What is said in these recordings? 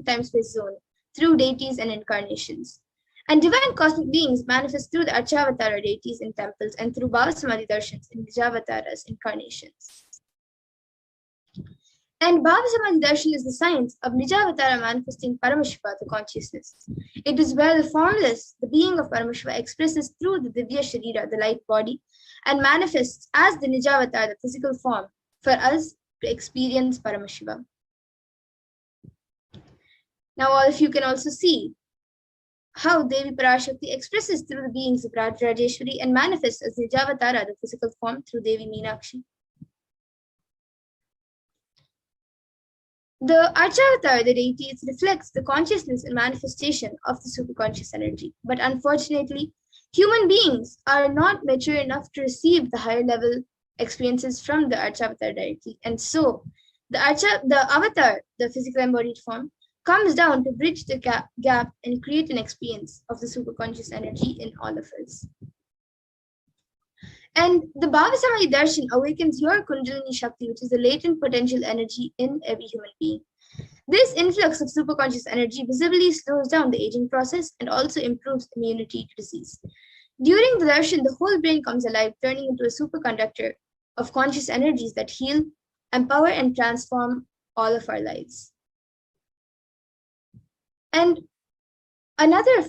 time-space zone through deities and incarnations. And divine cosmic beings manifest through the Archavatara deities in temples and through Bhavasamadhi darshans in Nijavataras incarnations. And Bhavasamadhi darshan is the science of Nijavatara manifesting Paramashiva, the consciousness. It is where the formless, the being of Paramashiva, expresses through the Divya Sharira, the light body, and manifests as the Nijavatar, the physical form, for us to experience Paramashiva. Now all of you can also see how Devi Parashakti expresses through the beings of Rajeshwari and manifests as Nijavatara, the physical form, through Devi Meenakshi. The Archavatar, the deity, reflects the consciousness and manifestation of the superconscious energy. But unfortunately, human beings are not mature enough to receive the higher level experiences from the Archavatar deity. And so, the avatar, the physical embodied form, comes down to bridge the gap and create an experience of the superconscious energy in all of us. And the Bhavasamadhi darshan awakens your Kundalini Shakti, which is the latent potential energy in every human being. This influx of superconscious energy visibly slows down the aging process and also improves immunity to disease. During the darshan, the whole brain comes alive, turning into a superconductor of conscious energies that heal, empower, and transform all of our lives. And another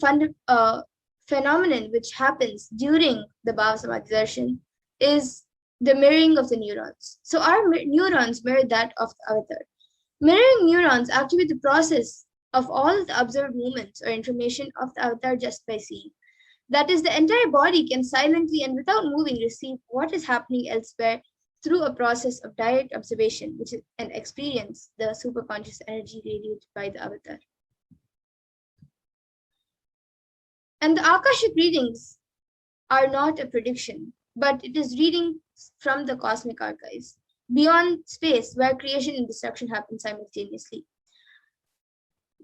phenomenon which happens during the Bhavasamadhi darshan is the mirroring of the neurons. So our neurons mirror that of the avatar. Mirroring neurons activate the process of all the observed movements or information of the avatar just by seeing. That is, the entire body can silently and without moving receive what is happening elsewhere through a process of direct observation, which is an experience, the superconscious energy radiated by the avatar. And the Akashic readings are not a prediction, but it is reading from the cosmic archives, beyond space where creation and destruction happen simultaneously.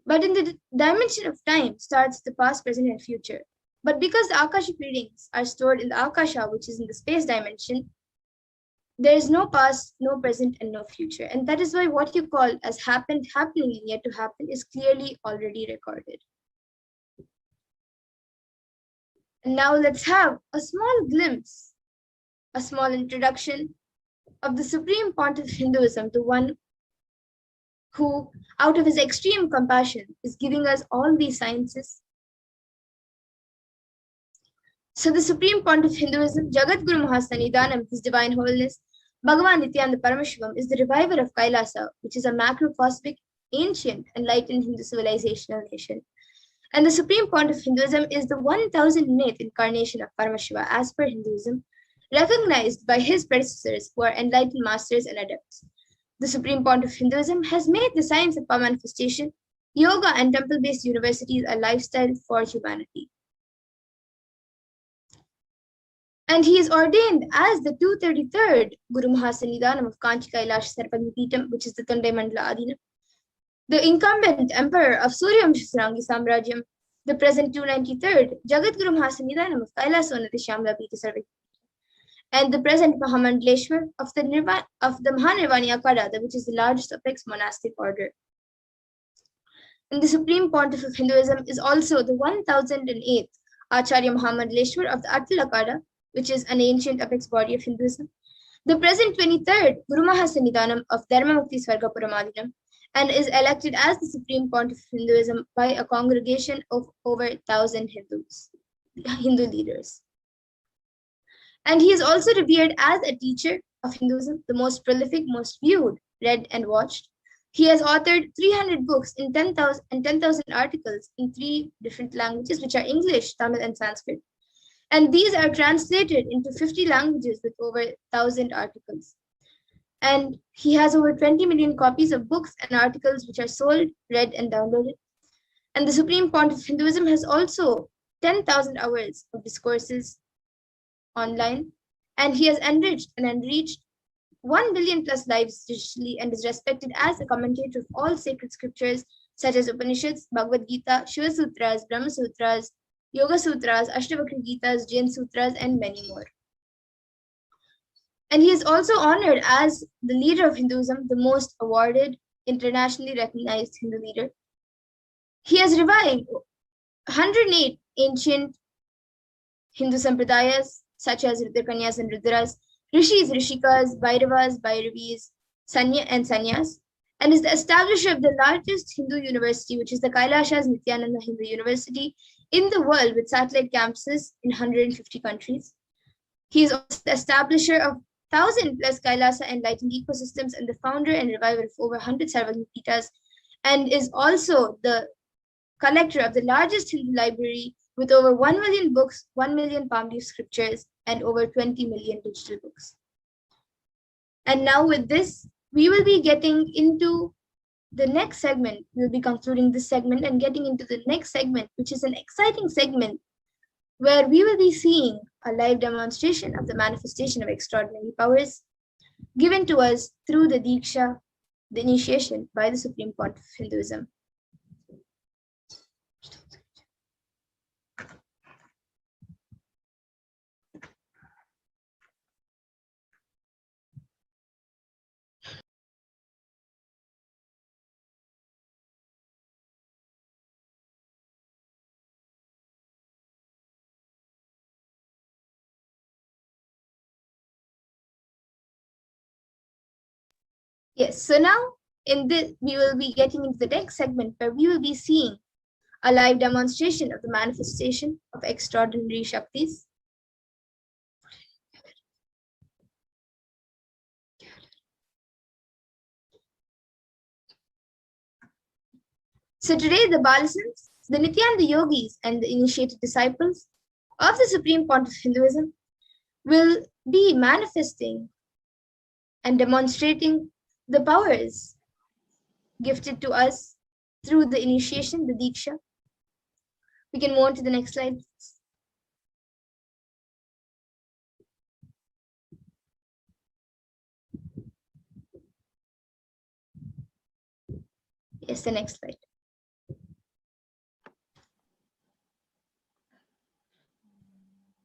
But in the dimension of time starts the past, present, and future. But because the Akashic readings are stored in the Akasha, which is in the space dimension, there is no past, no present, and no future. And that is why what you call as happened, happening, and yet to happen is clearly already recorded. And now let's have a small glimpse, a small introduction of the Supreme Pontiff of Hinduism, the one who, out of his extreme compassion, is giving us all these sciences. So the Supreme Pontiff of Hinduism, Jagat Guru Mahasanidanam, His Divine Holiness, Bhagavan Nithyananda Paramashivam, is the reviver of Kailasa, which is a macrocosmic, ancient, enlightened Hindu civilizational nation. And the Supreme Pontiff of Hinduism is the 1008th incarnation of Paramashiva as per Hinduism, recognized by his predecessors who are enlightened masters and adepts. The Supreme Pontiff of Hinduism has made the science of power manifestation, yoga, and temple-based universities a lifestyle for humanity. And he is ordained as the 233rd Guru Mahasanidanam of Kanchi Kailash Sarpagnipitam, which is the Tondai Mandala Adina, the incumbent emperor of Suryamsha Sarangi Samrajyam, the present 293rd Jagat Guru Mahasanidanam of Kailasonati Shyamla Pita Sarvik, and the present Mahamandleshwar of the Mahanirvani Akada, which is the largest apex monastic order. And the Supreme Pontiff of Hinduism is also the 1008th Acharya Mahamandleshwar of the Atal Akada, which is an ancient apex body of Hinduism, the present 23rd Guru Mahasanidanam of Dharmamukti Swargapuramadinam, and is elected as the Supreme Pontiff of Hinduism by a congregation of over 1,000 Hindu leaders. And he is also revered as a teacher of Hinduism, the most prolific, most viewed, read, and watched. He has authored 300 books in 10,000 articles in 3 different languages, which are English, Tamil, and Sanskrit. And these are translated into 50 languages with over 1,000 articles. And he has over 20 million copies of books and articles which are sold, read, and downloaded. And the Supreme Pontiff of Hinduism has also 10,000 hours of discourses online, and he has enriched and enriched 1 billion plus lives digitally and is respected as a commentator of all sacred scriptures such as Upanishads, Bhagavad Gita, Shiva Sutras, Brahma Sutras, Yoga Sutras, Ashtavakra Gitas, Jain Sutras, and many more. And he is also honored as the leader of Hinduism, the most awarded, internationally recognized Hindu leader. He has revived 108 ancient Hindu sampradayas, such as Rudrakanyas and Rudras, Rishis, Rishikas, Bhairavas, Bhairavis, and Sanyas, and is the establisher of the largest Hindu university, which is the Kailashas Nithyananda Hindu University in the world, with satellite campuses in 150 countries. He is also the establisher of 1,000 plus Kailasa enlightened ecosystems and the founder and reviver of over 100 Sarvagnipitas, and is also the collector of the largest Hindu library with over 1 million books, 1 million palm leaf scriptures, and over 20 million digital books. And now with this, we will be getting into the next segment. We'll be concluding this segment and getting into the next segment, which is an exciting segment where we will be seeing a live demonstration of the manifestation of extraordinary powers given to us through the Diksha, the initiation by the Supreme Pontiff of Hinduism. Yes, so now in this, we will be getting into the next segment where we will be seeing a live demonstration of the manifestation of extraordinary Shaktis. So today, the Balasans, the Nityananda yogis, and the initiated disciples of the Supreme Pontiff of Hinduism will be manifesting and demonstrating the powers gifted to us through the initiation, the Diksha. We can move on to the next slide. Yes, the next slide.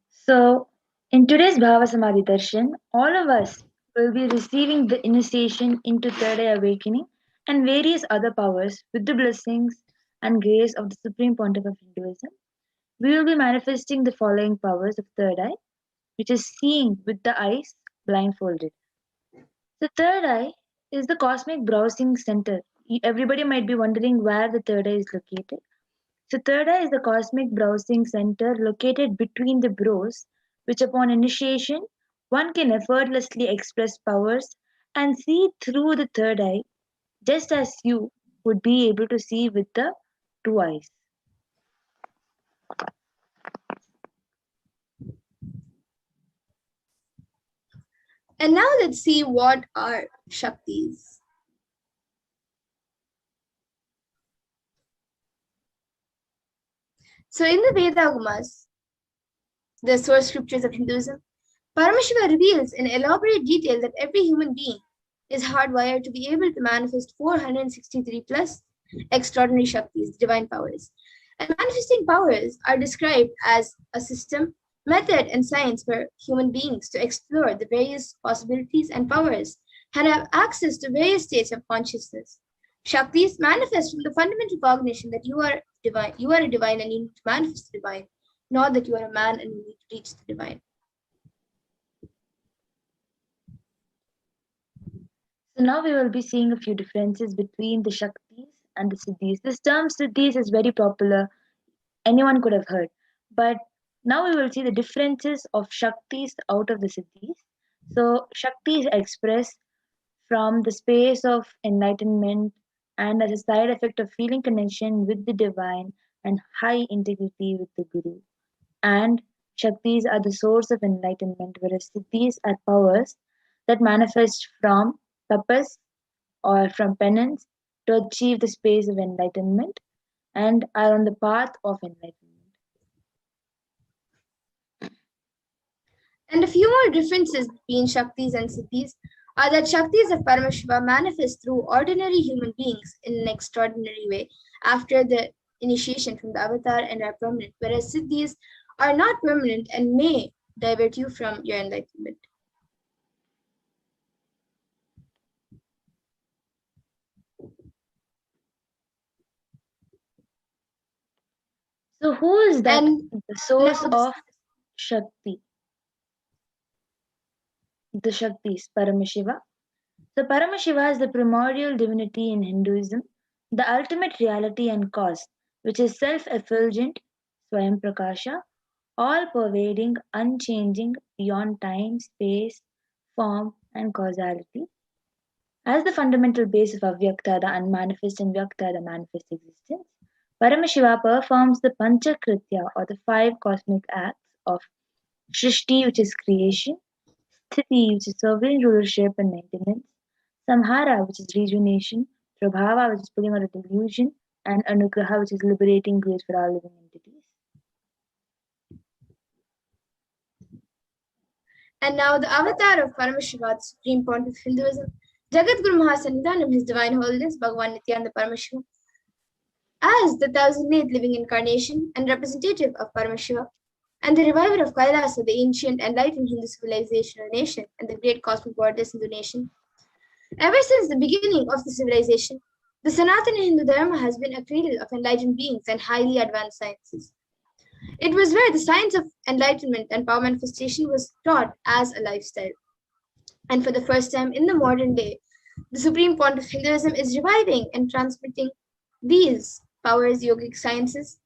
So, in today's Bhava Samadhi Darshan, all of us will be receiving the initiation into Third Eye Awakening and various other powers with the blessings and grace of the Supreme Pontiff of Hinduism. We will be manifesting the following powers of Third Eye, which is seeing with the eyes blindfolded. The Third Eye is the cosmic browsing center. Everybody might be wondering where the Third Eye is located. So third eye is the cosmic browsing center located between the brows, which upon initiation, one can effortlessly express powers and see through the third eye, just as you would be able to see with the two eyes. And now let's see what are Shaktis. So in the Vedagumas, the source scriptures of Hinduism, Paramashiva reveals in elaborate detail that every human being is hardwired to be able to manifest 463 plus extraordinary Shaktis, divine powers. And manifesting powers are described as a system, method, and science for human beings to explore the various possibilities and powers and have access to various states of consciousness. Shaktis manifest from the fundamental cognition that you are divine. You are a divine and you need to manifest the divine, not that you are a man and you need to reach the divine. So now we will be seeing a few differences between the Shaktis and the Siddhis. This term Siddhis is very popular. Anyone could have heard. But now we will see the differences of Shaktis out of the Siddhis. So Shaktis express from the space of enlightenment and as a side effect of feeling connection with the divine and high integrity with the Guru. And Shaktis are the source of enlightenment, whereas Siddhis are powers that manifest from tapas or from penance to achieve the space of enlightenment and are on the path of enlightenment. And a few more differences between Shaktis and Siddhis are that Shaktis of Paramashiva manifest through ordinary human beings in an extraordinary way after the initiation from the avatar and are permanent, whereas Siddhis are not permanent and may divert you from your enlightenment. So who is that? And The source now of Shakti, the Shaktis, Paramashiva. So Paramashiva is the primordial divinity in Hinduism, the ultimate reality and cause, which is self-effulgent, Swayam Prakasha, all-pervading, unchanging, beyond time, space, form, and causality. As the fundamental base of Avyakta, the unmanifest, and Vyakta, the manifest existence, Paramashiva performs the Panchakritya or the five cosmic acts of Shrishti, which is creation, Sthiti, which is sovereign rulership and maintenance, Samhara, which is rejuvenation, Prabhava, which is pulling out a delusion, and Anugraha, which is liberating grace for all living entities. And now the avatar of Paramashiva, the supreme point of Hinduism, Jagat Guru Mahasannidhanam, His Divine Holiness, Bhagavan Nithyananda Paramashivam, as the 1008th living incarnation and representative of Paramashiva, and the reviver of Kailasa, the ancient enlightened Hindu civilizational nation, and the great cosmic goddess Hindu nation. Ever since the beginning of the civilization, the Sanatana Hindu Dharma has been a cradle of enlightened beings and highly advanced sciences. It was where the science of enlightenment and power manifestation was taught as a lifestyle. And for the first time in the modern day, the supreme point of Hinduism is reviving and transmitting these powers, yogic sciences,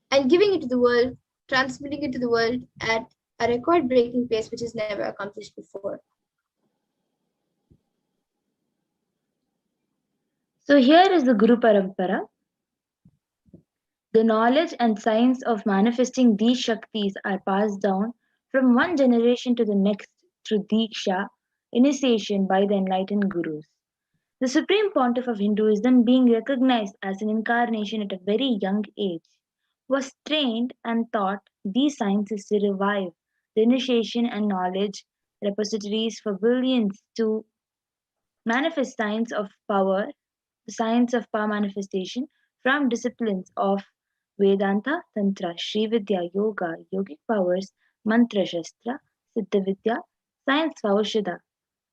and giving it to the world, transmitting it to the world at a record-breaking pace which is never accomplished before. So here is the Guru Parampara. The knowledge and science of manifesting these Shaktis are passed down from one generation to the next through Diksha, initiation by the enlightened Gurus. The Supreme Pontiff of Hinduism, being recognized as an incarnation at a very young age, was trained and taught these sciences to revive the initiation and knowledge repositories for billions to manifest science of power, the science of power manifestation from disciplines of Vedanta, Tantra, Sri Vidya, Yoga, Yogic powers, Mantra Shastra, Siddha Vidya, science of Aushadha,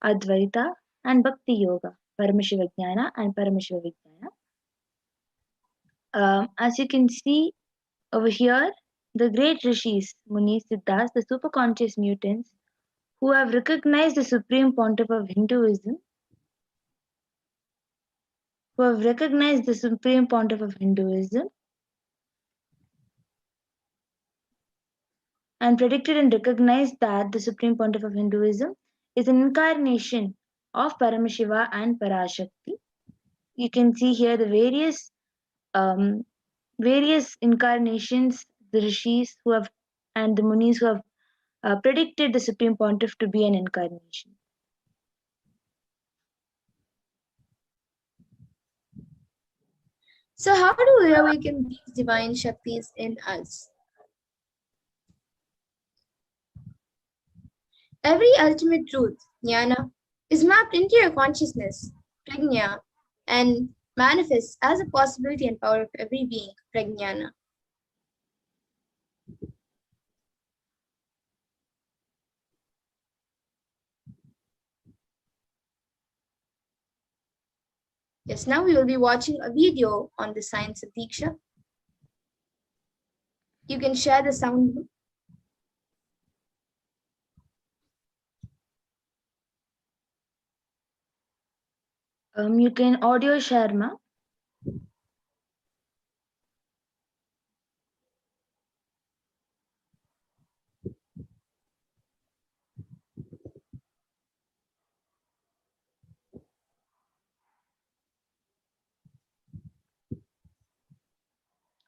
Advaita, and Bhakti Yoga, Paramashiva Jnana and Paramashiva Vijnana. As you can see over here, the great rishis, Munis, Siddhas, the superconscious mutants, who have recognized the supreme pontiff of Hinduism, and predicted and recognized that the supreme pontiff of Hinduism is an incarnation of Paramashiva and Parashakti. You can see here the various incarnations, the rishis who have and the munis who have predicted the supreme pontiff to be an incarnation. So how do we awaken these divine Shaktis in us? Every ultimate truth, jnana, is mapped into your consciousness, prajna, and manifests as a possibility and power of every being, prajnana. Yes, now we will be watching a video on the science of Diksha. You can share the sound. You can audio share, ma.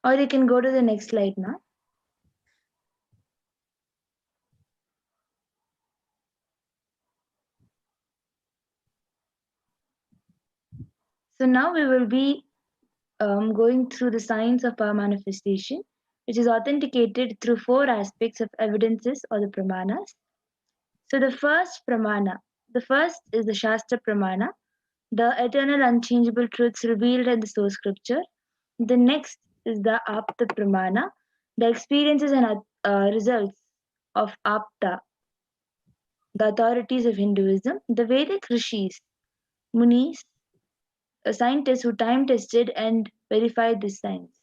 Or you can go to the next slide, ma. So now we will be going through the science of power manifestation, which is authenticated through four aspects of evidences or the pramanas. So the first is the Shastra Pramana, the eternal unchangeable truths revealed in the source scripture. The next is the Apta Pramana, the experiences and results of Apta, the authorities of Hinduism, the Vedic rishis, munis, scientists who time tested and verified this science.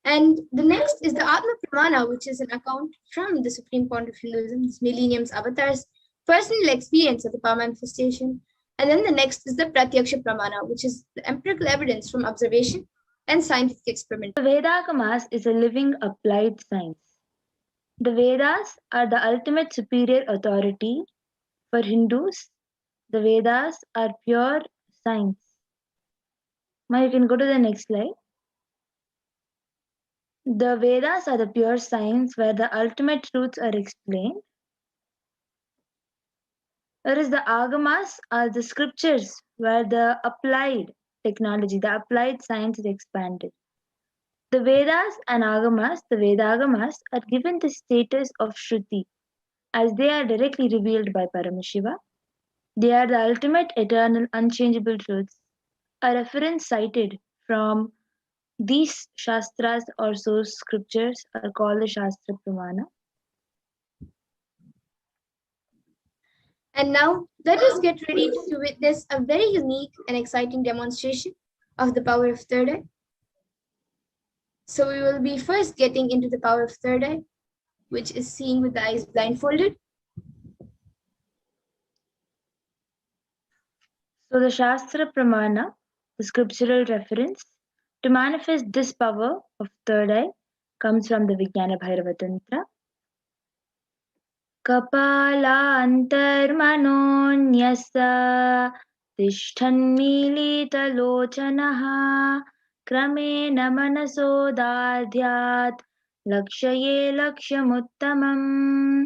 And the next is the Atma Pramana, which is an account from the Supreme Point of Hinduism, this millennium's avatars, personal experience of the power manifestation. And then the next is the Pratyaksha Pramana, which is the empirical evidence from observation and scientific experiment. The Vedagamas is a living applied science. The Vedas are the ultimate superior authority. For Hindus, the Vedas are pure science. Now you can go to the next slide. The Vedas are the pure science where the ultimate truths are explained, whereas the Agamas are the scriptures where the applied technology, the applied science is expanded. The Vedas and Agamas, the Vedagamas, are given the status of Shruti as they are directly revealed by Paramashiva. They are the ultimate, eternal, unchangeable truths. A reference cited from these Shastras or source scriptures are called the Shastra Pramana. And now let us get ready to witness a very unique and exciting demonstration of the power of third eye. So we will be first getting into the power of third eye, which is seeing with the eyes blindfolded. So the Shastra Pramana, the scriptural reference, to manifest this power of third eye comes from the Vijnana Bhairava Tantra. कपालान्तर्मनोऽन्यस्य तिष्ठन्मीलितलोचनः क्रमेण मनसोदार्ध्यात् लक्ष्ये लक्ष्यमुत्तमम्.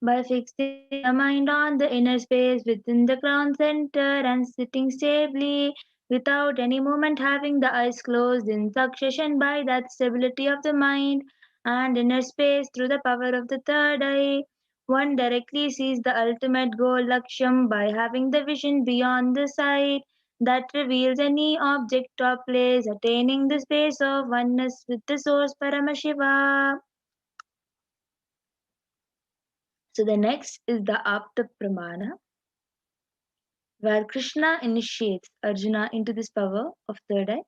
By fixing the mind on the inner space within the crown center and sitting stably without any movement, having the eyes closed in succession by that stability of the mind and inner space through the power of the third eye, one directly sees the ultimate goal, Laksham, by having the vision beyond the sight that reveals any object or place, attaining the space of oneness with the source Paramashiva. So the next is the Apta Pramana, where Krishna initiates Arjuna into this power of third eye.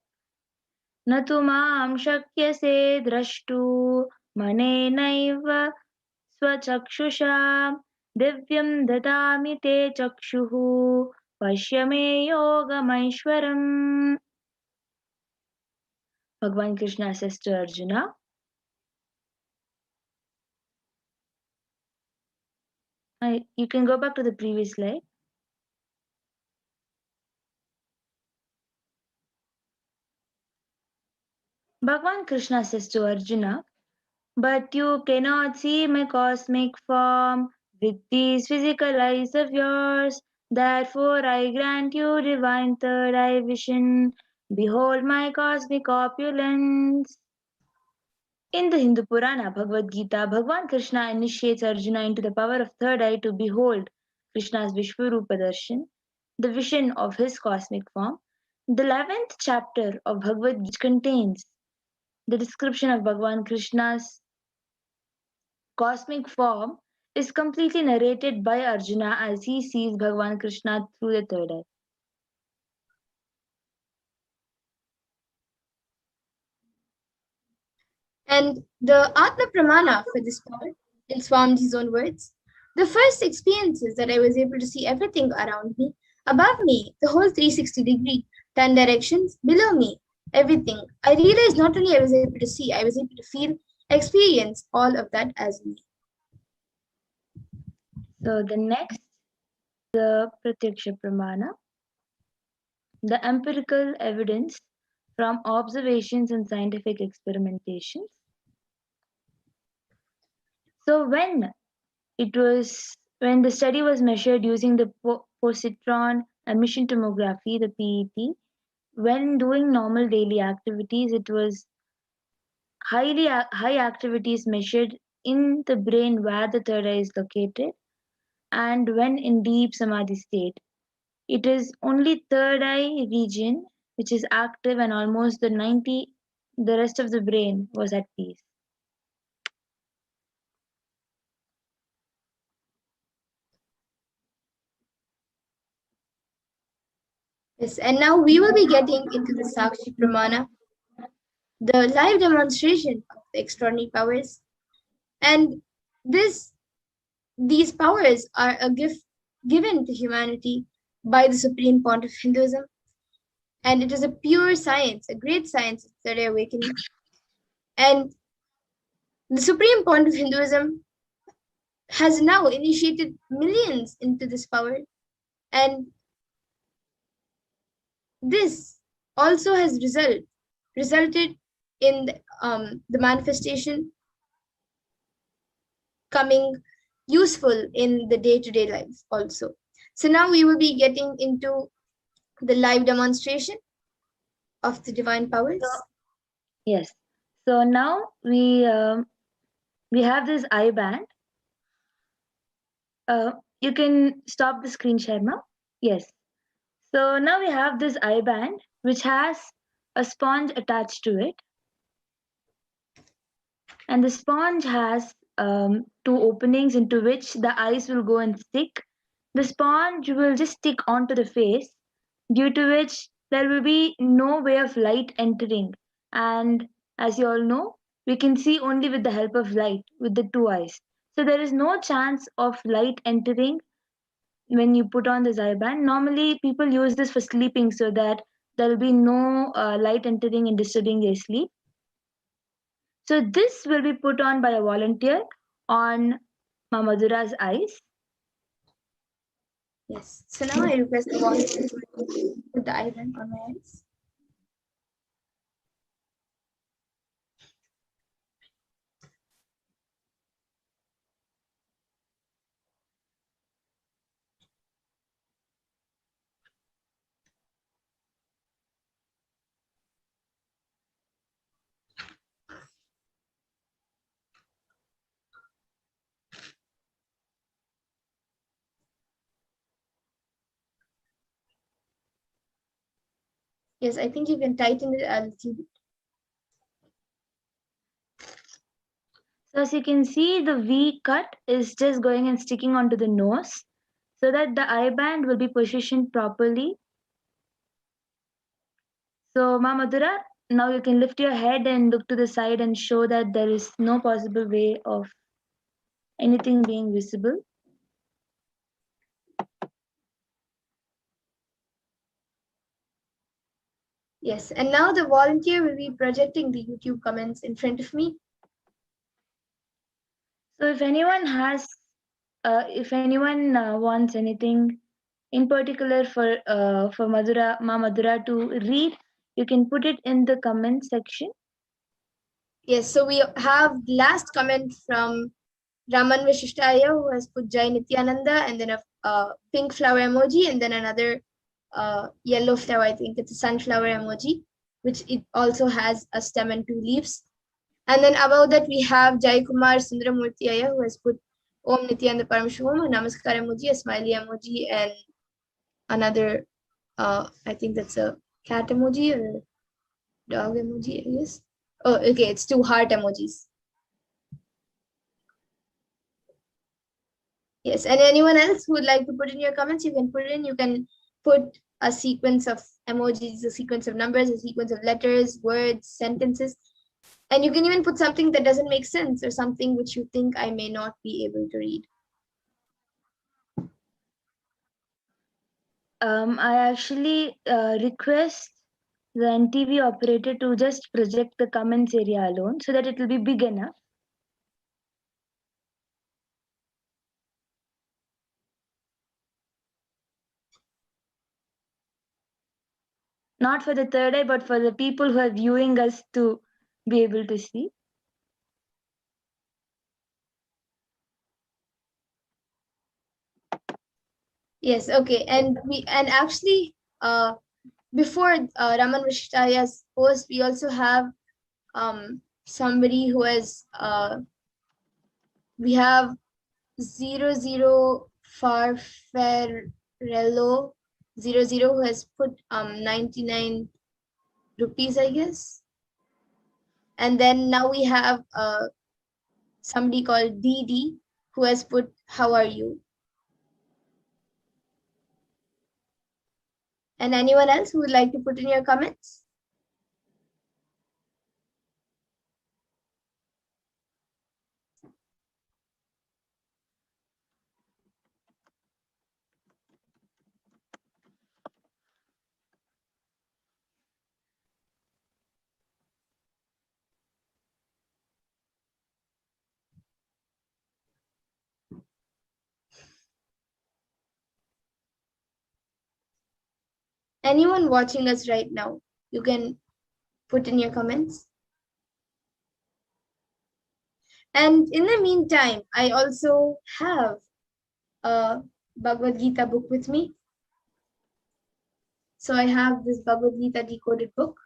न तु मां शक्यसे द्रष्टुं मनेनैव स्वचक्षुषा दिव्यं ददामि ते चक्षुः पश्य मे योगमैश्वरम्. Bhagavan Krishna says to Arjuna, you can go back to the previous slide. Bhagavan Krishna says to Arjuna, but you cannot see my cosmic form with these physical eyes of yours. Therefore, I grant you divine third eye vision. Behold my cosmic opulence. In the Hindu Purana Bhagavad Gita, Bhagavan Krishna initiates Arjuna into the power of third eye to behold Krishna's Vishwarupa Darshan, the vision of his cosmic form. The 11th chapter of Bhagavad Gita contains the description of Bhagavan Krishna's cosmic form is completely narrated by Arjuna as he sees Bhagavan Krishna through the third eye. And the Atma Pramana for this power, in Swamiji's own words, the first experience is that I was able to see everything around me, above me, the whole 360-degree, 10 directions, below me, everything. I realized not only I was able to see, I was able to feel, experience all of that as me. So the next, the Pratyaksha Pramana, the empirical evidence from observations and scientific experimentations. So when the study was measured using the positron emission tomography, the PET, when doing normal daily activities, it was high activities measured in the brain where the third eye is located, and when in deep samadhi state, it is only third eye region which is active, and almost the rest of the brain was at peace. Yes, and now we will be getting into the Sakshi Pramana. the live demonstration of the extraordinary powers. And these powers are a gift given to humanity by the Supreme Pontiff of Hinduism. And it is a pure science, a great science of third eye awakening. And the Supreme Pontiff of Hinduism has now initiated millions into this power. And this also has resulted in the manifestation coming useful in the day-to-day life also. So now we will be getting into the live demonstration of the divine powers. Yes. So now we have this eye band. You can stop the screen share now. Yes. So now we have this eye band which has a sponge attached to it, and the sponge has two openings into which the eyes will go and stick. The sponge will just stick onto the face, due to which there will be no way of light entering. And as you all know, we can see only with the help of light with the two eyes. So there is no chance of light entering when you put on this eye band. Normally, people use this for sleeping so that there will be no light entering and disturbing their sleep. So this will be put on by a volunteer on Mamadura's eyes. Yes. So now I request the volunteer to put the eye band on my eyes. Yes, I think you can tighten it a little bit. So as you can see, the V cut is just going and sticking onto the nose so that the eye band will be positioned properly. So Mamadura, now you can lift your head and look to the side and show that there is no possible way of anything being visible. Yes, and now the volunteer will be projecting the YouTube comments in front of me. So if anyone wants anything in particular for Ma Madhura to read, you can put it in the comment section. Yes, so we have last comment from Raman Vishishtaya, who has put Jai Nithyananda and then a pink flower emoji and then another yellow flower. I think it's a sunflower emoji, which it also has a stem and two leaves. And then above that we have Jai Kumar Sundaramurthyaya, who has put Om Nithyananda Paramashivoham, a namaskar emoji, a smiley emoji, and another I think that's a cat emoji or dog emoji, I guess. Oh, okay, it's two heart emojis. Yes, and anyone else who would like to put in your comments, you can put in. You can put a sequence of emojis, a sequence of numbers, a sequence of letters, words, sentences. And you can even put something that doesn't make sense or something which you think I may not be able to read. I actually request the NTV operator to just project the comments area alone so that it will be big enough. Not for the third eye, but for the people who are viewing us to be able to see. Yes, okay. And actually before Raman Vishtaya's post, we also have somebody who has we have 00 Farfarello 00 who has put 99 rupees, I guess. And then now we have somebody called DD who has put how are you? And anyone else who would like to put in your comments? Anyone watching us right now, you can put in your comments. And in the meantime, I also have a Bhagavad Gita book with me. So I have this Bhagavad Gita decoded book.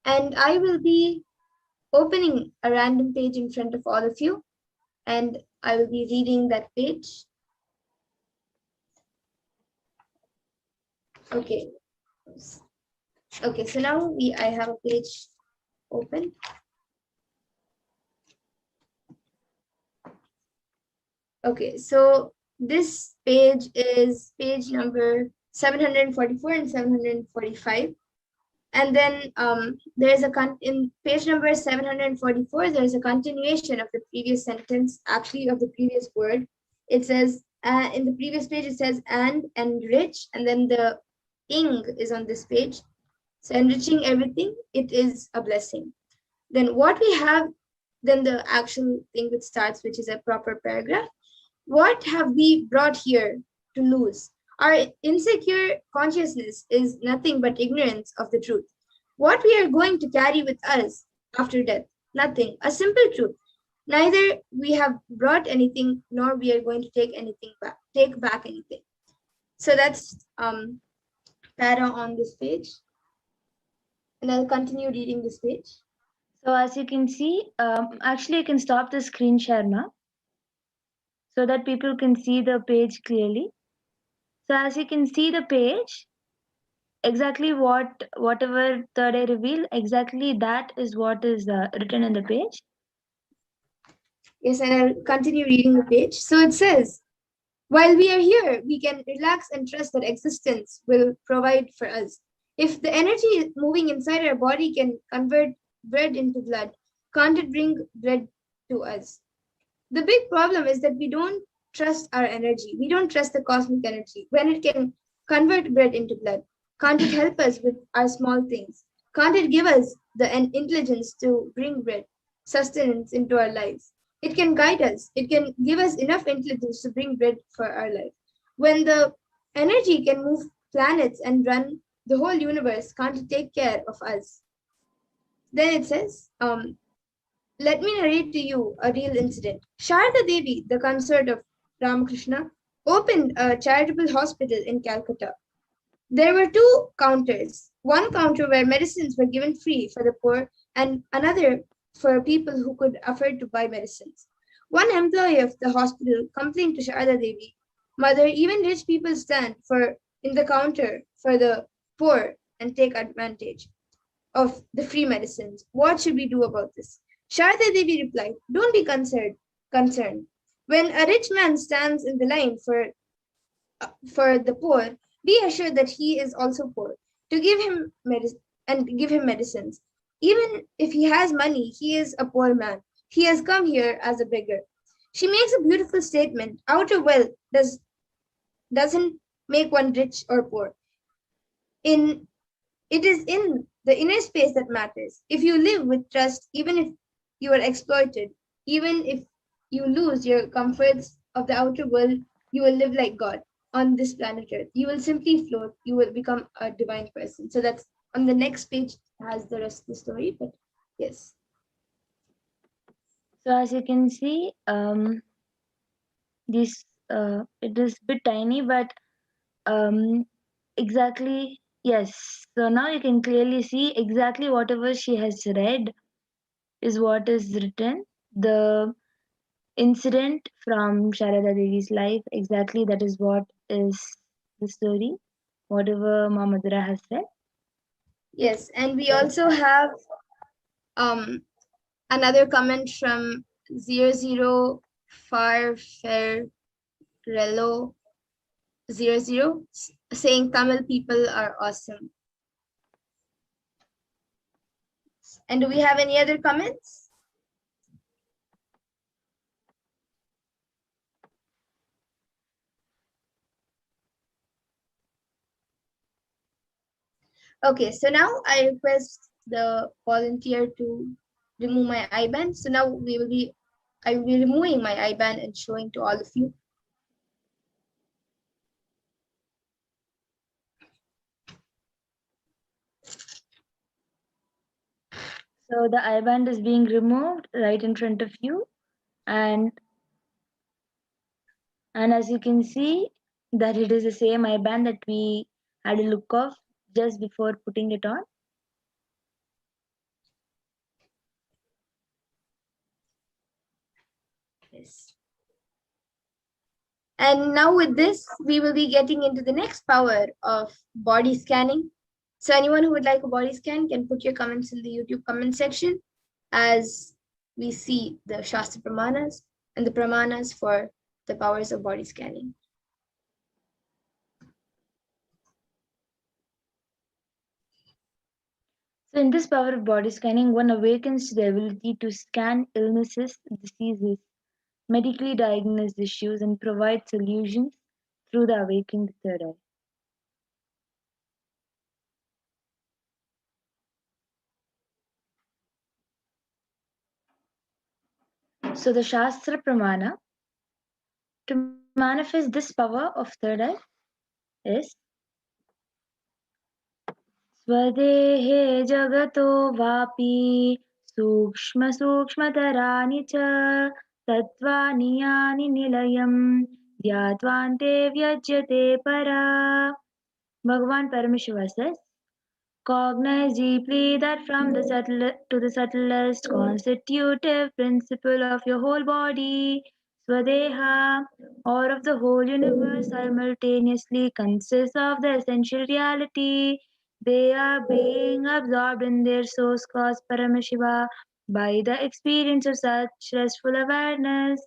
And I will be opening a random page in front of all of you. And I will be reading that page. Okay. Okay, so now I have a page open. Okay, so this page is page number 744 and 745. And then there's in page number 744, there's a continuation of the previous sentence, actually of the previous word. It says, in the previous page, it says and enrich, and then the ing is on this page. So enriching everything, it is a blessing. Then what we have, then the actual thing which starts, which is a proper paragraph. What have we brought here to lose? Our insecure consciousness is nothing but ignorance of the truth. What we are going to carry with us after death? Nothing, a simple truth. Neither we have brought anything, nor we are going to take back anything. So that's para on this page. And I'll continue reading this page. So as you can see, actually you can stop the screen share now, so that people can see the page clearly. So as you can see the page, exactly whatever third eye reveal, exactly that is what is written in the page. Yes, and I'll continue reading the page. So it says, while we are here, we can relax and trust that existence will provide for us. If the energy moving inside our body can convert bread into blood, can't it bring bread to us? The big problem is that we don't trust our energy. We don't trust the cosmic energy. When it can convert bread into blood, can't it help us with our small things? Can't it give us the intelligence to bring bread, sustenance into our lives? It can guide us. It can give us enough intelligence to bring bread for our life. When the energy can move planets and run the whole universe, can't it take care of us? Then it says, let me narrate to you a real incident. Sharda Devi, the consort of Ramakrishna, opened a charitable hospital in Calcutta. There were two counters, one counter where medicines were given free for the poor and another for people who could afford to buy medicines. One employee of the hospital complained to Sharda Devi, Mother, even rich people stand in the counter for the poor and take advantage of the free medicines. What should we do about this? Sharda Devi replied, Don't be concerned. When a rich man stands in the line for the poor, be assured that he is also poor. To give him give him medicines. Even if he has money, he is a poor man. He has come here as a beggar. She makes a beautiful statement. Outer wealth doesn't make one rich or poor. It is in the inner space that matters. If you live with trust, even if you are exploited, even if you lose your comforts of the outer world, you will live like God on this planet Earth. You will simply float. You will become a divine person. So that's on the next page, has the rest of the story. But yes. So as you can see, this it is a bit tiny, but exactly, yes. So now you can clearly see exactly whatever she has read is what is written. The incident from Sharada Devi's life, exactly that is what is the story, whatever Mamadura has said. Yes, and we also have another comment from 00 Farfarello 00 saying Tamil people are awesome. And do we have any other comments? Okay, so now I request the volunteer to remove my IBAN. So now I will be removing my IBAN and showing to all of you. So the eye band is being removed right in front of you, and as you can see that it is the same eye band that we had a look of just before putting it on. Yes. And now with this, we will be getting into the next power of body scanning. So anyone who would like a body scan can put your comments in the YouTube comment section as we see the Shastra Pramanas and the Pramanas for the powers of body scanning. So in this power of body scanning, one awakens to the ability to scan illnesses, diseases, medically diagnose issues, and provide solutions through the awakened third eye. So the Shastra Pramana to manifest this power of third eye is स्वदेहे जगतो वापि सूक्ष्मसूक्ष्मतराणि च तत्त्वानि यानि निलयं ध्यात्वान्ते व्यज्यते परा. Bhagavan Paramashiva says, cognize deeply that from the subtle to the subtlest constitutive principle of your whole body, Swadeha, or of the whole universe, simultaneously consists of the essential reality. They are being absorbed in their source cause Paramashiva. By the experience of such restful awareness,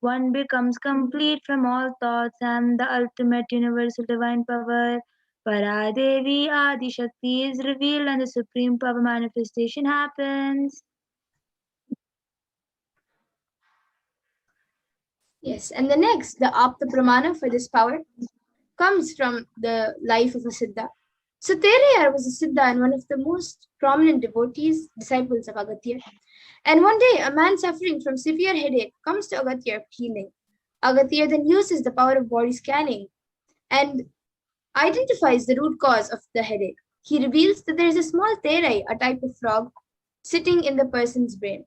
one becomes complete from all thoughts and the ultimate universal divine power. Paradevi Adi Shakti is revealed and the supreme power manifestation happens. Yes, and the next, the Apta Pramana for this power comes from the life of a Siddha. So Terayar was a Siddha and one of the most prominent devotees, disciples of Agatya. And one day, a man suffering from severe headache comes to Agatya for healing. Agatya then uses the power of body scanning and identifies the root cause of the headache. He reveals that there is a small terai, a type of frog, sitting in the person's brain.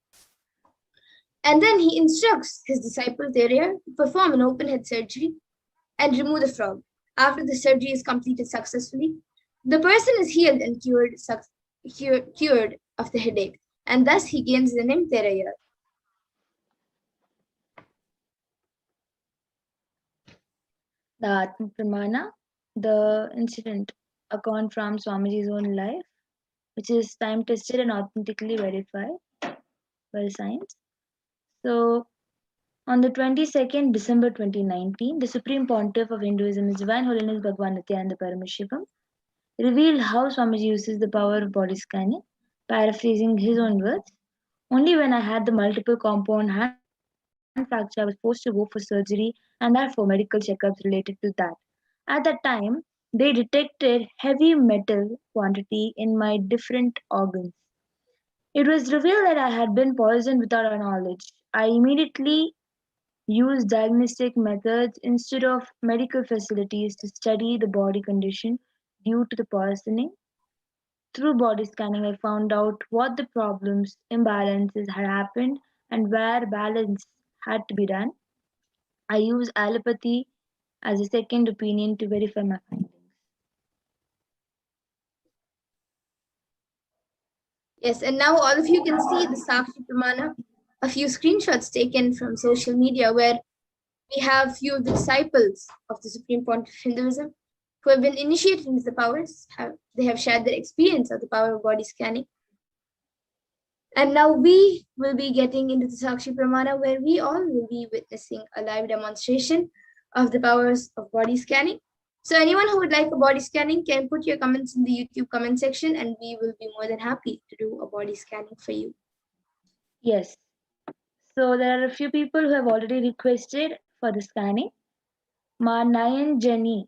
And then he instructs his disciple Terayar to perform an open head surgery and remove the frog. After the surgery is completed successfully, the person is healed and cured of the headache, and thus he gains the name Terayar. The Atma Pramana, the incident account from Swamiji's own life, which is time tested and authentically verified by science. So, on the 22nd December 2019, the Supreme Pontiff of Hinduism, His Divine Holiness Bhagavan Nithyananda Paramashivam, revealed how Swamiji uses the power of body scanning, paraphrasing his own words. Only when I had the multiple compound hand fracture, I was forced to go for surgery and therefore medical checkups related to that. At that time, they detected heavy metal quantity in my different organs. It was revealed that I had been poisoned without our knowledge. I immediately used diagnostic methods instead of medical facilities to study the body condition due to the poisoning. Through body scanning, I found out what the problems, imbalances had happened, and where balance had to be done. I use allopathy as a second opinion to verify my findings. Yes, and now all of you can see the Sakshi Pramana, a few screenshots taken from social media where we have few of the disciples of the Supreme Pontiff of Hinduism who have been initiated into the powers. They have shared their experience of the power of body scanning. And now we will be getting into the Sakshi Pramana where we all will be witnessing a live demonstration of the powers of body scanning. So anyone who would like a body scanning can put your comments in the YouTube comment section and we will be more than happy to do a body scanning for you. Yes. So there are a few people who have already requested for the scanning. Ma Nayan Jani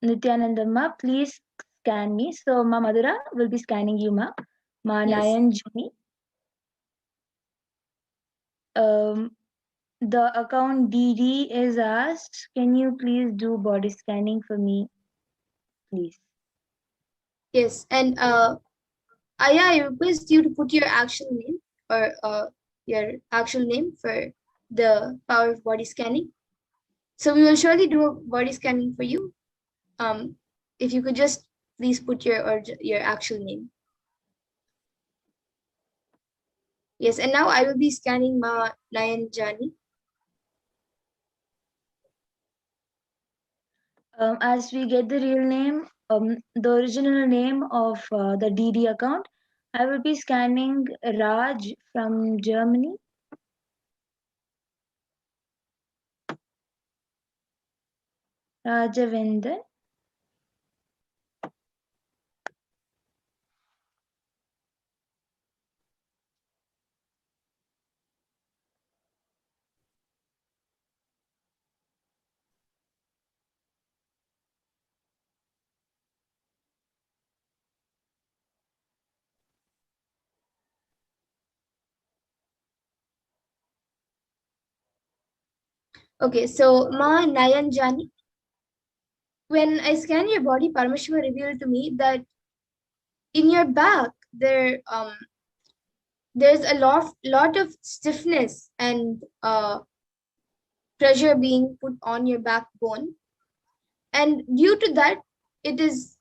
Nityanandamma, please scan me. So Ma Madhura will be scanning you, Ma. Ma Yes. Nayan Jani. The account DD is asked, can you please do body scanning for me, please? Yes, and Aya, I request you to put your actual name or your actual name for the power of body scanning. So we will surely do a body scanning for you. If you could just please put your actual name. Yes, and now I will be scanning Ma Nayan Jani. As we get the real name, the original name of the DD account, I will be scanning Raj from Germany. Rajavendra. Okay, so Ma Nayan Jani. When I scan your body, Paramashiva revealed to me that in your back there's a lot of stiffness and pressure being put on your backbone, and due to that, it is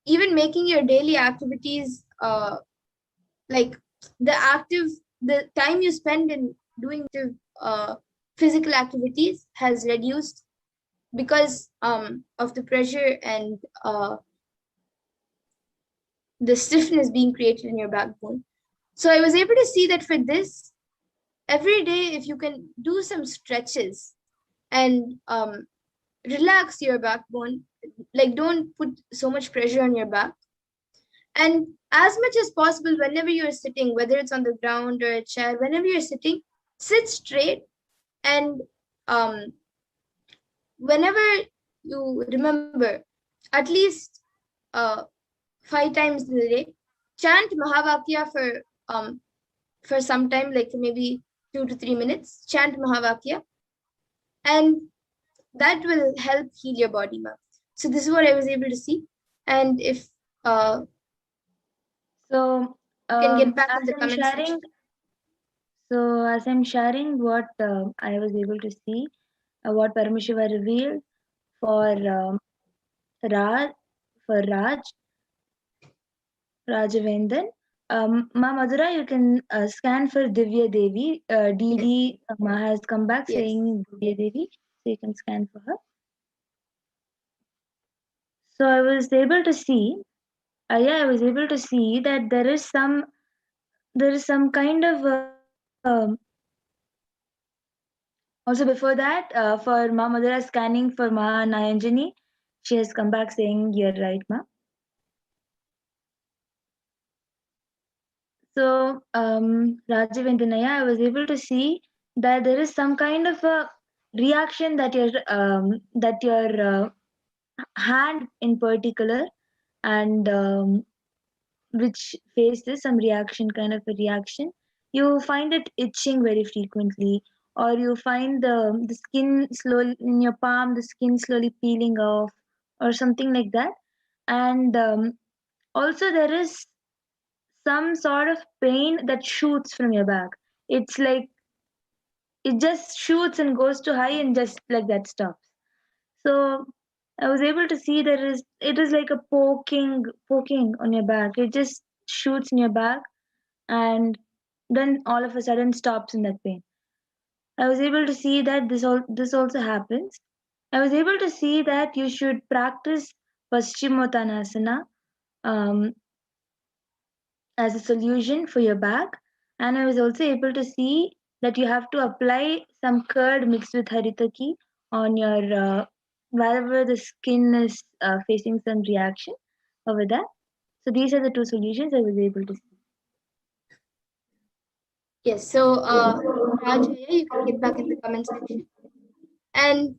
even making your daily activities like the time you spend in doing uh, physical activities has reduced because of the pressure and the stiffness being created in your backbone. So I was able to see that for this, every day, if you can do some stretches and relax your backbone, like don't put so much pressure on your back. And as much as possible, whenever you're sitting, whether it's on the ground or a chair, whenever you're sitting, sit straight and um, whenever you remember, at least uh, 5 times in a day, chant Mahavakya for some time, like maybe 2 to 3 minutes, chant Mahavakya, and that will help heal your body, ma'am. So this is what I was able to see. And if uh, So, you can get back in as the I'm comment section. sharing, what I was able to see, what Paramashiva revealed for Raj, for Rajavendran. Ma Madhura, you can scan for Divya Devi. Yes. DD Ma has come back Yes. saying Divya Devi, so you can scan for her. So I was able to see, yeah, I was able to see that there is some kind of also before that for Ma Madhura scanning for Ma Nayanjani, she has come back saying you're right, Ma. So, Rajavendranaya, I was able to see that there is some kind of a reaction that your hand in particular, and which faces some reaction, kind of a reaction. You find it itching very frequently, or you find the skin slowly in your palm, the skin slowly peeling off, or something like that. And also there is some sort of pain that shoots from your back. It's like it just shoots and goes to high and just like that stops. So I was able to see it is like a poking on your back. It just shoots in your back and then all of a sudden stops in that pain. I was able to see that this also happens. I was able to see that you should practice Paschimottanasana um, as a solution for your back. And I was also able to see that you have to apply some curd mixed with haritaki on your wherever the skin is facing some reaction over that. So these are the two solutions I was able to see. Yes. So Rajaya, you can get back in the comment section. And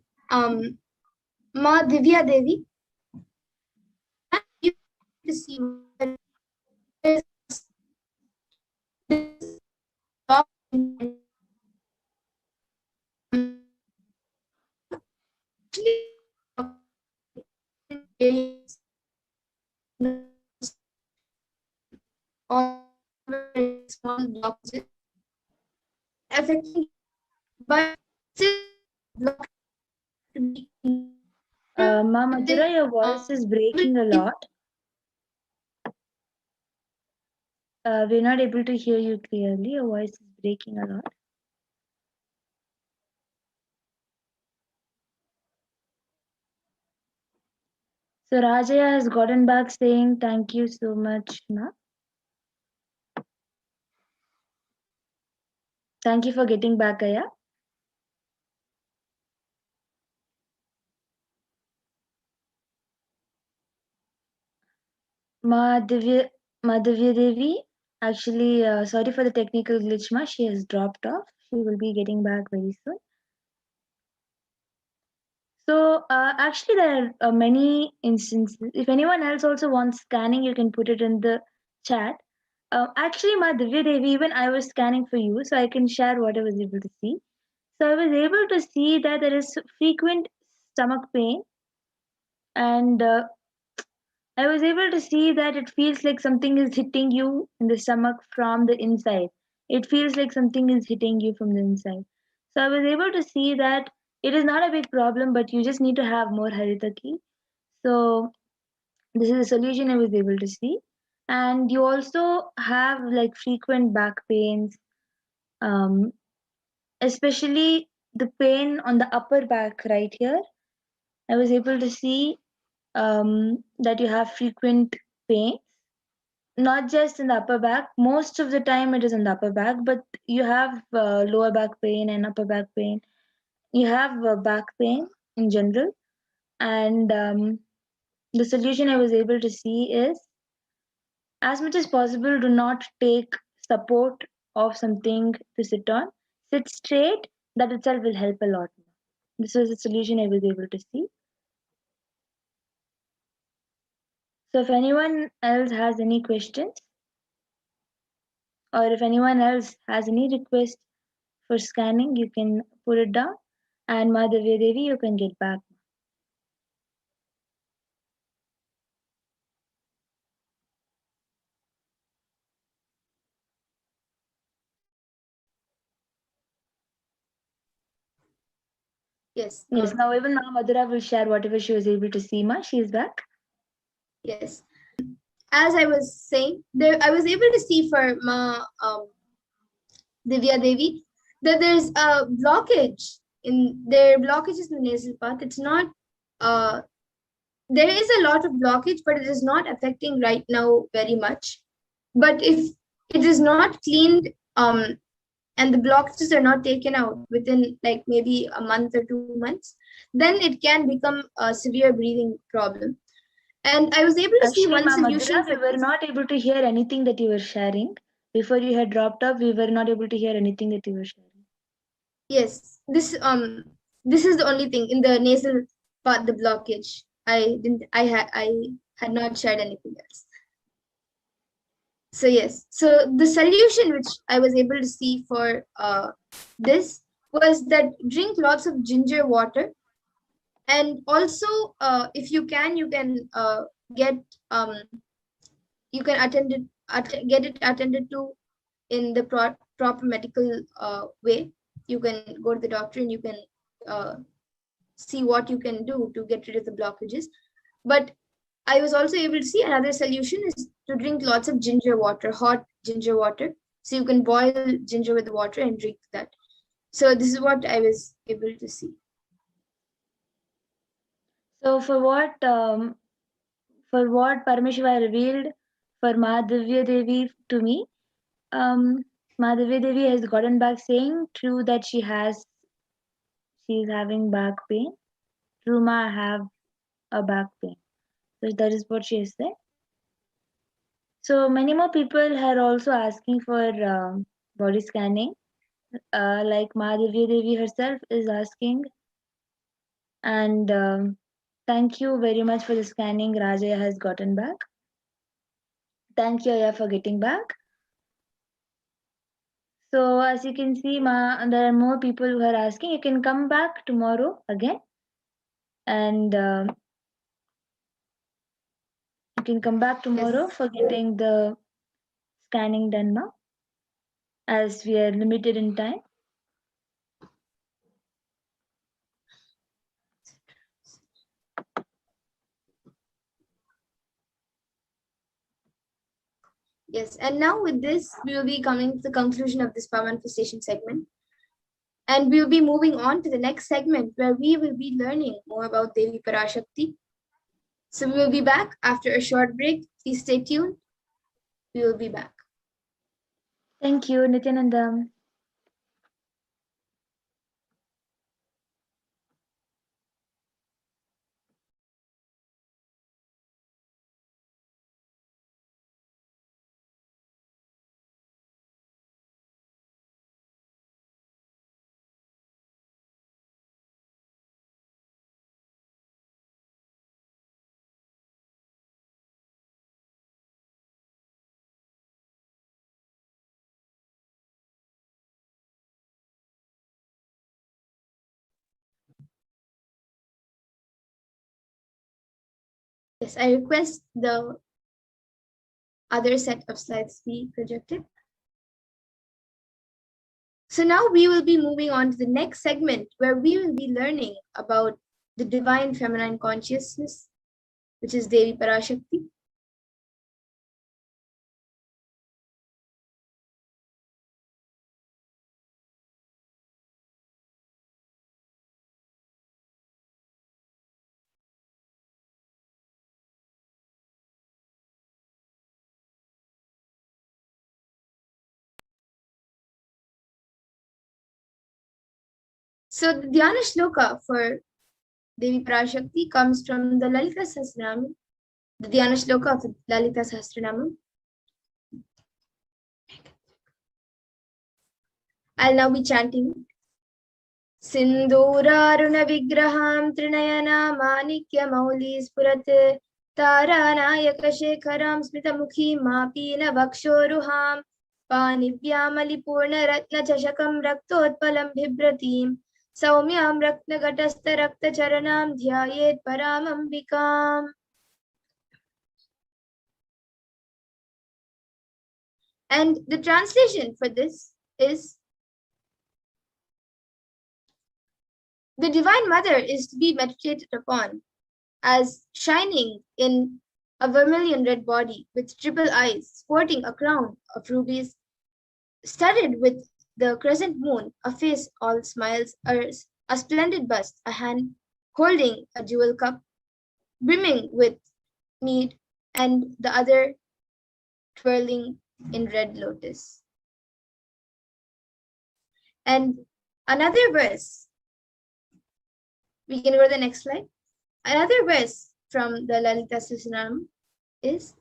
Ma Divya Devi, you to see there's this block in actually affecting you, but still block to be Ma Madhura, your voice is breaking a lot. We're not able to hear you clearly. Your voice is breaking a lot. So Rajaya has gotten back saying thank you so much, Ma. Thank you for getting back, Aya. Madhavya Devi, actually, sorry for the technical glitch, Ma. She has dropped off. She will be getting back very soon. So, actually, there are many instances. If anyone else also wants scanning, you can put it in the chat. Actually, Madhavya Devi, even I was scanning for you, so I can share what I was able to see. So, I was able to see that there is frequent stomach pain, and I was able to see that it feels like something is hitting you in the stomach from the inside. It feels like something is hitting you from the inside. So I was able to see that it is not a big problem, but you just need to have more haritaki. So this is a solution I was able to see. And you also have like frequent back pains, um, especially the pain on the upper back right here. I was able to see that you have frequent pain, not just in the upper back. Most of the time it is in the upper back, but you have lower back pain and upper back pain. You have back pain in general, and the solution I was able to see is, as much as possible, do not take support of something to sit on. Sit straight. That itself will help a lot. This was the solution I was able to see. So if anyone else has any questions, or if anyone else has any request for scanning, you can put it down. And Madhavya Devi, you can get back. Yes. Yes, now even now Madhura will share whatever she was able to see. Ma, she is back. Yes. As I was saying, there I was able to see for Ma Divya Devi that there's a blockage in their blockages in the nasal path. It's not there is a lot of blockage, but it is not affecting right now very much. But if it is not cleaned and the blockages are not taken out within like maybe a month or 2 months, then it can become a severe breathing problem. And I was able to see Actually, one Ma solution Madhura, we for were this. not able to hear anything that you were sharing. Before you had dropped off, we were not able to hear anything that you were sharing. Yes, this is the only thing in the nasal part, the blockage. I had not shared anything else. So yes, so the solution which I was able to see for this was that drink lots of ginger water, and also if you can, get um, you can get it attended to in the proper medical way. You can go to the doctor and you can uh, see what you can do to get rid of the blockages. But I was also able to see another solution is to drink lots of ginger water, hot ginger water. So you can boil ginger with water and drink that. So this is what I was able to see. So for what Paramashiva revealed for Madhavya Devi to me, um, Madhavya Devi has gotten back saying true that she's having back pain. True, Ma, I have a back pain. So that is what she has said. So many more people are also asking for body scanning. Like Madhavya Devi herself is asking. And thank you very much for the scanning. Rajaya has gotten back. Thank you, Aya, for getting back. So as you can see, there are more people who are asking. You can come back tomorrow again, and you can come back tomorrow Yes. for getting the scanning done now, as we are limited in time. Yes, and now with this, we will be coming to the conclusion of this power manifestation segment. And we will be moving on to the next segment where we will be learning more about Devi Parashakti. So we will be back after a short break. Please stay tuned. We will be back. Thank you, Nityanandam. Yes, I request the other set of slides be projected. So now we will be moving on to the next segment where we will be learning about the divine feminine consciousness, which is Devi Parashakti. So the Dhyana Shloka for Devi Parashakti comes from the Lalita Sahasranam, the Dhyana Shloka of the Lalita Sahasranam. I'll now be chanting. Sindhuraruna vigraham trinayana manikya mauli spurat taranayaka shekharam smitamukhi mapina vakshoruham panivyamali purna ratna chashakam raktotpalam bhibratim saumyam ratna gatastha rakta charanam dhyayet paramambikam. And the translation for this is: the Divine Mother is to be meditated upon as shining in a vermilion red body with triple eyes, sporting a crown of rubies, studded with the crescent moon, a face all smiles, a splendid bust, a hand holding a jewel cup, brimming with mead, and the other twirling in red lotus. And another verse, we can go to the next slide. Another verse from the Lalita Sahasranam is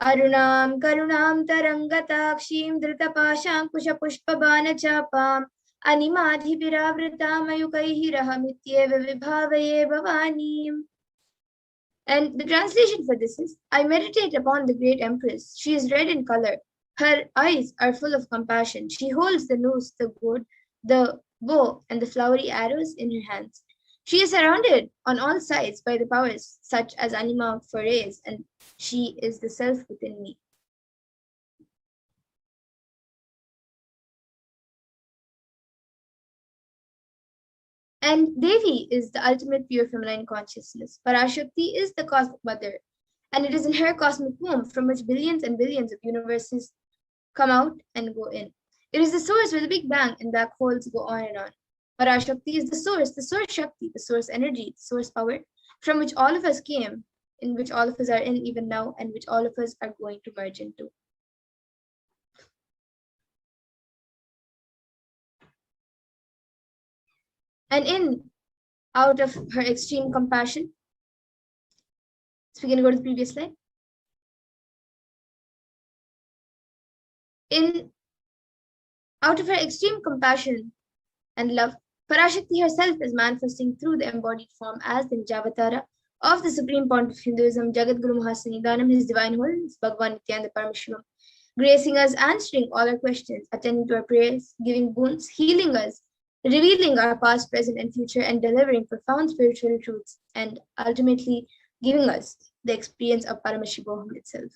Arunam Karunam Tarangatakshim Dritapashankusha Pushpabana Chapam Animadhi Viravrita Mayukaihi Rahamityeva Vibhavaye Bhavanim. And the translation for this is: I meditate upon the great empress. She is red in color. Her eyes are full of compassion. She holds the noose, the gourd, the bow, and the flowery arrows in her hands. She is surrounded on all sides by the powers such as anima forays, and she is the self within me. And Devi is the ultimate pure feminine consciousness. Parashakti is the cosmic mother, and it is in her cosmic womb from which billions and billions of universes come out and go in. It is the source where the Big Bang and black holes go on and on. Parashakti is the source Shakti, the source energy, the source power, from which all of us came, in which all of us are in even now, and which all of us are going to merge into. And out of her extreme compassion, so we can go to the previous slide. Out of her extreme compassion and love, Parashakti herself is manifesting through the embodied form as the Nijavatara of the Supreme Point of Hinduism, Jagat Guru Mahasanidanam, His Divine Holiness, Bhagavan Nithyananda Paramashivam, gracing us, answering all our questions, attending to our prayers, giving boons, healing us, revealing our past, present, and future, and delivering profound spiritual truths, and ultimately giving us the experience of Paramashivoham itself.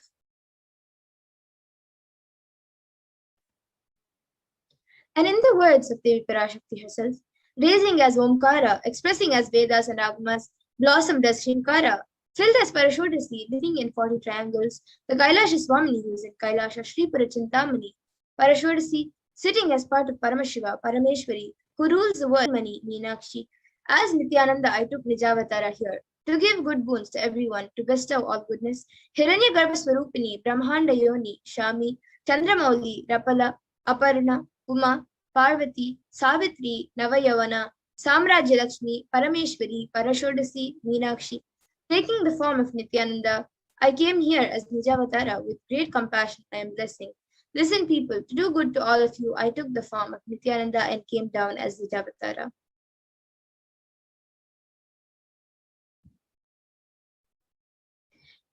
And in the words of Devi Parashakti herself, raising as Omkara, expressing as Vedas and Agamas, blossomed as Shinkara, Filled as Parashodasi, living in 40 triangles, the Kailasha Swamini, who is in Kailasha Sri Parachintamani, Parashodasi, sitting as part of Paramashiva, Parameshwari, who rules the world, Mani, Meenakshi. As Nithyananda, I took Nijavatara here to give good boons to everyone, to bestow all goodness. Hiranya Garbha Swarupini, Brahmanda Yoni, Shami, Chandramauli, Rapala, Aparna, Uma, Parvati, Savitri, Navayavana, Samrajya Lakshmi, Parameshwari, Parashodasi, Meenakshi. Taking the form of Nithyananda, I came here as Nijavatara with great compassion I am blessing. Listen, people, to do good to all of you, I took the form of Nithyananda and came down as Nijavatara.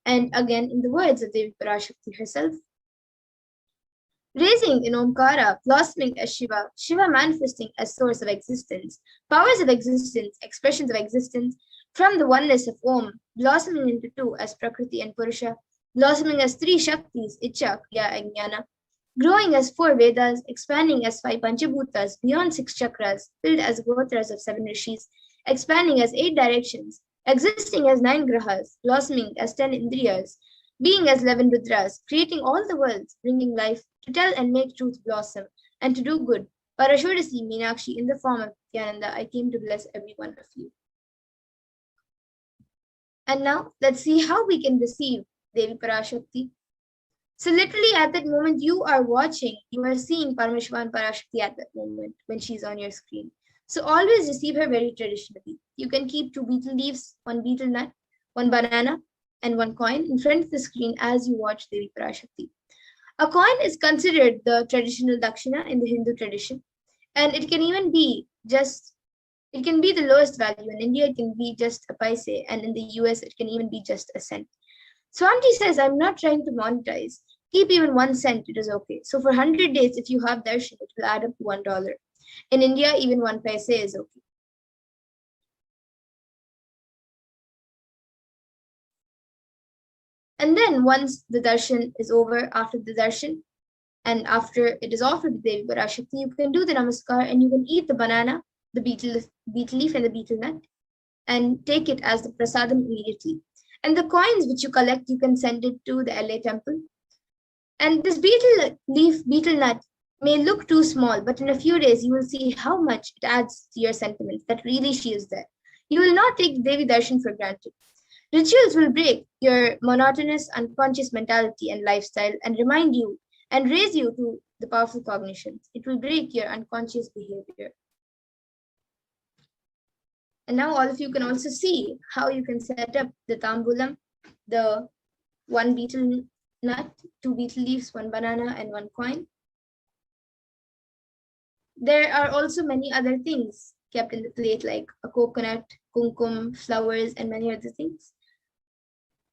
And again, in the words of Devi Parashakti herself, raising in Omkara, blossoming as Shiva, Shiva manifesting as source of existence, powers of existence, expressions of existence, from the oneness of Om, blossoming into two as Prakriti and Purusha, blossoming as three Shaktis, Icha, Kriya, and Jnana, growing as four Vedas, expanding as five Panchabhutas, beyond six chakras, filled as gotras of seven rishis, expanding as eight directions, existing as nine grahas, blossoming as 10 indriyas, being as 11 rudras, creating all the worlds, bringing life, to tell and make truth blossom, and to do good. Parashodasi Meenakshi, in the form of Nithyananda, I came to bless every one of you. And now, let's see how we can receive Devi Parashakti. So literally at that moment you are watching, you are seeing Paramashiva and Parashakti at that moment when she's on your screen. So always receive her very traditionally. You can keep two betel leaves, one betel nut, one banana, and one coin in front of the screen as you watch Devi Parashakti. A coin is considered the traditional dakshina in the Hindu tradition, and it can even be it can be the lowest value. In India, it can be just a paise, and in the US, it can even be just a cent. Swamiji says, I'm not trying to monetize. Keep even 1 cent, it is okay. So for 100 days, if you have darshan, it will add up to $1. In India, even 1 paise is okay. And then once the darshan is over, after the darshan, and after it is offered to Devi Parashakti, you can do the namaskar and you can eat the banana, the betel leaf and the betel nut, and take it as the prasadam immediately. And the coins which you collect, you can send it to the LA temple. And this betel leaf, betel nut may look too small, but in a few days you will see how much it adds to your sentiments, that really she is there. You will not take Devi Darshan for granted. Rituals will break your monotonous, unconscious mentality and lifestyle and remind you and raise you to the powerful cognitions. It will break your unconscious behavior. And now all of you can also see how you can set up the tambulam, the one betel nut, two betel leaves, one banana, and one coin. There are also many other things kept in the plate, like a coconut, kumkum, flowers, and many other things.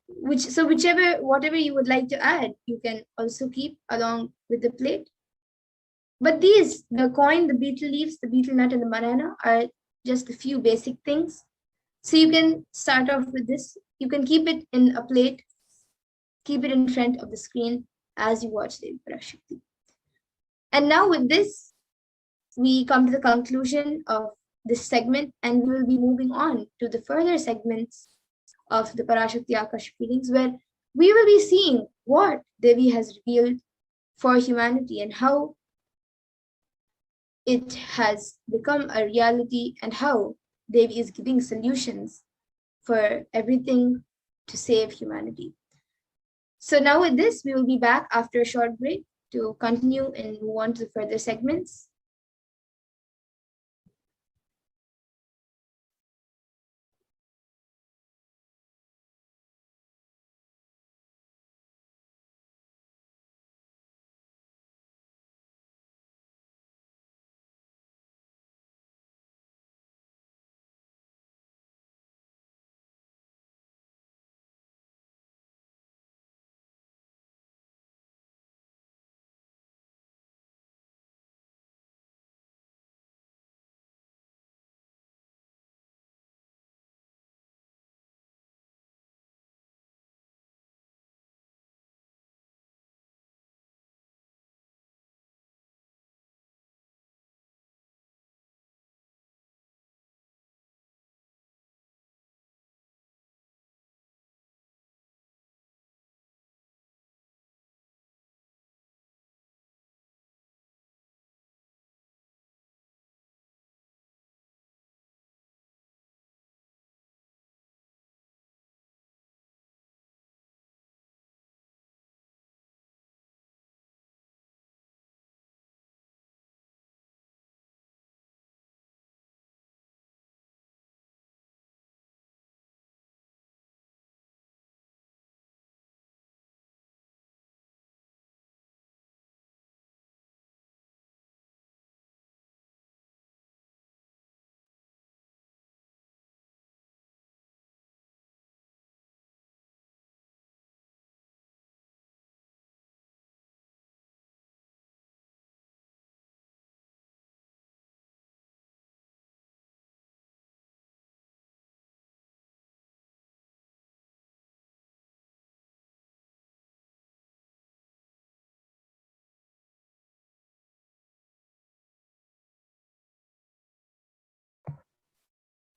Whatever you would like to add, you can also keep along with the plate. But these, the coin, the betel leaves, the betel nut, and the banana are just a few basic things. So you can start off with this. You can keep it in a plate, keep it in front of the screen as you watch Devi Parashakti. And now with this, we come to the conclusion of this segment, and we will be moving on to the further segments of the Parashakti Akash feelings, where we will be seeing what Devi has revealed for humanity and how it has become a reality and how Devi is giving solutions for everything to save humanity. So now with this, we will be back after a short break to continue and move on to the further segments.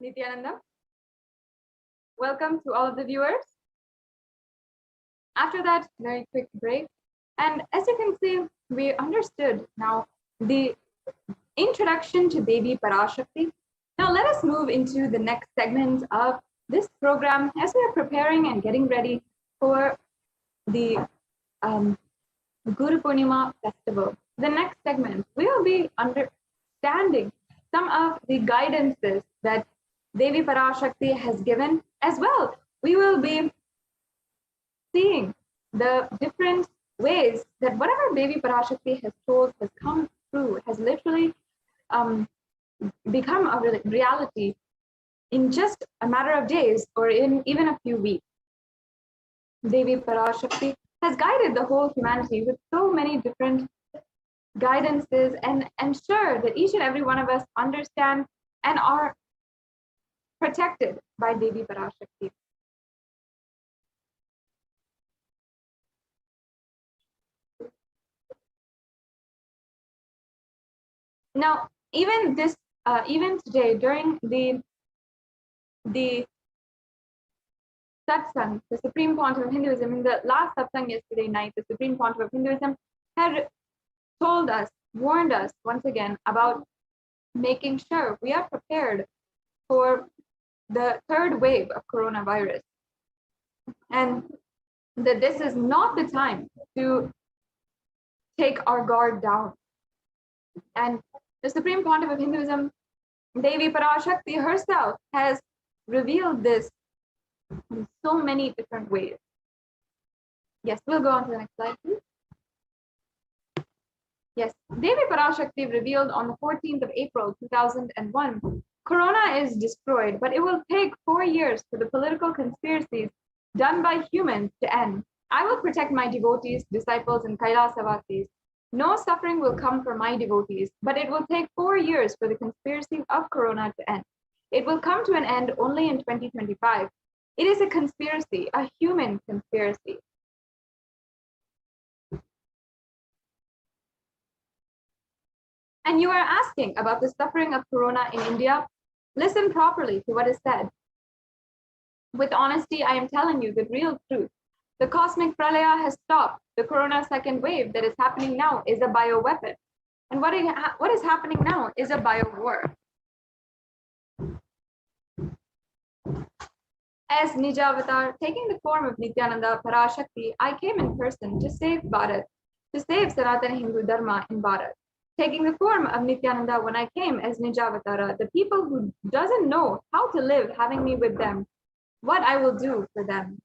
Nithyananda. Welcome to all of the viewers. After that very quick break, and as you can see, we understood now the introduction to Devi Parashakti. Now let us move into the next segment of this program as we are preparing and getting ready for the Guru Poornima festival. The next segment, we will be understanding some of the guidances that Devi Parashakti has given. As well, we will be seeing the different ways that whatever Devi Parashakti has told has come true, has literally become a reality in just a matter of days or in even a few weeks. Devi Parashakti has guided the whole humanity with so many different guidances and ensure that each and every one of us understand and are protected by Devi Parashakti. Now, even today during the satsang, the Supreme Pontiff of Hinduism, in the last satsang yesterday night, the Supreme Pontiff of Hinduism had told us, warned us once again about making sure we are prepared for the third wave of coronavirus, and that this is not the time to take our guard down. And the Supreme Pontiff of Hinduism, Devi Parashakti herself, has revealed this in so many different ways. Yes, we'll go on to the next slide, please. Yes, Devi Parashakti revealed on the 14th of April, 2001, Corona is destroyed, but it will take 4 years for the political conspiracies done by humans to end. I will protect my devotees, disciples, and Kailasavasis. No suffering will come for my devotees, but it will take 4 years for the conspiracy of Corona to end. It will come to an end only in 2025. It is a conspiracy, a human conspiracy. And you are asking about the suffering of Corona in India? Listen properly to what is said. With honesty, I am telling you the real truth. The cosmic pralaya has stopped. The Corona second wave that is happening now is a bioweapon. And what is happening now is a bio-war. As Nijavatar, taking the form of Nithyananda Parashakti, I came in person to save Bharat, to save Sanatana Hindu Dharma in Bharat. Taking the form of Nithyananda when I came as Nijavatara, the people who doesn't know how to live having me with them, what I will do for them.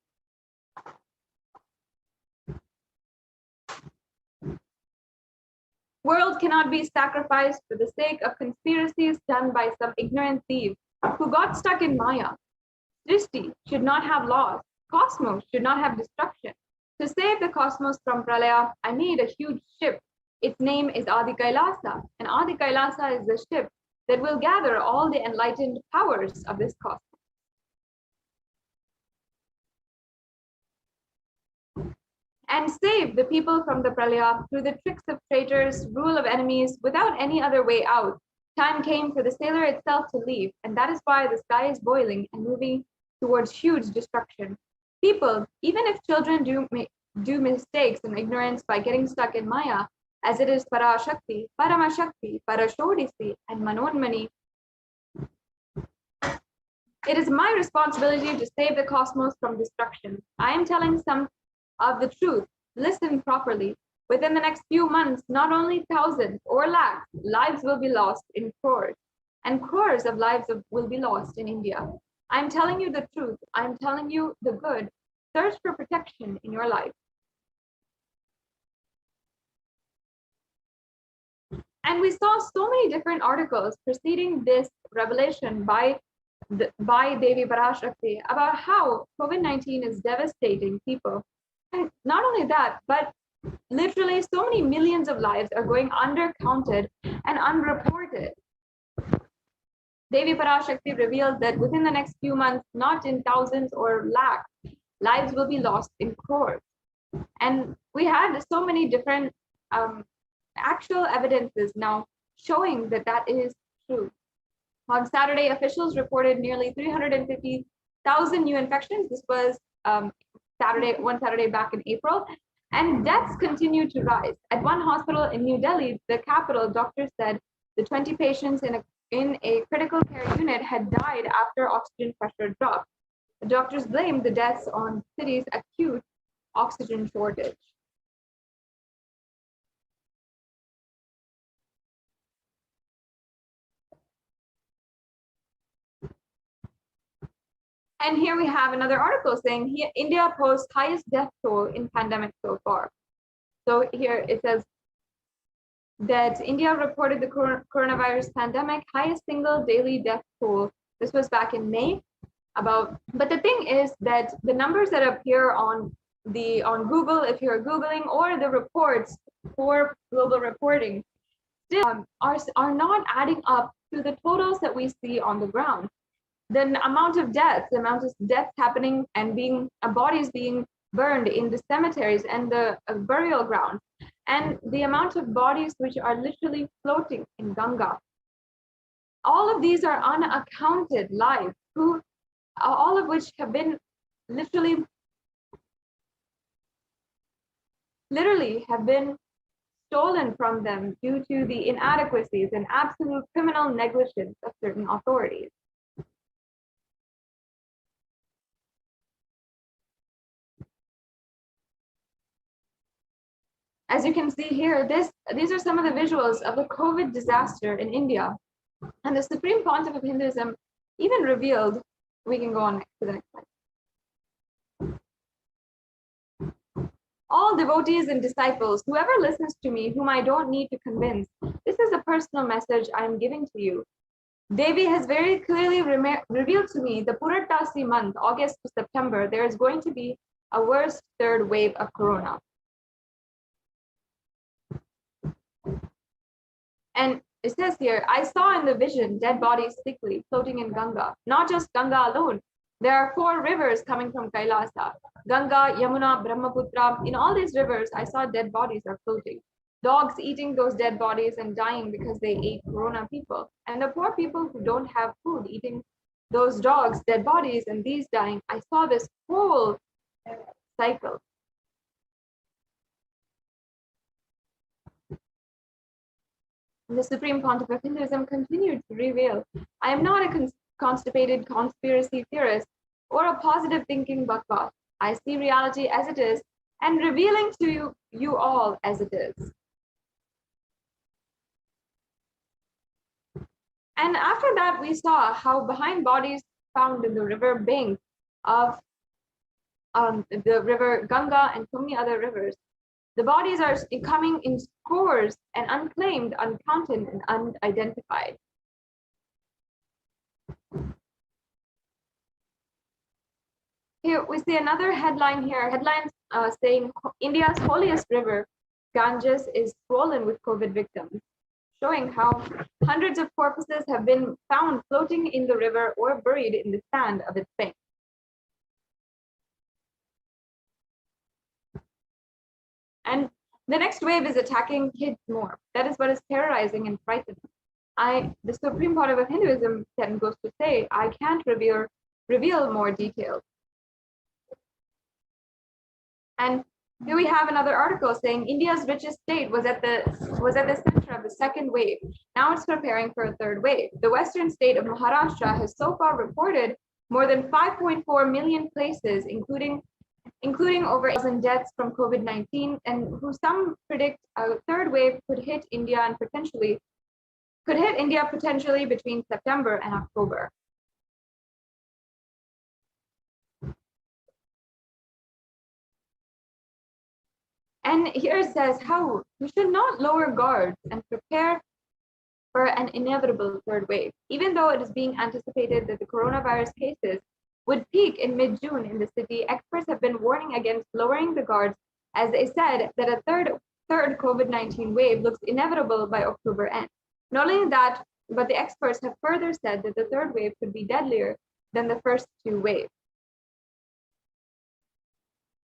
World cannot be sacrificed for the sake of conspiracies done by some ignorant thief who got stuck in Maya. Srishti should not have loss. Cosmos should not have destruction. To save the cosmos from Pralaya, I made a huge ship. Its name is Adi Kailasa, and Adi Kailasa is the ship that will gather all the enlightened powers of this cosmos. And save the people from the Pralaya through the tricks of traitors, rule of enemies, without any other way out. Time came for the sailor itself to leave, and that is why the sky is boiling and moving towards huge destruction. People, even if children do mistakes and ignorance by getting stuck in Maya, as it is Parashakti, Paramashakti, Parashodisi, and Manonmani, it is my responsibility to save the cosmos from destruction. I am telling some of the truth. Listen properly. Within the next few months, not only thousands or lakhs, lives will be lost in crores, and crores of lives will be lost in India. I'm telling you the truth. I'm telling you the good. Search for protection in your life. And we saw so many different articles preceding this revelation by Devi Parashakti about how COVID-19 is devastating people. And not only that, but literally so many millions of lives are going undercounted and unreported. Devi Parashakti revealed that within the next few months, not in thousands or lakhs, lives will be lost in crores. And we had so many different actual evidences now showing that that is true. On Saturday, officials reported nearly 350,000 new infections. This was one Saturday back in April. And deaths continue to rise. At one hospital in New Delhi, the capital, doctors said the 20 patients in a critical care unit had died after oxygen pressure dropped. The doctors blamed the deaths on city's acute oxygen shortage. And here we have another article saying India posts highest death toll in pandemic so far. So here it says that India reported the coronavirus pandemic highest single daily death toll. This was back in May. But the thing is that the numbers that appear on Google, if you're Googling, or the reports for global reporting, still are not adding up to the totals that we see on the ground. The amount of deaths happening and bodies being burned in the cemeteries and the burial grounds, and the amount of bodies which are literally floating in Ganga. All of these are unaccounted lives, all of which have been literally have been stolen from them due to the inadequacies and absolute criminal negligence of certain authorities. As you can see here, these are some of the visuals of the COVID disaster in India. And the Supreme Pontiff of Hinduism even revealed, we can go on to the next slide. All devotees and disciples, whoever listens to me, whom I don't need to convince, this is a personal message I am giving to you. Devi has very clearly revealed to me the Purattasi month, August to September, there is going to be a worse third wave of corona. And it says here, I saw in the vision dead bodies thickly floating in Ganga. Not just Ganga alone. There are 4 rivers coming from Kailasa. Ganga, Yamuna, Brahmaputra. In all these rivers, I saw dead bodies are floating. Dogs eating those dead bodies and dying because they ate corona people. And the poor people who don't have food eating those dogs, dead bodies, and these dying. I saw this whole cycle. The Supreme Pontiff of Hinduism continued to reveal, I am not a constipated conspiracy theorist or a positive thinking bakwas. I see reality as it is and revealing to you all as it is. And after that, we saw how behind bodies found in the river bank of the river Ganga and so many other rivers, the bodies are coming in scores and unclaimed, uncounted, and unidentified. Here we see another headline here, saying India's holiest river, Ganges, is swollen with COVID victims, showing how hundreds of corpses have been found floating in the river or buried in the sand of its bank. And the next wave is attacking kids more. That is what is terrorizing and frightening. The Supreme Pontiff of Hinduism then goes to say, I can't reveal more details. And here we have another article saying India's richest state was at the center of the second wave. Now it's preparing for a third wave. The western state of Maharashtra has so far reported more than 5.4 million cases, including over 1,000 deaths from COVID-19, and who some predict a third wave could hit India potentially between September and October. And here it says how we should not lower guards and prepare for an inevitable third wave. Even though it is being anticipated that the coronavirus cases would peak in mid-June in the city, experts have been warning against lowering the guards, as they said that a third COVID-19 wave looks inevitable by October end. Not only that, but the experts have further said that the third wave could be deadlier than the first 2 waves.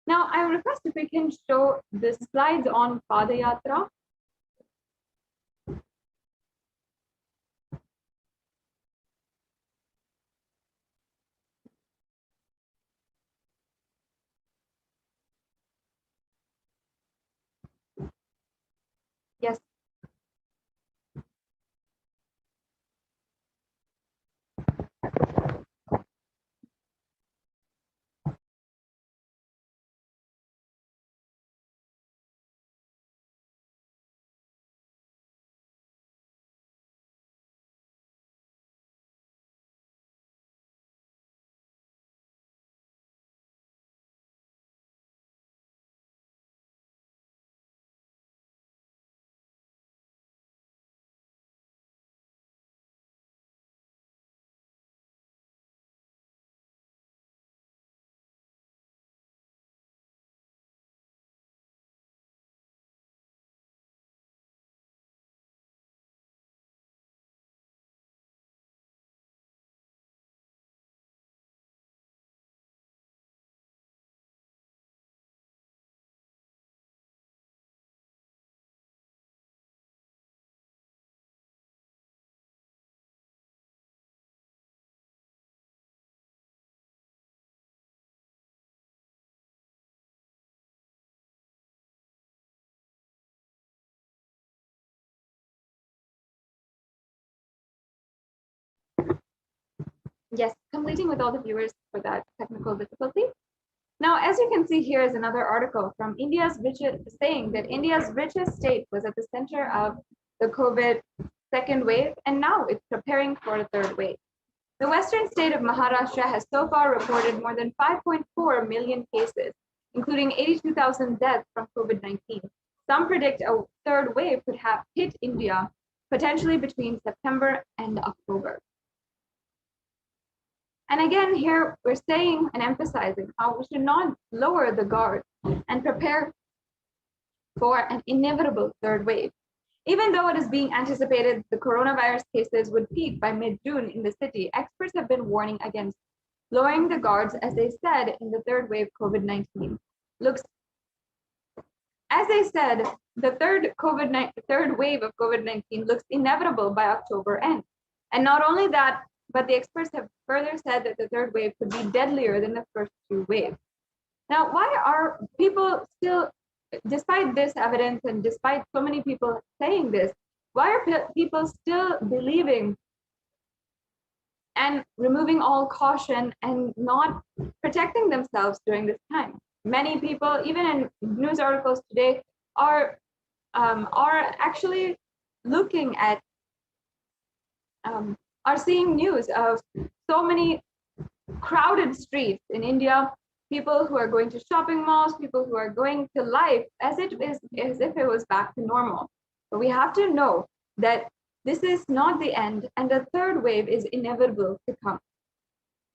Now, I request if we can show the slides on Padayatra. Yes, completing with all the viewers for that technical difficulty. Now, as you can see, here is another article from India's richest, saying that India's richest state was at the center of the COVID second wave, and now it's preparing for a third wave. The western state of Maharashtra has so far reported more than 5.4 million cases, including 82,000 deaths from COVID-19. Some predict a third wave could have hit India potentially between September and October. And again, here we're saying and emphasizing how we should not lower the guard and prepare for an inevitable third wave. Even though it is being anticipated the coronavirus cases would peak by mid-June in the city, experts have been warning against lowering the guards, as they said in the third wave COVID-19 looks. As they said, the third wave of COVID-19 looks inevitable by October end. And not only that, but the experts have further said that the third wave could be deadlier than the first two waves. Now, why are people still, despite this evidence and despite so many people saying this, why are people still believing and removing all caution and not protecting themselves during this time? Many people, even in news articles today, are actually looking at are seeing news of so many crowded streets in India, people who are going to shopping malls, people who are going to life as if it was back to normal. But we have to know that this is not the end, and the third wave is inevitable to come.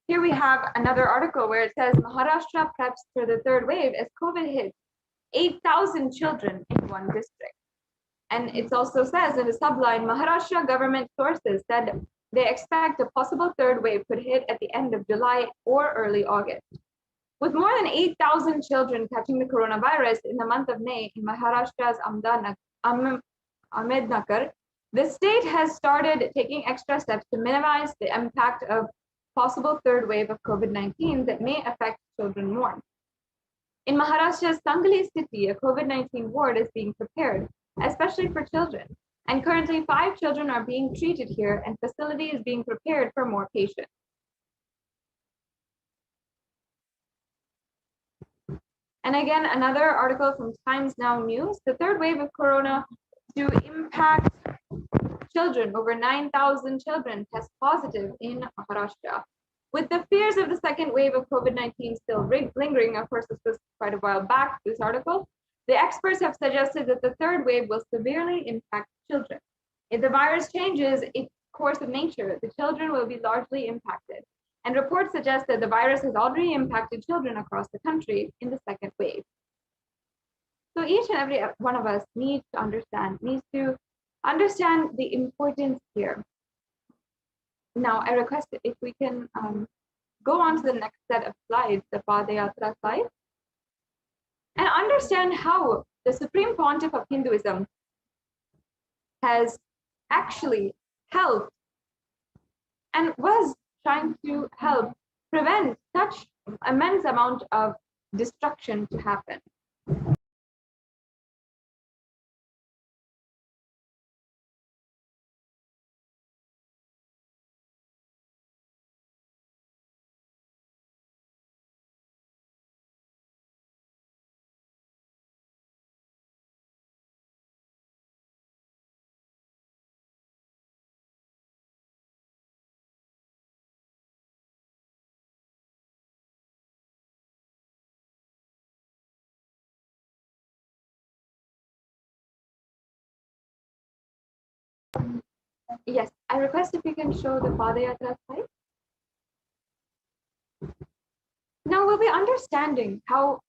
Here we have another article where it says Maharashtra preps for the third wave as COVID hits 8,000 children in one district. And it also says in the subline, Maharashtra government sources said they expect a possible third wave could hit at the end of July or early August. With more than 8,000 children catching the coronavirus in the month of May in Maharashtra's Ahmednagar, the state has started taking extra steps to minimize the impact of possible third wave of COVID-19 that may affect children more. In Maharashtra's Sangli city, a COVID-19 ward is being prepared, especially for children. And currently 5 children are being treated here, and facility is being prepared for more patients. And again, another article from Times Now News, the third wave of corona to impact children. Over 9,000 children test positive in Maharashtra. With the fears of the second wave of COVID-19 still lingering, of course, this was quite a while back, this article, the experts have suggested that the third wave will severely impact children. If the virus changes its course of nature, the children will be largely impacted. And reports suggest that the virus has already impacted children across the country in the second wave. So each and every one of us needs to understand the importance here. Now, I request if we can go on to the next set of slides, the Padayatra slide, and understand how the Supreme Pontiff of Hinduism has actually helped and was trying to help prevent such immense amount of destruction to happen. Yes, I request if you can show the Padayatra slide. Now we'll be understanding how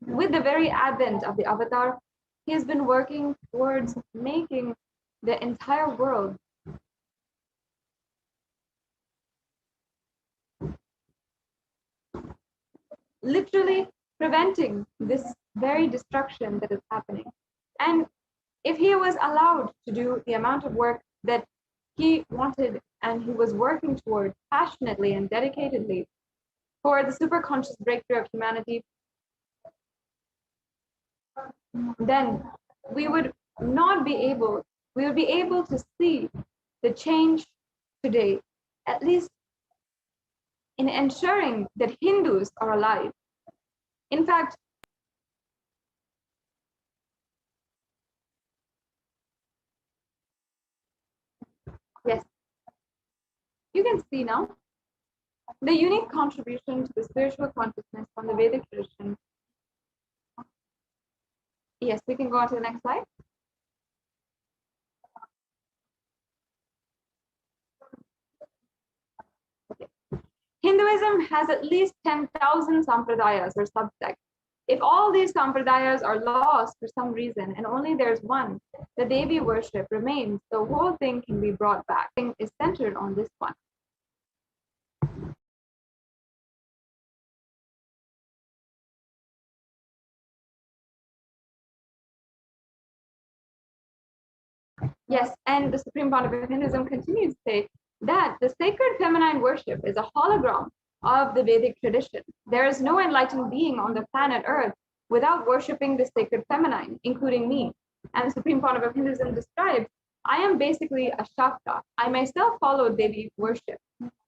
with the very advent of the avatar, he has been working towards making the entire world literally preventing this very destruction that is happening. And if he was allowed to do the amount of work that he wanted and he was working toward passionately and dedicatedly for the superconscious breakthrough of humanity, then we would be able to see the change today, at least in ensuring that Hindus are alive. In fact, yes, you can see now the unique contribution to the spiritual consciousness from the Vedic tradition. Yes, we can go on to the next slide. Okay. Hinduism has at least 10,000 sampradayas or subsects. If all these sampradayas are lost for some reason and only there's one, the Devi worship remains, the whole thing can be brought back. The thing is centered on this one. Yes, and the Supreme Pontiff of Hinduism continues to say that the sacred feminine worship is a hologram of the Vedic tradition. There is no enlightened being on the planet Earth without worshipping the sacred feminine, including me. And the Supreme Pontiff of Hinduism describes, I am basically a Shakta. I myself followed Devi worship.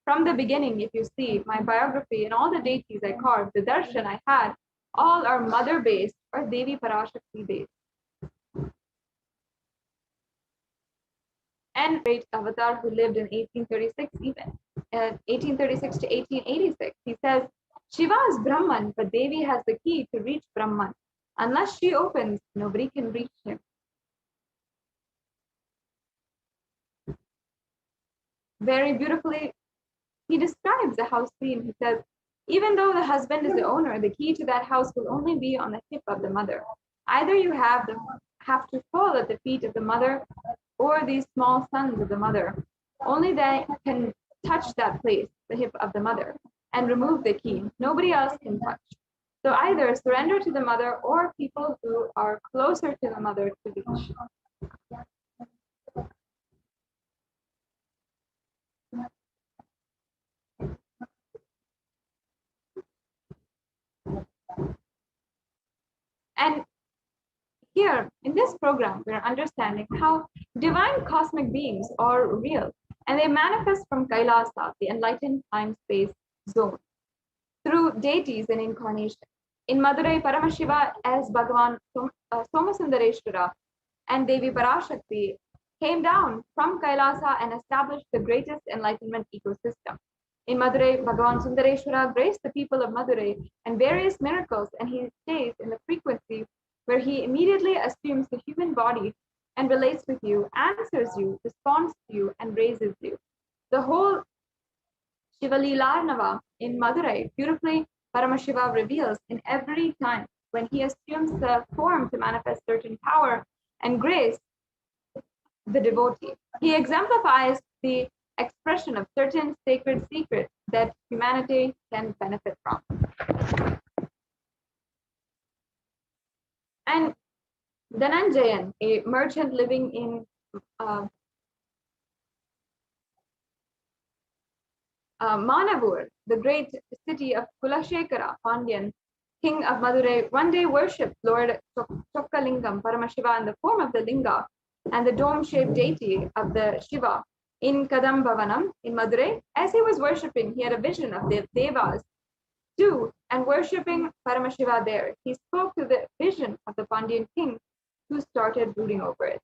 From the beginning, if you see my biography and all the deities I carved, the darshan I had, all are mother-based or Devi Parashakti-based. And great avatar who lived in 1836 even, 1836 to 1886. He says, Shiva is Brahman, but Devi has the key to reach Brahman. Unless she opens, nobody can reach him. Very beautifully, he describes the house scene. He says, even though the husband is the owner, the key to that house will only be on the hip of the mother. Either you have to fall at the feet of the mother or these small sons of the mother. Only they can touch that place, the hip of the mother, and remove the key. Nobody else can touch. So either surrender to the mother or people who are closer to the mother to reach. And here in this program, we're understanding how divine cosmic beings are real and they manifest from Kailasa, the enlightened time-space zone, through deities and incarnation. In Madurai, Paramashiva as Bhagavan Somasundareshwara and Devi Parashakti came down from Kailasa and established the greatest enlightenment ecosystem. In Madurai, Bhagavan Sundareshwara graced the people of Madurai and various miracles, and he stays in the frequency where he immediately assumes the human body and relates with you, answers you, responds to you, and raises you. The whole Shivalilarnava in Madurai beautifully Paramashiva reveals in every time when he assumes the form to manifest certain power and grace the devotee. He exemplifies the expression of certain sacred secrets that humanity can benefit from. And Dhananjayan, a merchant living in Manavur, the great city of Kulashekara, Pandyan, king of Madurai, one day worshipped Lord Chokkalingam Paramashiva in the form of the linga and the dome-shaped deity of the Shiva in Kadambavanam in Madurai. As he was worshipping, he had a vision of the Devas too, and worshipping Paramashiva there. He spoke to the vision of the Pandyan king, who started brooding over it.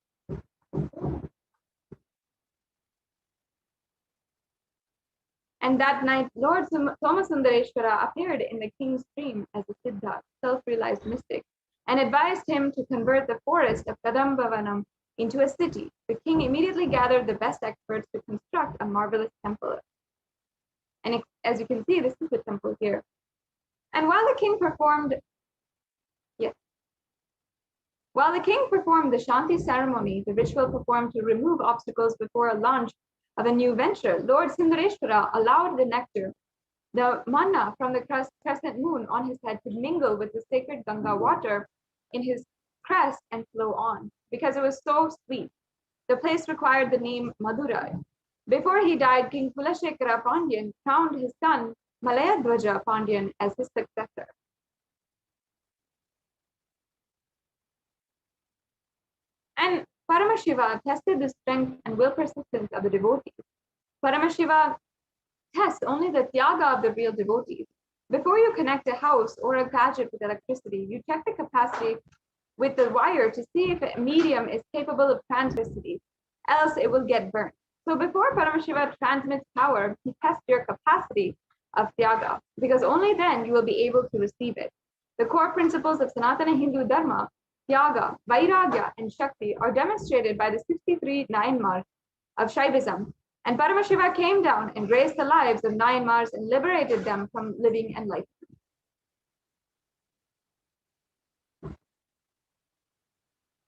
And that night, Lord Somasundareshwara appeared in the king's dream as a Siddha, self-realized mystic, and advised him to convert the forest of Kadambavanam into a city. The king immediately gathered the best experts to construct a marvelous temple. And as you can see, this is the temple here. And while the king performed the Shanti ceremony, the ritual performed to remove obstacles before a launch of a new venture, Lord Sundareshwara allowed the nectar, the manna from the crescent moon on his head, to mingle with the sacred Ganga water in his crest and flow on, because it was so sweet. The place required the name Madurai. Before he died, King Kulashekara Pandyan crowned his son Malayadwaja Pandyan as his successor. And Paramashiva tested the strength and will persistence of the devotees. Paramashiva tests only the tyaga of the real devotees. Before you connect a house or a gadget with electricity, you check the capacity with the wire to see if a medium is capable of transmissivity, else it will get burnt. So before Paramashiva transmits power, he tests your capacity of tyaga, because only then you will be able to receive it. The core principles of Sanatana Hindu Dharma, tyaga, vairagya, and shakti, are demonstrated by the 63 Nayanmars of Shaivism. And Paramashiva came down and raised the lives of Nayanmars and liberated them from living enlightenment.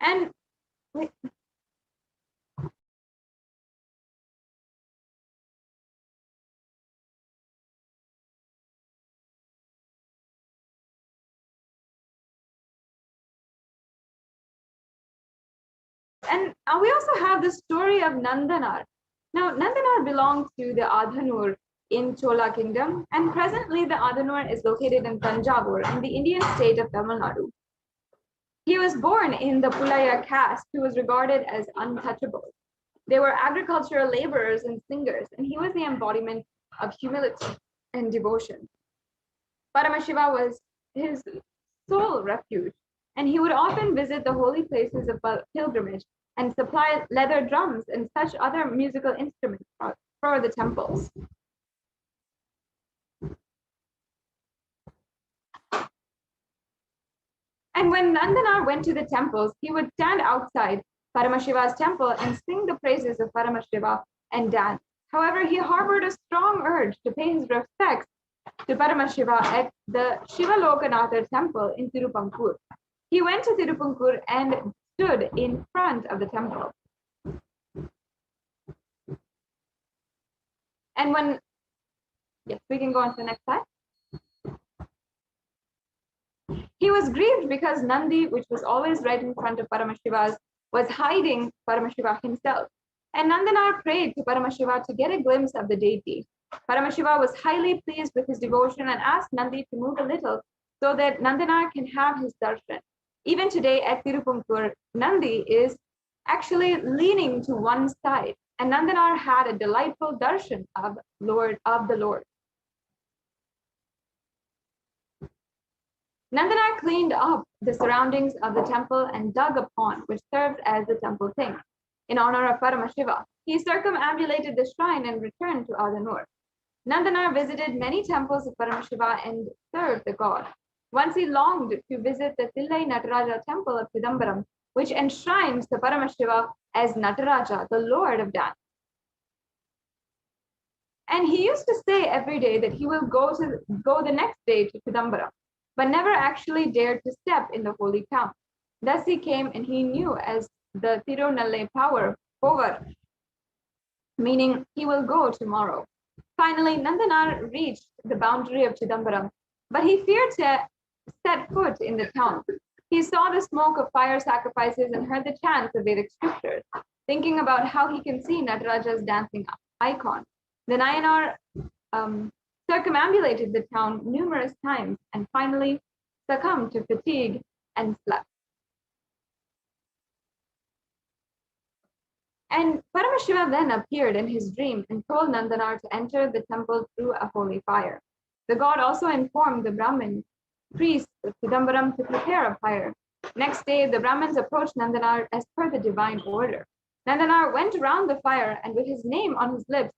And we also have the story of Nandanar. Now, Nandanar belonged to the Adhanur in Chola Kingdom, and presently the Adhanur is located in Tanjavur in the Indian state of Tamil Nadu. He was born in the Pulaya caste, who was regarded as untouchable. They were agricultural laborers and singers, and he was the embodiment of humility and devotion. Paramashiva was his sole refuge, and he would often visit the holy places of pilgrimage and supply leather drums and such other musical instruments for the temples. And when Nandanar went to the temples, he would stand outside Paramashiva's temple and sing the praises of Paramashiva and dance. However, he harbored a strong urge to pay his respects to Paramashiva at the Shivalokanatha temple in Tirupankur. He went to Tirupankur and stood in front of the temple. And when, yes, we can go on to the next slide. He was grieved because Nandi, which was always right in front of Paramashiva's, was hiding Paramashiva himself. And Nandanar prayed to Paramashiva to get a glimpse of the deity. Paramashiva was highly pleased with his devotion and asked Nandi to move a little so that Nandanar can have his darshan. Even today at Tirupunkur, Nandi is actually leaning to one side, and Nandanar had a delightful darshan of the Lord. Nandanar cleaned up the surroundings of the temple and dug a pond, which served as the temple sink. In honor of Paramashiva, he circumambulated the shrine and returned to Adanur. Nandanar visited many temples of Paramashiva and served the god. Once he longed to visit the Thillai Nataraja temple of Chidambaram, which enshrines the Paramashiva as Nataraja, the Lord of Dance. And he used to say every day that he will go the next day to Chidambaram, but never actually dared to step in the holy town. Thus he came and he knew as the Tirunallai power over, meaning he will go tomorrow. Finally, Nandanar reached the boundary of Chidambaram, but he feared to set foot in the town. He saw the smoke of fire sacrifices and heard the chants of Vedic scriptures, thinking about how he can see Nataraja's dancing icon. The Nayanar circumambulated the town numerous times and finally succumbed to fatigue and slept. And Paramashiva then appeared in his dream and told Nandanar to enter the temple through a holy fire. The god also informed the Brahmin priests of Chidambaram to prepare a fire. Next day, the Brahmins approached Nandanar as per the divine order. Nandanar went around the fire, and with his name on his lips,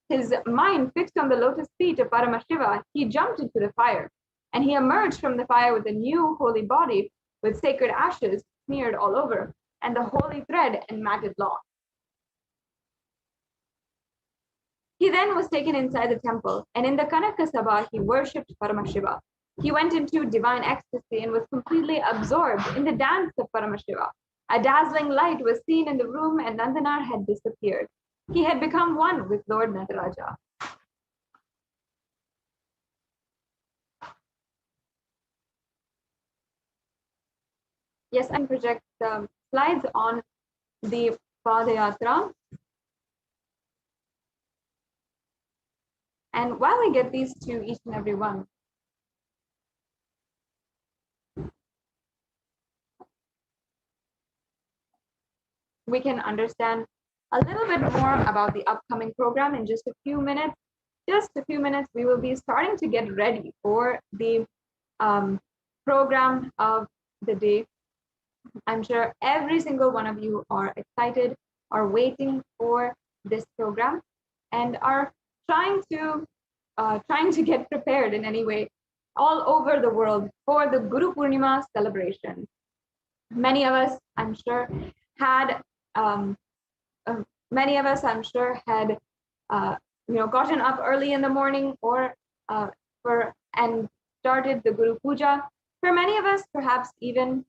his mind fixed on the lotus feet of Paramashiva, he jumped into the fire, and he emerged from the fire with a new holy body with sacred ashes smeared all over, and the holy thread and matted locks. He then was taken inside the temple, and in the Kanaka Sabha, he worshipped Paramashiva. He went into divine ecstasy and was completely absorbed in the dance of Paramashiva. A dazzling light was seen in the room, and Nandanar had disappeared. He had become one with Lord Nataraja. Yes, I can project the slides on the Padayatra. And while I get these to each and every one, we can understand a little bit more about the upcoming program in just a few minutes. just a few minutes, we will be starting to get ready for the program of the day. I'm sure every single one of you are excited, are waiting for this program, and are trying to get prepared in any way all over the world for the Guru Poornima celebration. Many of us, I'm sure, had gotten up early in the morning or and started the Guru Puja. For many of us, perhaps even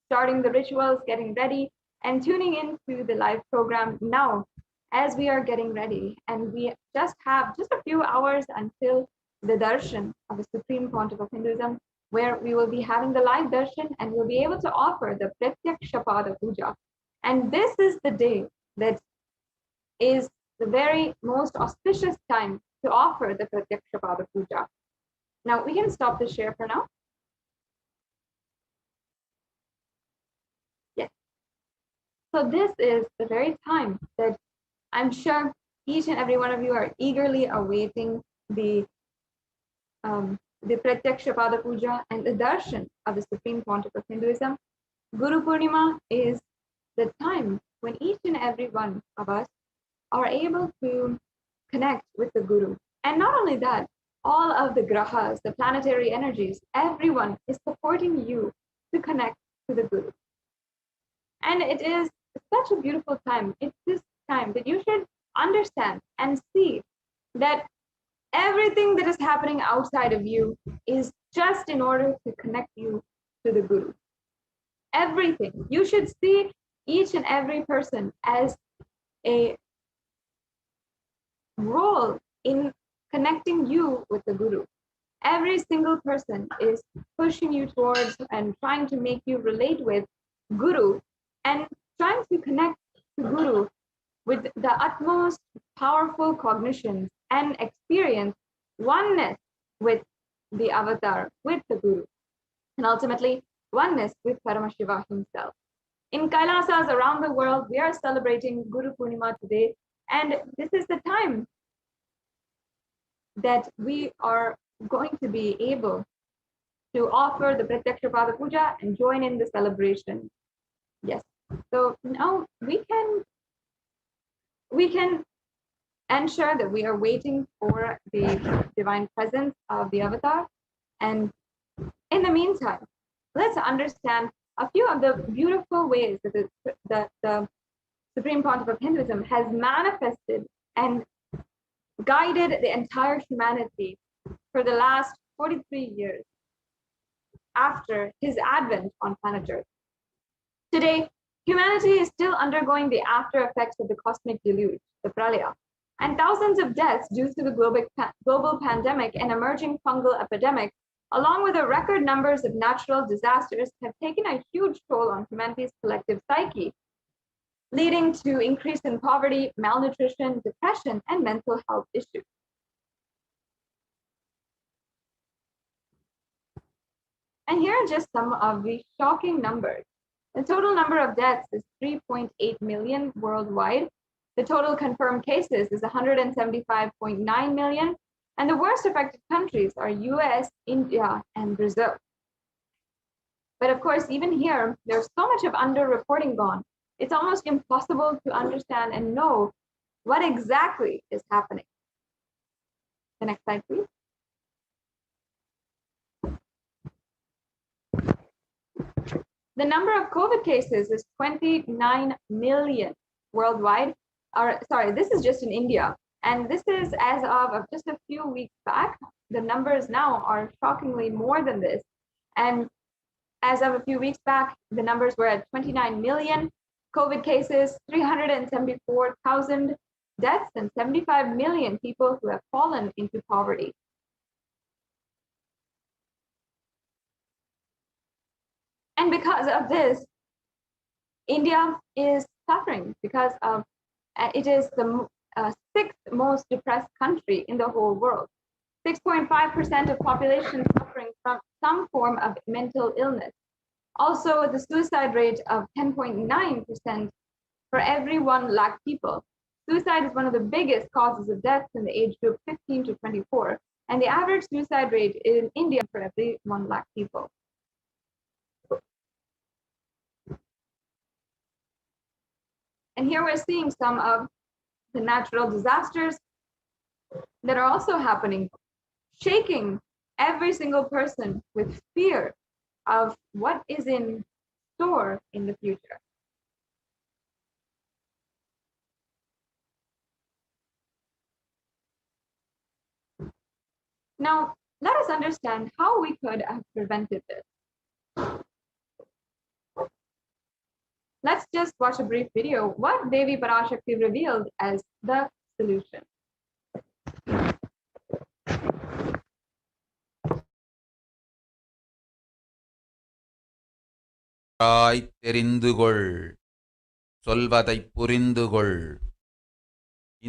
starting the rituals, getting ready, and tuning into the live program now as we are getting ready. And we just have a few hours until the darshan of the Supreme Pontiff of Hinduism, where we will be having the live darshan and we'll be able to offer the Pratyakshapada Puja. And this is the day that is the very most auspicious time to offer the Pratyakshapada Puja. Now we can stop the share for now. Yes. So this is the very time that I'm sure each and every one of you are eagerly awaiting the Pratyakshapada Puja and the darshan of the Supreme Pontiff of Hinduism. Guru Poornima is the time when each and every one of us are able to connect with the Guru. And not only that, all of the grahas, the planetary energies, everyone is supporting you to connect to the Guru. And it is such a beautiful time. It's this time that you should understand and see that everything that is happening outside of you is just in order to connect you to the Guru. Everything. You should see each and every person as a role in connecting you with the Guru. Every single person is pushing you towards and trying to make you relate with Guru and trying to connect to Guru with the utmost powerful cognitions and experience oneness with the avatar, with the Guru, and ultimately oneness with Paramashiva himself. In Kailasas around the world, we are celebrating Guru Poornima today, and this is the time that we are going to be able to offer the Pratyakshapada Puja and join in the celebration. Yes, so now we can ensure that we are waiting for the divine presence of the avatar. And in the meantime, let's understand a few of the beautiful ways that the Supreme Pontiff of Hinduism has manifested and guided the entire humanity for the last 43 years after his advent on planet Earth. Today, humanity is still undergoing the after effects of the cosmic deluge, the pralaya, and thousands of deaths due to the global pandemic and emerging fungal epidemic, along with the record numbers of natural disasters, have taken a huge toll on humanity's collective psyche, leading to increase in poverty, malnutrition, depression, and mental health issues. And here are just some of the shocking numbers. The total number of deaths is 3.8 million worldwide. The total confirmed cases is 175.9 million. And the worst affected countries are US, India, and Brazil. But of course, even here, there's so much of underreporting gone. It's almost impossible to understand and know what exactly is happening. The next slide, please. The number of COVID cases is 29 million worldwide. This is just in India. And this is as of just a few weeks back. The numbers now are shockingly more than this. And as of a few weeks back, the numbers were at 29 million COVID cases, 374,000 deaths, and 75 million people who have fallen into poverty. And because of this, India is suffering because of it is the sixth most depressed country in the whole world. 6.5% of population suffering from some form of mental illness. Also, the suicide rate of 10.9% for every 1 lakh people. Suicide is one of the biggest causes of death in the age group 15 to 24, and the average suicide rate in India for every 1 lakh people. And here we're seeing some of the natural disasters that are also happening, shaking every single person with fear of what is in store in the future. Now, let us understand how we could have prevented this. Let's just watch a brief video what Devi Parashakti revealed as the solution. தெரிந்துகொள் சொல்வதைப் புரிந்துகொள்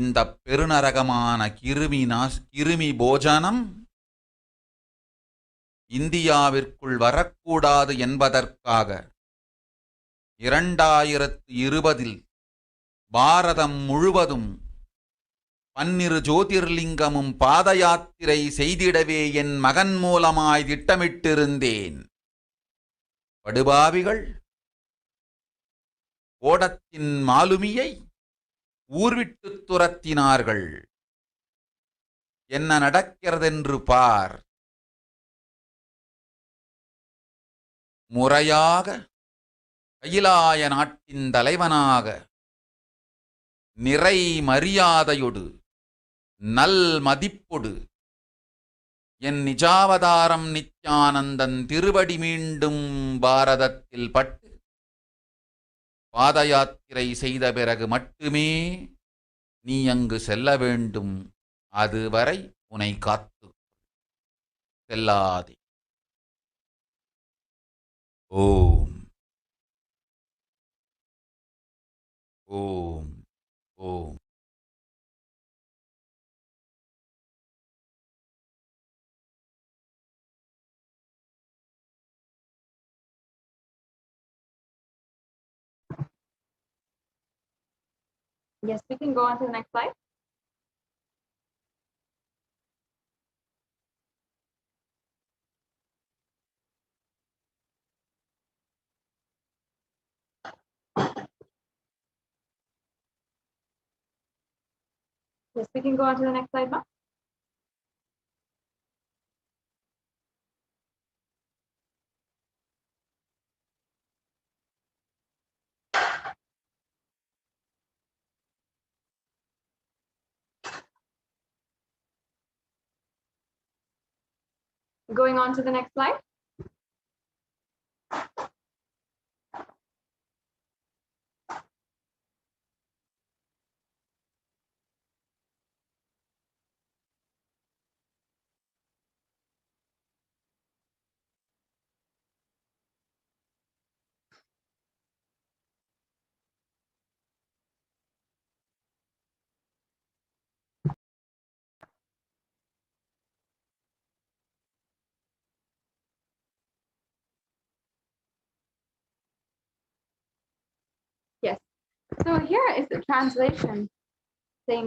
இந்த பெருநரகமான கிருமி போஜனம் இந்தியாவிற்குள் வரக்கூடாது என்பதற்காக 2020 பாரதம் முழுவதும் 12 ஜோதிர்லிங்கமும் பாத யாத்திரை செய்திடவே என் மகன் மூலமாய் திட்டமிட்டிருந்தேன். படுபாவிகள் ஓடத்தின் மாலுமியை ஊர்விட்டு துரத்தினார்கள். என்ன நடக்கிறதென்று பார். முறையாக கைலாய நாட்டின் தலைவனாக நிறை மரியாதையொடு நல் மதிப்பொடு என் நிஜாவதாரம் நித்யானந்தன் திருவடி மீண்டும் பாரதத்தில் பட்டு பாத யாத்திரை செய்த பிறகு மட்டுமே நீ அங்கு செல்ல வேண்டும். அதுவரை உன்னை காத்து செல்லாதே. ஓம் ஓம் ஓம். Yes, we can go on to the next slide. Yes, we can go on to the next slide, Ma. Going on to the next slide. Yes. So here is the translation saying,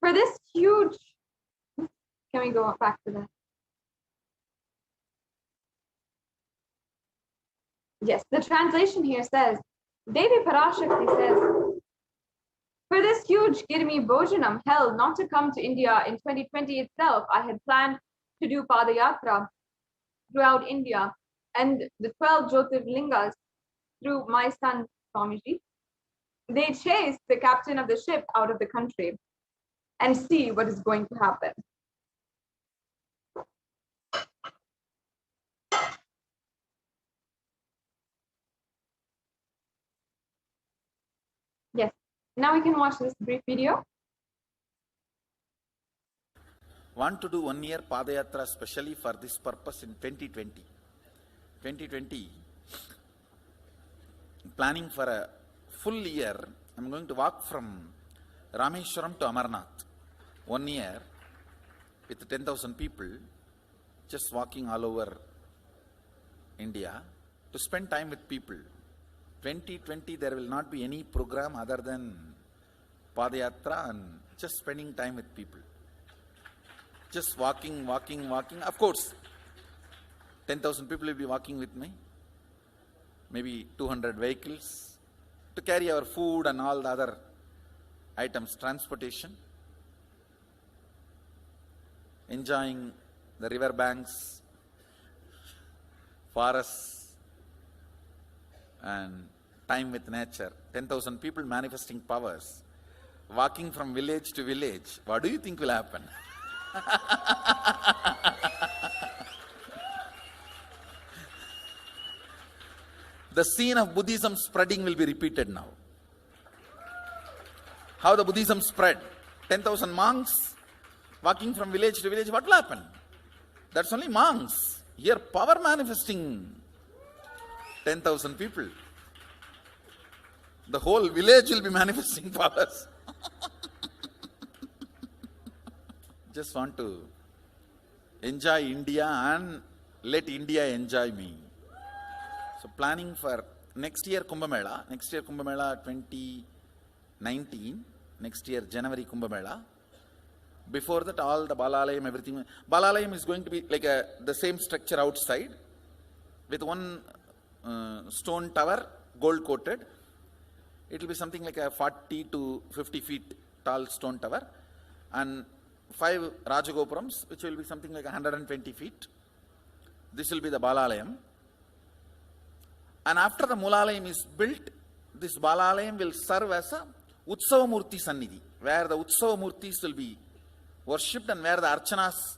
for this huge, can we go back to that? Yes, the translation here says, Devi Parashakti says, for this huge Girmi Bhojanam held not to come to India in 2020 itself, I had planned to do Padayatra throughout India and the 12 Jyotirlingas through my son Swamiji. They chased the captain of the ship out of the country and see what is going to happen. Yes, now we can watch this brief video. Want to do 1 year Padayatra specially for this purpose in 2020. 2020, planning for a full year. I'm going to walk from Rameshwaram to Amarnath. 1 year with 10,000 people, just walking all over India to spend time with people. 2020, there will not be any program other than Padayatra and just spending time with people. Just walking. Of course, 10,000 people will be walking with me. Maybe 200 vehicles to carry our food and all the other items, transportation. Enjoying the river banks, forests, and time with nature. 10,000 people manifesting powers, walking from village to village. What do you think will happen? The scene of Buddhism spreading will be repeated now. How the Buddhism spread. 10,000 monks walking from village to village. What will happen? That's only monks. Here power manifesting 10,000 people. The whole village will be manifesting powers. Just want to enjoy India and let India enjoy me. So planning for next year Kumbh Mela 2019, next year January Kumbh Mela. Before that, all the Balalayam, everything. Balalayam is going to be like the same structure outside with one stone tower, gold coated. It will be something like a 40 to 50 feet tall stone tower and 5 Rajagopurams, which will be something like 120 feet. This will be the Balalayam. And after the Mulalayam is built, this Balalayam will serve as a Utsava Murti Sannidhi, where the Utsava Murtis will be worshipped and where the Archanas.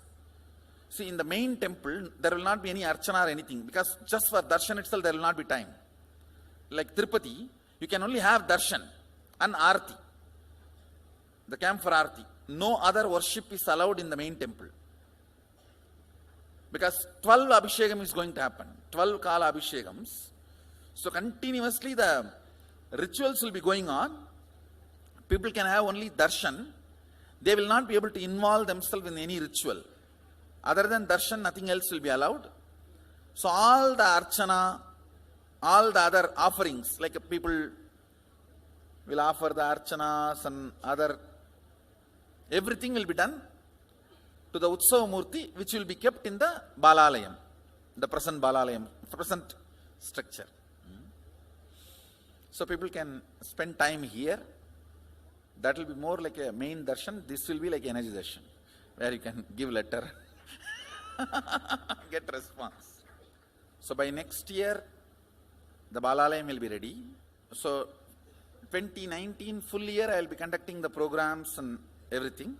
See, in the main temple, there will not be any Archana or anything, because just for darshan itself, there will not be time. Like Tirupati, you can only have darshan and Arti, the camp for Arti. No other worship is allowed in the main temple. Because 12 Abhishekam is going to happen, 12 Kala Abhishekams. So continuously the rituals will be going on. People can have only darshan. They will not be able to involve themselves in any ritual. Other than darshan, nothing else will be allowed. So all the archana, all the other offerings, like people will offer the archanas and other, everything will be done to the Utsava Murti, which will be kept in the Balalayam, the present Balalayam, present structure. So people can spend time here. That will be more like a main darshan. This will be like energy darshan, where you can give letter, get response. So by next year, the Balalayam will be ready. So 2019 full year, I will be conducting the programs and everything.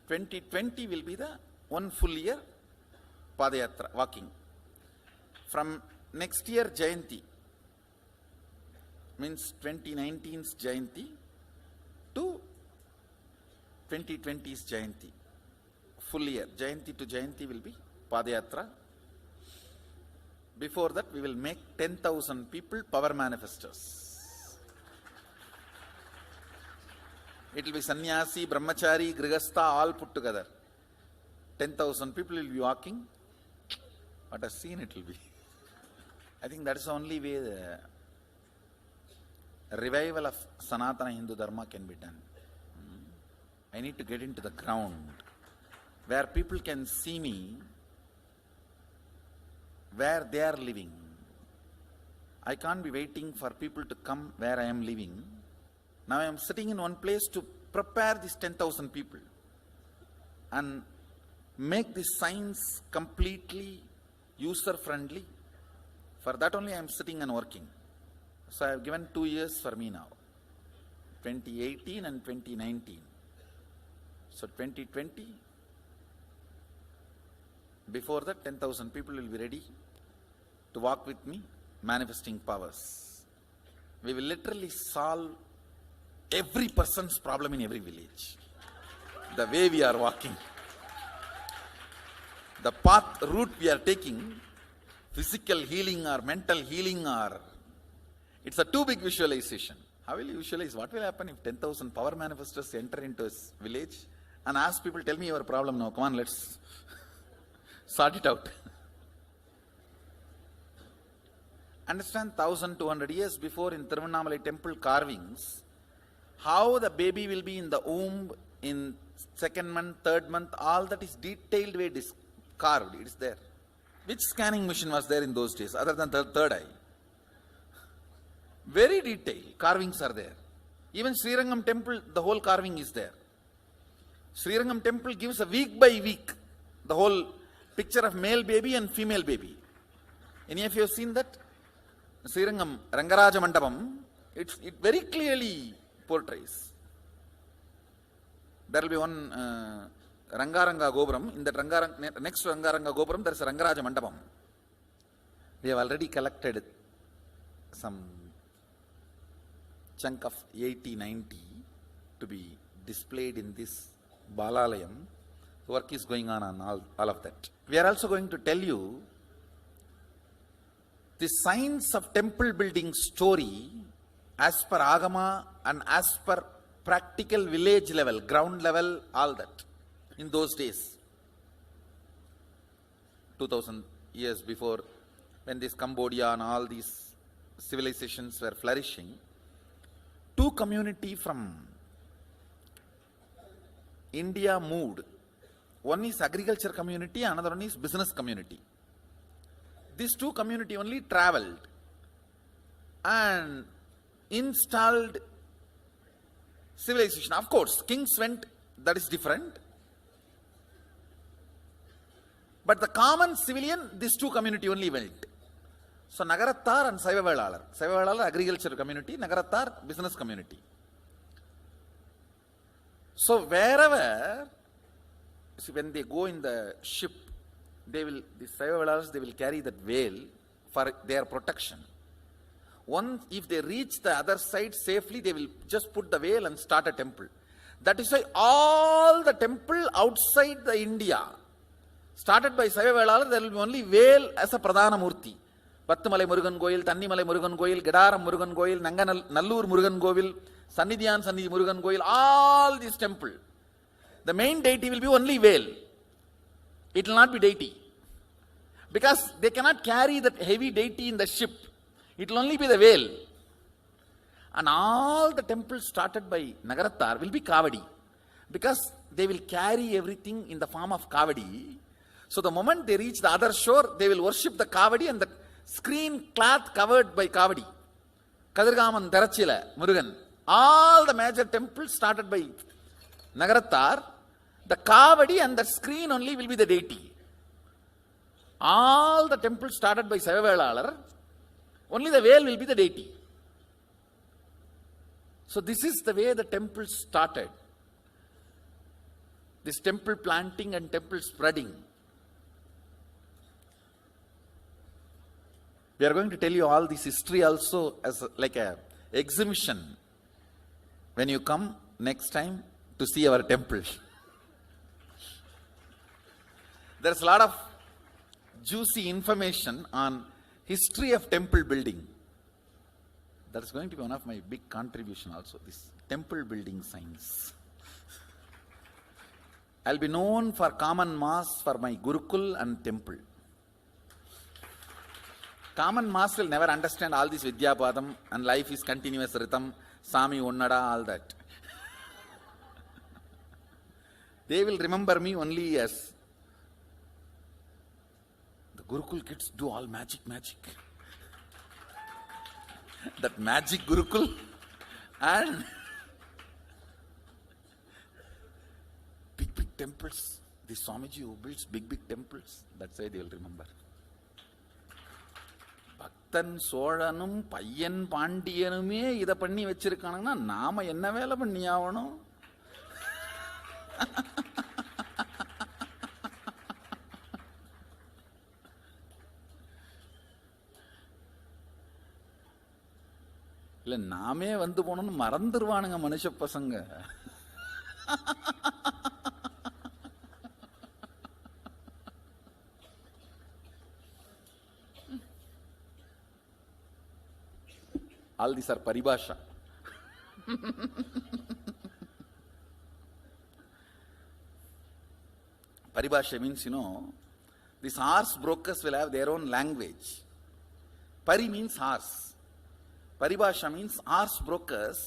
2020 will be the one full year Padayatra, walking. From next year Jayanti, means 2019's Jayanti to 2020's Jayanti, full year. Jayanti to Jayanti will be Padayatra. Before that, we will make 10,000 people power manifestors. It will be sannyasi, brahmachari, grihastha, all put together. 10,000 people will be walking. What a scene it will be. I think that is the only way the revival of Sanatana Hindu Dharma can be done. I need to get into the ground where people can see me, where they are living. I can't be waiting for people to come where I am living. Now I am sitting in one place to prepare these 10,000 people and make this science completely user-friendly. For that only I am sitting and working. So I have given 2 years for me now, 2018 and 2019. So 2020, before that 10,000 people will be ready to walk with me, manifesting powers. We will literally solve every person's problem in every village. The way we are walking, the path, route we are taking, physical healing or mental healing, or it's a too big visualization. How will you visualize? What will happen if 10,000 power manifestors enter into a village and ask people, tell me your problem now, come on, let's sort it out. Understand, 1,200 years before in Tiruvannamalai temple carvings, how the baby will be in the womb in second month, third month, all that is detailed way carved. It is there. Which scanning machine was there in those days other than the third eye? Very detailed carvings are there. Even Srirangam temple, the whole carving is there. Srirangam temple gives a week by week the whole picture of male baby and female baby. Any of you have seen that? Srirangam Rangaraja Mandapam, it very clearly portrays. There will be one Rangaranga Gopuram. In that next to Rangaranga Gopuram, there is a Rangaraja Mandapam. We have already collected some chunk of 80-90 to be displayed in this Balalayam. Work is going on all of that. We are also going to tell you the science of temple building story as per Agama and as per practical village level, ground level, all that. In those days, 2000 years before, when this Cambodia and all these civilizations were flourishing, two communities from India moved. One is agriculture community, another one is business community. These two community only traveled and installed civilization. Of course, kings went, that is different. But the common civilian, these two community only went. So Nagarattar and Saivavelalar. Saivavelalar agriculture community, Nagarattar business community. So wherever, see, when they go in the ship, the Saivavelars, they will carry that veil for their protection. Once, if they reach the other side safely, they will just put the veil and start a temple. That is why all the temple outside the India, started by Saivavelars, there will be only veil as a Pradhana Murti. Pattumalai Murugan Goyil, Tannimalai Murugan Goyil, Gedaram Murugan Goyil, Nallur Murugan Govil, Sannidhyan Sannidhi Murugan Goyil, all these temple. The main deity will be only veil. It will not be deity. Because they cannot carry that heavy deity in the ship. It will only be the veil. And all the temples started by Nagarattar will be Kavadi. Because they will carry everything in the form of Kavadi. So the moment they reach the other shore, they will worship the Kavadi and the screen cloth covered by Kavadi. Kadirgaman, Terachila, Murugan. All the major temples started by Nagarattar. The Kavadi and the screen only will be the deity. All the temples started by Saivavelalar, only the veil will be the deity. So this is the way the temple started. This temple planting and temple spreading. We are going to tell you all this history also as like a exhibition when you come next time to see our temple. There's a lot of juicy information on history of temple building. That is going to be one of my big contribution also, this temple building science. I'll be known for common mass for my Gurukul and temple. Common mass will never understand all this Vidyapadam and life is continuous rhythm, Sami Onnada, all that. They will remember me only as the Gurukul kids do all magic. That magic Gurukul and big temples. The Swamiji who builds big temples, that's why they will remember. Bhaktan Solanum, Payan Pandiyanume, Ida Panni Vechirkanana, Nama Yenavela Panniavano. இல்லை நாமே வந்து போனோம்னு மறந்துடுவானுங்க மனுஷ பசங்க. All these are paribhasha. Paribhasha means, these horse brokers will have their own language. Pari means horse. Paribhasha means horse brokers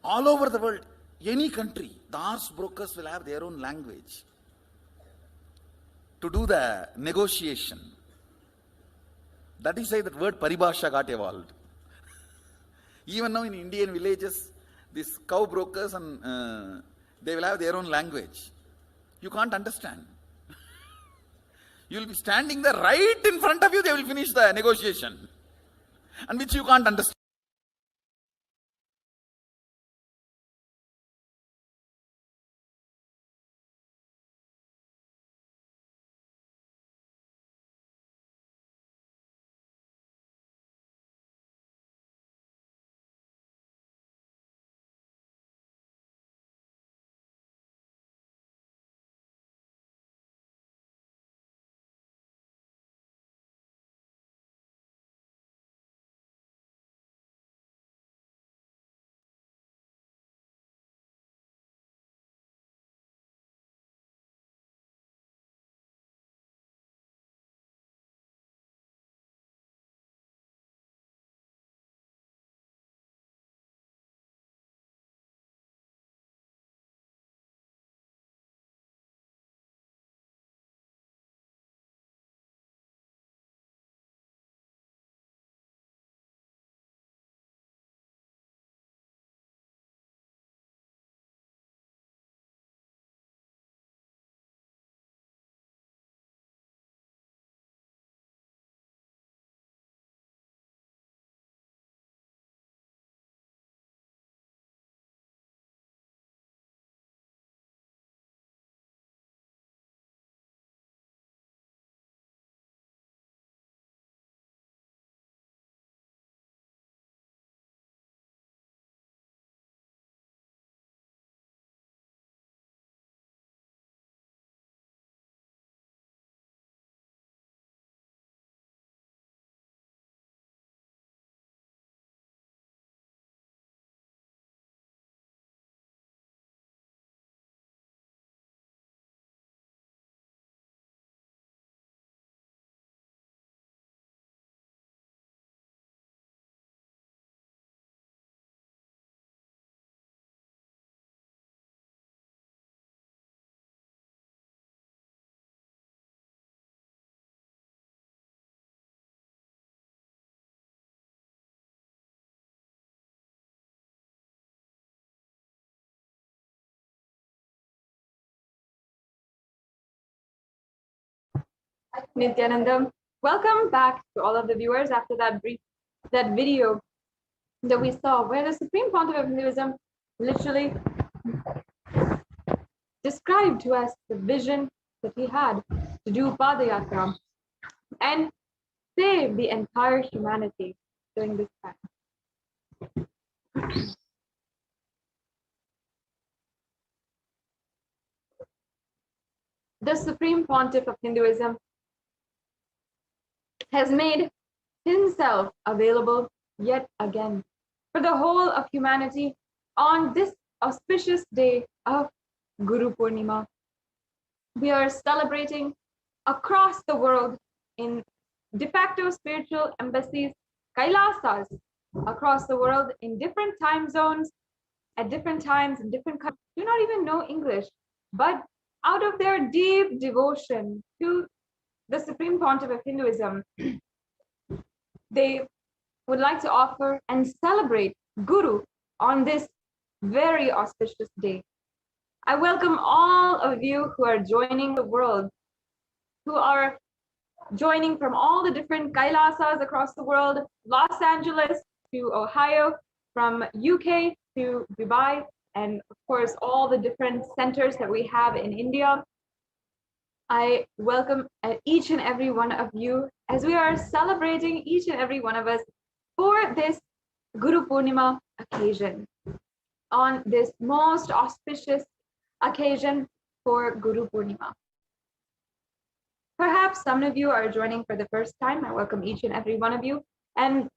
All over the world, any country, the arms brokers will have their own language to do the negotiation. That is why that word paribhasha got evolved. Even now in Indian villages, these cow brokers and they will have their own language. You can't understand. You will be standing there right in front of you, they will finish the negotiation, and which you can't understand. Nithyananda, welcome back to all of the viewers after that video that we saw, where the Supreme Pontiff of Hinduism literally described to us the vision that he had to do Padayatra and save the entire humanity during this time. The Supreme Pontiff of Hinduism has made himself available yet again for the whole of humanity on this auspicious day of Guru Poornima. We are celebrating across the world in de facto spiritual embassies, Kailasas, across the world in different time zones, at different times, in different countries, do not even know English, but out of their deep devotion to the Supreme Pontiff of Hinduism, they would like to offer and celebrate Guru on this very auspicious day. I welcome all of you who are joining the world, who are joining from all the different Kailasas across the world, Los Angeles to Ohio, from UK to Dubai, and of course, all the different centers that we have in India. I welcome each and every one of you as we are celebrating, each and every one of us, for this Guru Poornima occasion, on this most auspicious occasion for Guru Poornima. Perhaps some of you are joining for the first time. I welcome each and every one of you. And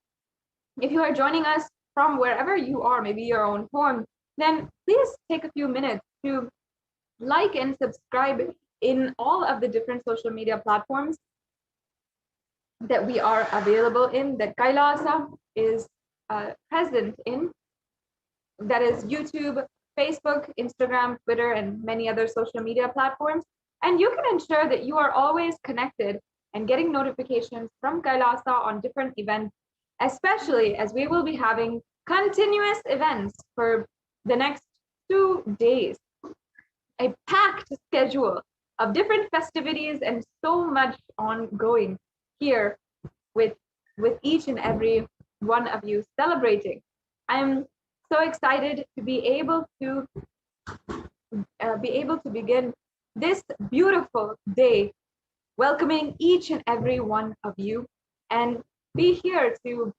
if you are joining us from wherever you are, maybe your own home, then please take a few minutes to like and subscribe in all of the different social media platforms that we are available in, that Kailasa is present in. that is YouTube, Facebook, Instagram, Twitter, and many other social media platforms. And you can ensure that you are always connected and getting notifications from Kailasa on different events, especially as we will be having continuous events for the next 2 days. A packed schedule of different festivities and so much ongoing here with each and every one of you celebrating. I'm so excited to be able to begin this beautiful day, welcoming each and every one of you, and be here to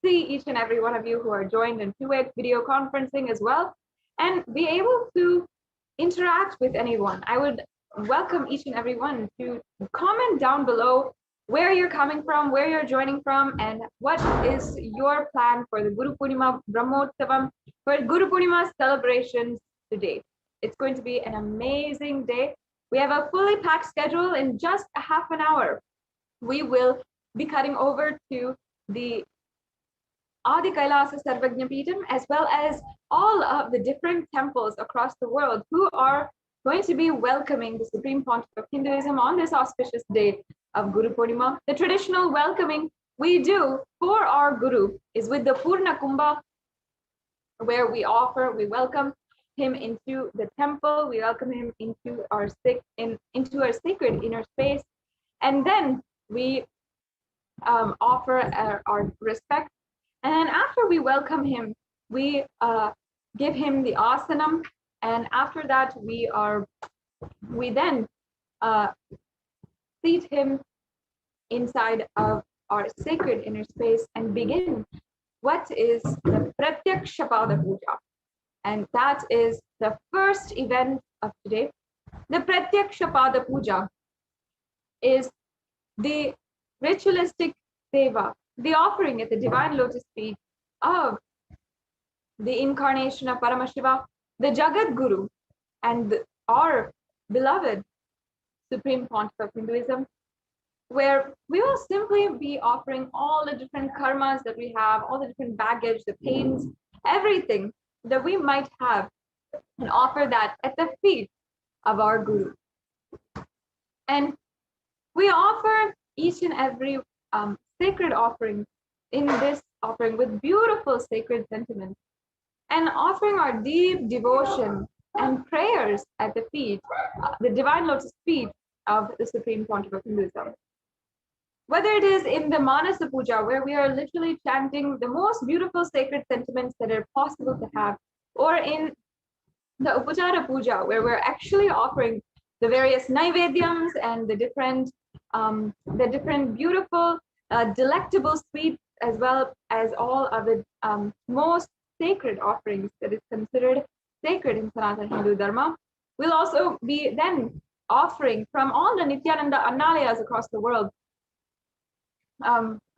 see each and every one of you who are joined in two-way video conferencing as well, and be able to interact with anyone. I would welcome each and every one to comment down below where you're coming from, where you're joining from, and what is your plan for the Guru Poornima Brahmotsavam, for Guru Poornima celebrations today. It's going to be an amazing day. We have a fully packed schedule. In just a half an hour, we will be cutting over to the Adi Kailasa Sarvajna Peetham, as well as all of the different temples across the world who are going to be welcoming the Supreme Pontiff of Hinduism on this auspicious day of Guru Poornima. The traditional welcoming we do for our Guru is with the Purna Kumbha, where we welcome him into the temple, we welcome him into our sacred inner space, and then we offer our respect. And then after we welcome him, we give him the asanam, and after that we then seat him inside of our sacred inner space and begin what is the Pratyaksha Pada Puja. And that is the first event of today. The Pratyaksha Pada Puja is the ritualistic seva, the offering at the divine lotus feet of the incarnation of Paramashiva, the Jagat Guru, and our beloved Supreme Pontiff of Hinduism, where we will simply be offering all the different karmas that we have, all the different baggage, the pains, everything that we might have, and offer that at the feet of our Guru. And we offer each and every sacred offering in this offering with beautiful sacred sentiments, and offering our deep devotion and prayers at the feet, the divine lotus feet of the Supreme Pontiff of Hinduism. Whether it is in the Manasa Puja, where we are literally chanting the most beautiful sacred sentiments that are possible to have, or in the Upachara Puja, where we're actually offering the various naivedyams and the different beautiful, delectable sweets, as well as all of the most sacred offerings that is considered sacred in Sanatana Hindu Dharma. We'll also be then offering from all the Nithyananda Annalayas across the world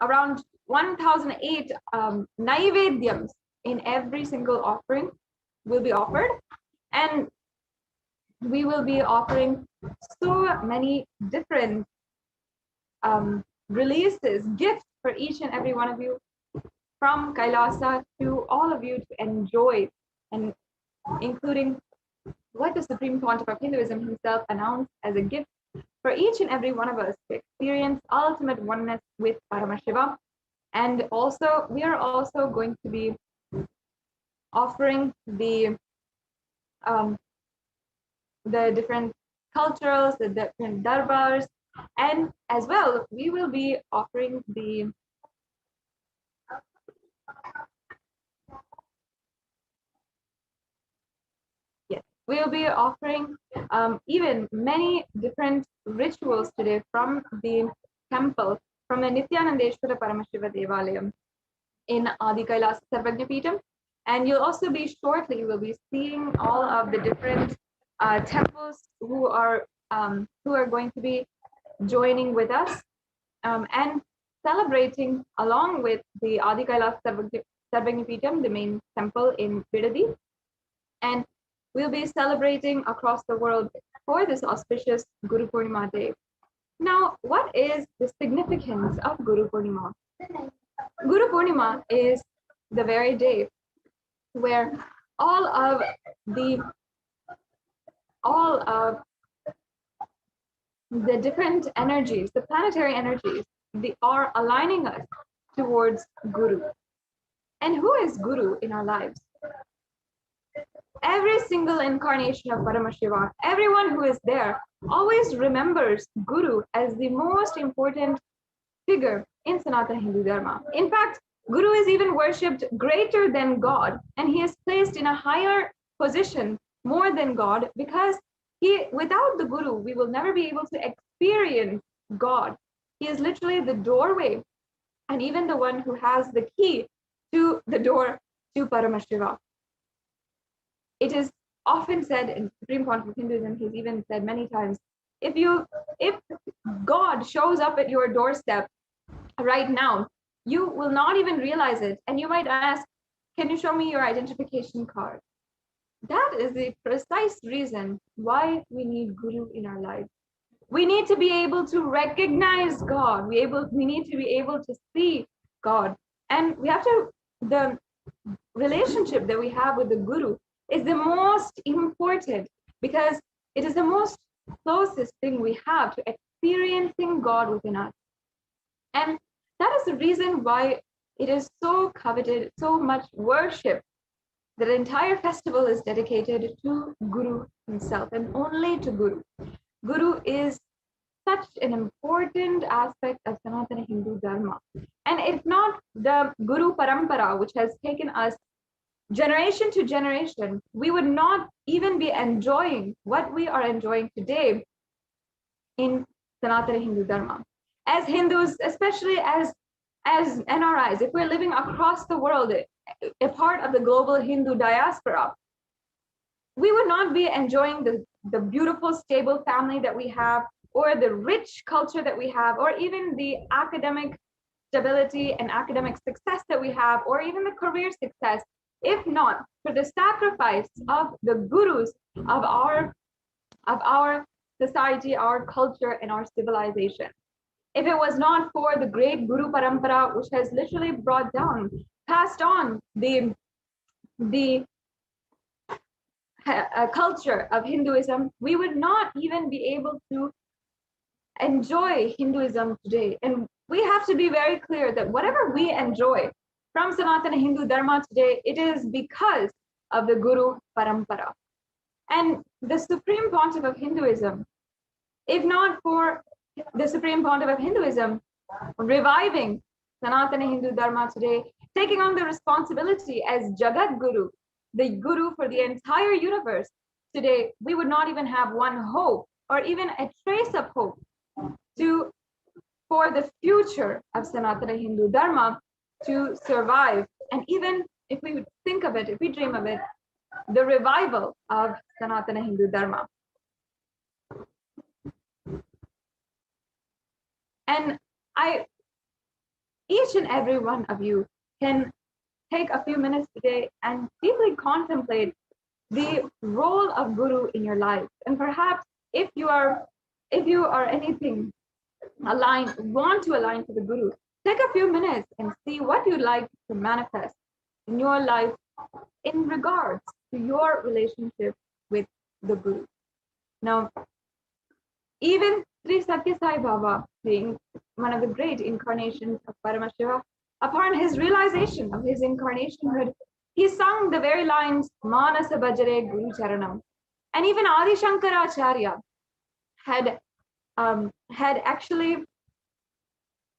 around 1,008 naivedyams in every single offering will be offered, and we will be offering so many different releases, gifts for each and every one of you, from Kailasa to all of you to enjoy, and including what the Supreme Pontiff of Hinduism himself announced as a gift for each and every one of us to experience ultimate oneness with Paramashiva. And also, we are also going to be offering the different cultures, the different darbars, and as well, we will be offering the we'll be offering even many different rituals today from the temple, from the Nithyanandeshwara Paramashiva Devalayam in Adi Kailasa Sarvajna Peetham. And you'll also be shortly, you will be seeing all of the different temples who are going to be joining with us and celebrating along with the Adi Kailasa Sarvajna Peetham, the main temple in Bidadi. And we'll be celebrating across the world for this auspicious Guru Poornima day. Now, what is the significance of Guru Poornima? Guru Poornima is the very day where all of the different energies, the planetary energies, they are aligning us towards Guru. And who is Guru in our lives? Every single incarnation of Paramashiva, everyone who is there always remembers Guru as the most important figure in Sanatana Hindu Dharma. In fact, Guru is even worshipped greater than God, and he is placed in a higher position more than God, because without the Guru, we will never be able to experience God. He is literally the doorway and even the one who has the key to the door to Paramashiva. It is often said in Supreme Court of Hinduism, he's even said many times, if God shows up at your doorstep right now, you will not even realize it. And you might ask, can you show me your identification card? That is the precise reason why we need Guru in our lives. We need to be able to recognize God. We need to be able to see God. And the relationship that we have with the Guru is the most important, because it is the most closest thing we have to experiencing God within us. And that is the reason why it is so coveted, so much worship. The entire festival is dedicated to Guru himself and only to Guru. Guru is such an important aspect of Sanatana Hindu Dharma. And if not the Guru Parampara, which has taken us generation to generation, we would not even be enjoying what we are enjoying today in Sanatana Hindu Dharma. As Hindus, especially as NRIs, if we're living across the world, a part of the global Hindu diaspora, we would not be enjoying the beautiful, stable family that we have, or the rich culture that we have, or even the academic stability and academic success that we have, or even the career success, if not for the sacrifice of the gurus of our society, our culture, and our civilization. If it was not for the great Guru Parampara, which has literally passed on the culture of Hinduism, we would not even be able to enjoy Hinduism today. And we have to be very clear that whatever we enjoy from Sanatana Hindu Dharma today, it is because of the Guru Parampara. And the Supreme Pontiff of Hinduism, if not for the Supreme Pontiff of Hinduism reviving Sanatana Hindu Dharma today, taking on the responsibility as Jagat Guru, the Guru for the entire universe, today we would not even have one hope, or even a trace of hope for the future of Sanatana Hindu Dharma to survive. And even if we would think of it, if we dream of it, the revival of Sanatana Hindu Dharma. And each and every one of you can take a few minutes today and deeply contemplate the role of Guru in your life. And perhaps if you are anything want to align to the Guru, take a few minutes and see what you'd like to manifest in your life in regards to your relationship with the Guru. Now, even Sri Satya Sai Baba, being one of the great incarnations of Paramashiva, upon his realization of his incarnationhood, he sung the very lines, Manasa Bhajare Guru Charanam. And even Adi Shankaracharya had actually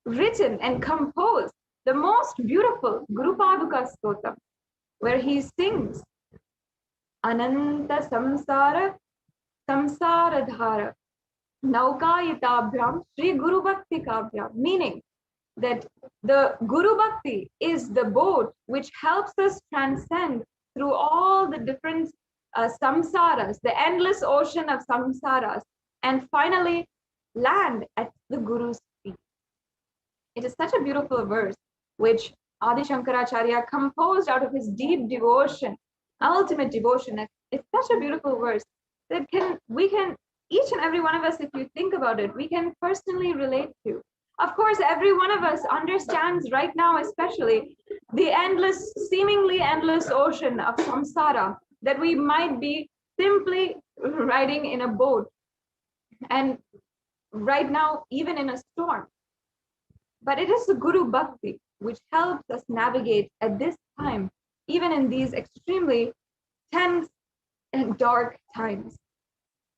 written and composed the most beautiful Guru Paduka Stotam, where he sings Ananta Samsara Dhara Naukayitabhyam Sri Guru Bhakti Kavyam, meaning that the Guru Bhakti is the boat which helps us transcend through all the different samsaras, the endless ocean of samsaras, and finally land at the Guru's feet. It is such a beautiful verse, which Adi Shankaracharya composed out of his deep devotion, ultimate devotion. It's such a beautiful verse that each and every one of us, if you think about it, we can personally relate to. Of course, every one of us understands right now, especially, the endless, seemingly endless ocean of samsara that we might be simply riding in a boat, and right now, even in a storm. But it is the Guru Bhakti which helps us navigate at this time, even in these extremely tense and dark times.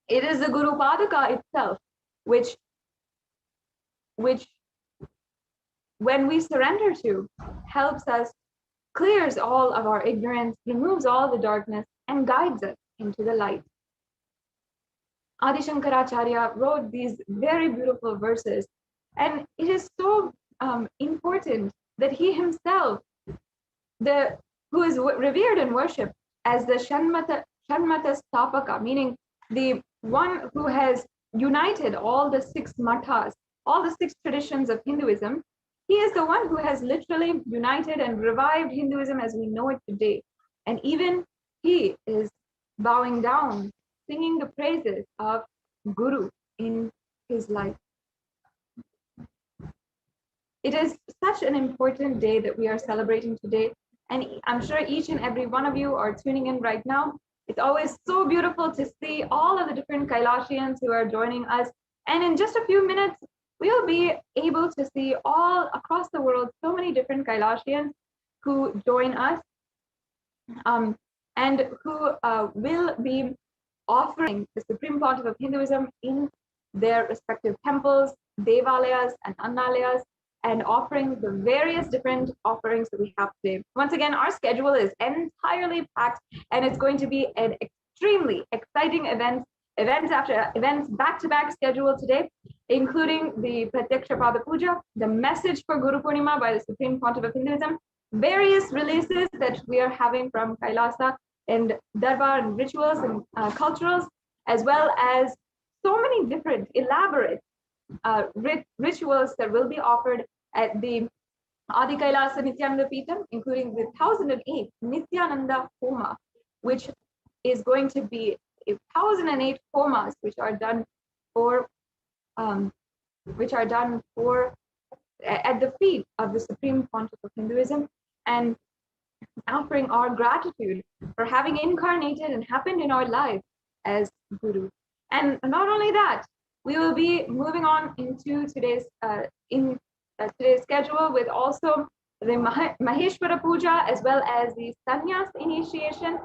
It is the Guru Padaka itself, which when we surrender to, helps us, clears all of our ignorance, removes all the darkness, and guides us into the light. Adi Shankaracharya wrote these very beautiful verses, and it is so important that he himself, who is revered and worshipped as the Shanmata Stapaka, meaning the one who has united all the 6 mathas, all the 6 traditions of Hinduism. He is the one who has literally united and revived Hinduism as we know it today. And even he is bowing down, singing the praises of Guru in his life. It is such an important day that we are celebrating today. And I'm sure each and every one of you are tuning in right now. It's always so beautiful to see all of the different Kailashians who are joining us. And in just a few minutes, we'll be able to see all across the world so many different Kailashians who join us and who will be offering the Supreme Pontiff of Hinduism in their respective temples, devalayas and annalayas, and offering the various different offerings that we have today. Once again, our schedule is entirely packed, and it's going to be an extremely exciting events after events, back-to-back schedule today, including the Pratyaksha Pada Puja, the message for Guru Poornima by the Supreme Pontiff of Hinduism, various releases that we are having from Kailasa, and Darbar and rituals and culturals, as well as so many different elaborate rituals that will be offered at the Adi Kailasa Nithyananda Paramashivam, including the 1008 Nithyananda Homa, which is going to be 1008 homas, which are done at the feet of the Supreme Pontiff of Hinduism, and offering our gratitude for having incarnated and happened in our life as Guru. And not only that, we will be moving on into today's schedule with also the Maheshwara Puja, as well as the Sannyas initiation.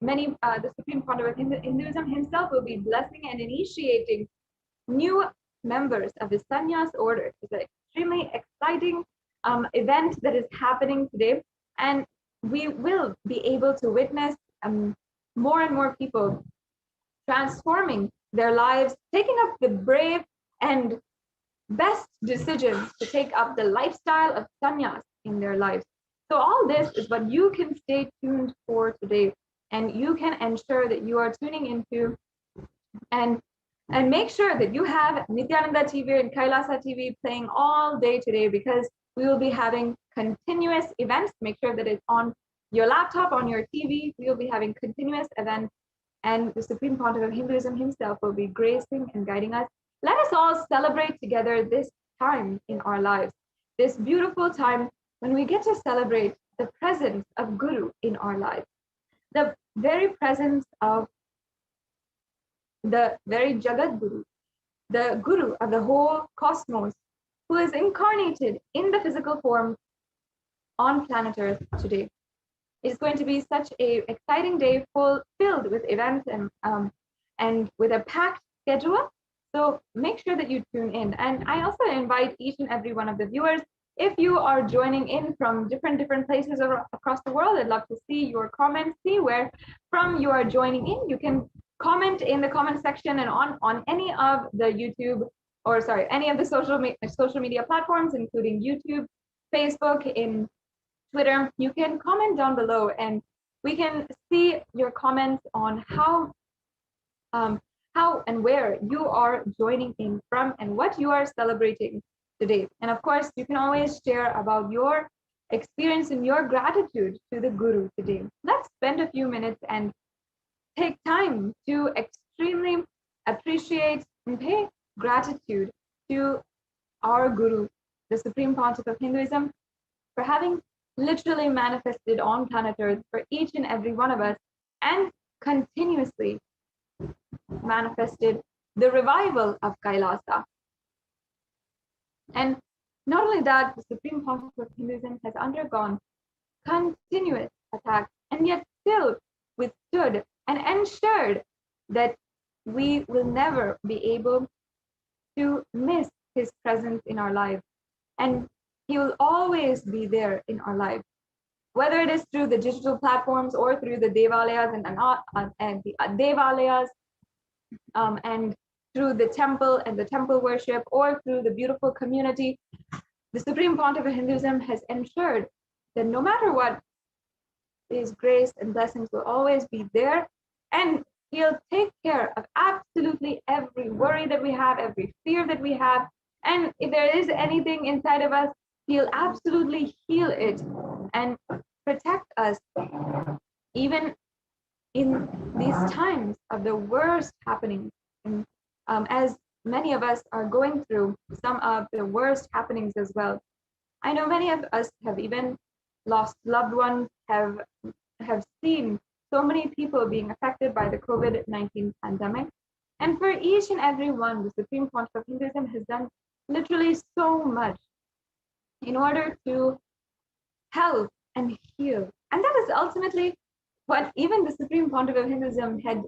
The Supreme Pontiff of Hinduism himself will be blessing and initiating new members of the Sannyas order. It's an extremely exciting event that is happening today, and we will be able to witness more and more people transforming their lives, taking up the brave and best decisions to take up the lifestyle of sannyas in their lives. So all this is what you can stay tuned for today, and you can ensure that you are tuning into and make sure that you have Nithyananda TV and Kailasa TV playing all day today, because we will be having continuous events. Make sure that it's on your laptop, on your TV. We will be having continuous events, and the Supreme Pontiff of Hinduism himself will be gracing and guiding us. Let us all celebrate together this time in our lives, this beautiful time when we get to celebrate the presence of Guru in our lives, the very presence of the very Jagat Guru, the Guru of the whole cosmos, who is incarnated in the physical form on planet Earth today. It's going to be such an exciting day, filled with events and with a packed schedule. So make sure that you tune in. And I also invite each and every one of the viewers, if you are joining in from different places across the world, I'd love to see your comments, see where from you are joining in. You can comment in the comment section and on any of the any of the social media platforms, including YouTube, Facebook, in Twitter. You can comment down below, and we can see your comments on how and where you are joining in from and what you are celebrating today. And of course, you can always share about your experience and your gratitude to the Guru today. Let's spend a few minutes and take time to extremely appreciate and pay gratitude to our Guru, the Supreme Pontiff of Hinduism, for having literally manifested on planet Earth for each and every one of us, and continuously manifested the revival of Kailasa. And not only that, the Supreme Council of Hinduism has undergone continuous attacks and yet still withstood and ensured that we will never be able to miss his presence in our lives. And he will always be there in our lives, whether it is through the digital platforms or through the devalayas and the devalayas, and through the temple and the temple worship, or through the beautiful community. The Supreme Pontiff of Hinduism has ensured that no matter what, his grace and blessings will always be there, and he'll take care of absolutely every worry that we have, every fear that we have. And if there is anything inside of us, he'll absolutely heal it and protect us, even in these times of the worst happenings. And as many of us are going through some of the worst happenings as well. I know many of us have even lost loved ones, have seen so many people being affected by the COVID-19 pandemic. And for each and every one, the Supreme Pontiff of Hinduism has done literally so much in order to help and heal. And that is ultimately what even the Supreme Pontiff of Hinduism had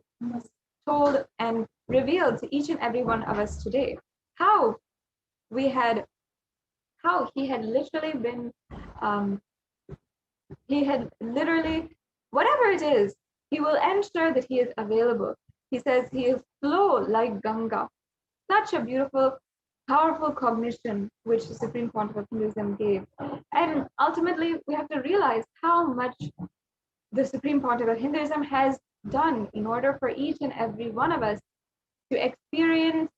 told and revealed to each and every one of us today. How he had literally been, he had literally, whatever it is, he will ensure that he is available. He says he is flow like Ganga. Such a beautiful, powerful cognition which the Supreme Pontiff of Hinduism gave. And ultimately, we have to realize how much the Supreme Pontiff of Hinduism has done in order for each and every one of us to experience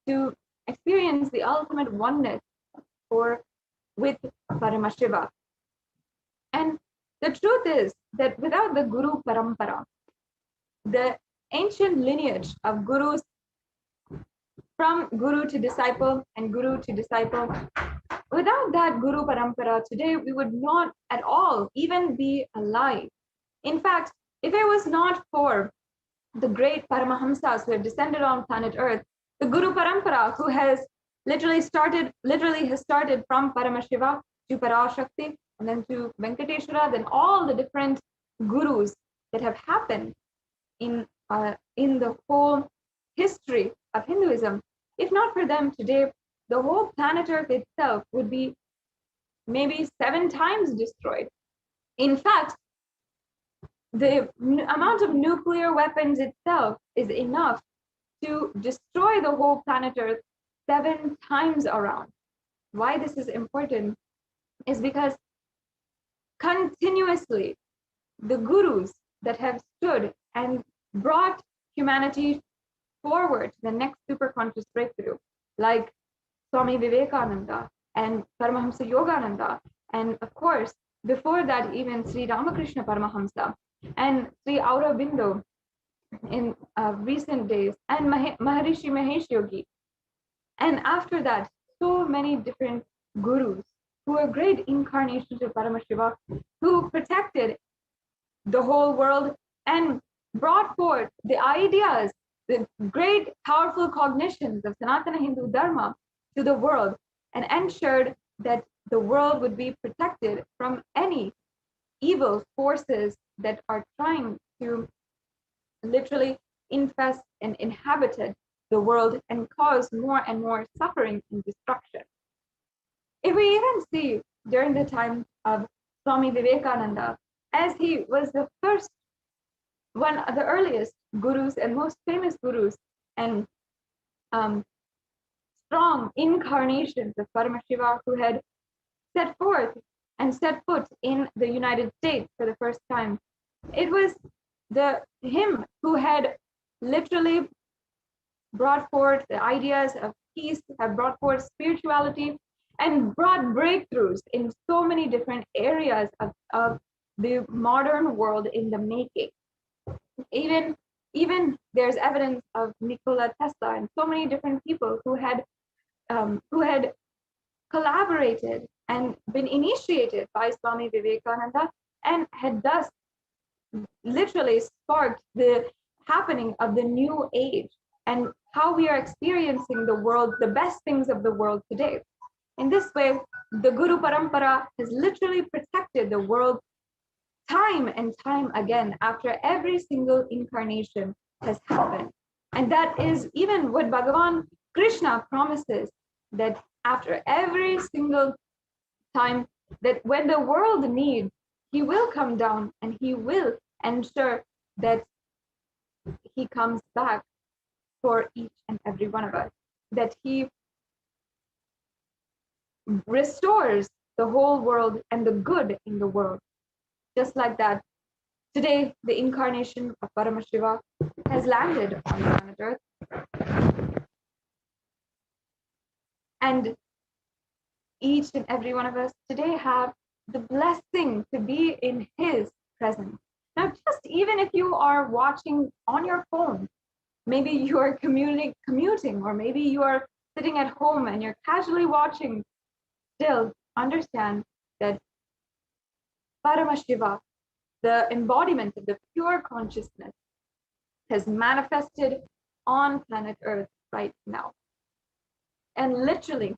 the ultimate oneness with Paramashiva. And the truth is that without the Guru Parampara, the ancient lineage of gurus, from guru to disciple and guru to disciple, without that Guru Parampara, today we would not at all even be alive. In fact, if it was not for the great Paramahamsas who have descended on planet Earth, the Guru Parampara, who has literally started from Paramashiva to Parashakti, and then to Venkateshwara, then all the different gurus that have happened in the whole history of Hinduism. If not for them today, the whole planet Earth itself would be maybe 7 times destroyed. In fact, the amount of nuclear weapons itself is enough to destroy the whole planet Earth 7 times around. Why this is important is because continuously the gurus that have stood and brought humanity forward to the next super conscious breakthrough, like Swami Vivekananda and Paramahamsa Yogananda, and of course, before that, even Sri Ramakrishna Paramahamsa and Sri Aurobindo in recent days, and Maharishi Mahesh Yogi. And after that, so many different gurus who are great incarnations of Paramashiva, who protected the whole world and brought forth the ideas, the great powerful cognitions of Sanatana Hindu Dharma to the world, and ensured that the world would be protected from any evil forces that are trying to literally infest and inhabit the world and cause more and more suffering and destruction. If we even see during the time of Swami Vivekananda, as he was the first, one of the earliest gurus and most famous gurus and strong incarnations of Paramashiva, who had set forth and set foot in the United States for the first time. It was him who had literally brought forth the ideas of peace, have brought forth spirituality, and brought breakthroughs in so many different areas of the modern world in the making. Even there's evidence of Nikola Tesla and so many different people who had collaborated and been initiated by Swami Vivekananda, and had thus literally sparked the happening of the new age and how we are experiencing the world, the best things of the world today. In this way, the Guru Parampara has literally protected the world time and time again after every single incarnation has happened. And that is even what Bhagavan Krishna promises, that after every single time, that when the world needs, he will come down and he will ensure that he comes back for each and every one of us, that he restores the whole world and the good in the world. Just like that, today the incarnation of Paramashiva has landed on planet Earth, and each and every one of us today have the blessing to be in his presence. Now, just even if you are watching on your phone, maybe you are commuting, or maybe you are sitting at home and you're casually watching, still understand that Paramashiva, the embodiment of the pure consciousness, has manifested on planet Earth right now. And literally,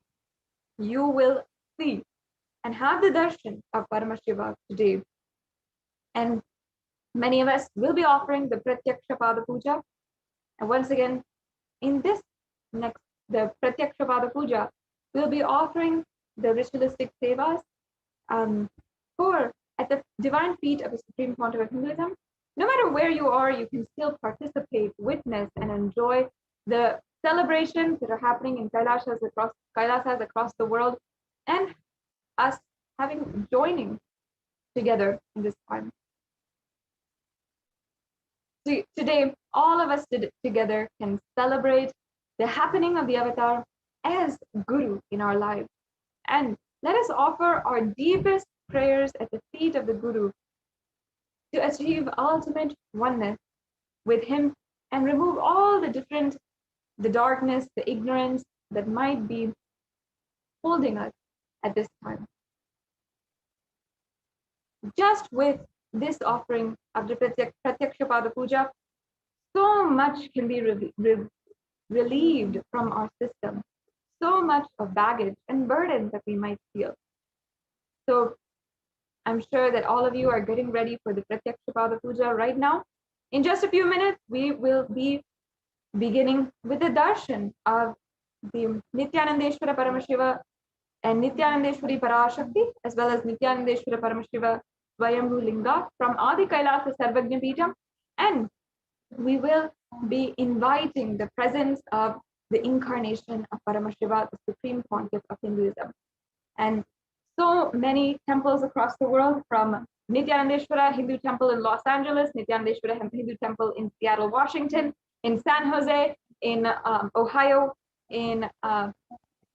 you will see and have the darshan of Paramashiva today. And many of us will be offering the Pratyaksha Pada Puja. And once again, in this next, the Pratyaksha Pada Puja, we'll be offering the ritualistic sevas for at the divine feet of the Supreme Pontiff of Hinduism. No matter where you are, you can still participate, witness, and enjoy the celebrations that are happening in Kailasas across the world, and us joining together in this time. So today, all of us together can celebrate the happening of the avatar as Guru in our lives. And let us offer our deepest prayers at the feet of the Guru to achieve ultimate oneness with him and remove all the darkness, the ignorance that might be holding us at this time. Just with this offering of the Pratyaksha Pada Puja, so much can be relieved from our system, so much of baggage and burden that we might feel. So I'm sure that all of you are getting ready for the Pratyaksha Pada Puja right now. In just a few minutes, we will be beginning with the darshan of the Nithyanandeshwara Paramashiva and Nithyanandeshwari Parashakti, as well as Nithyanandeshwara Paramashiva Swayambhu Linga from Adi Kailasa Sarvagnya Peetham. And we will be inviting the presence of the incarnation of Paramashiva, the Supreme Pontiff of Hinduism. And so many temples across the world, from Nithyanandeshwara Hindu Temple in Los Angeles, Nithyanandeshwara Hindu Temple in Seattle, Washington, in San Jose, in Ohio, in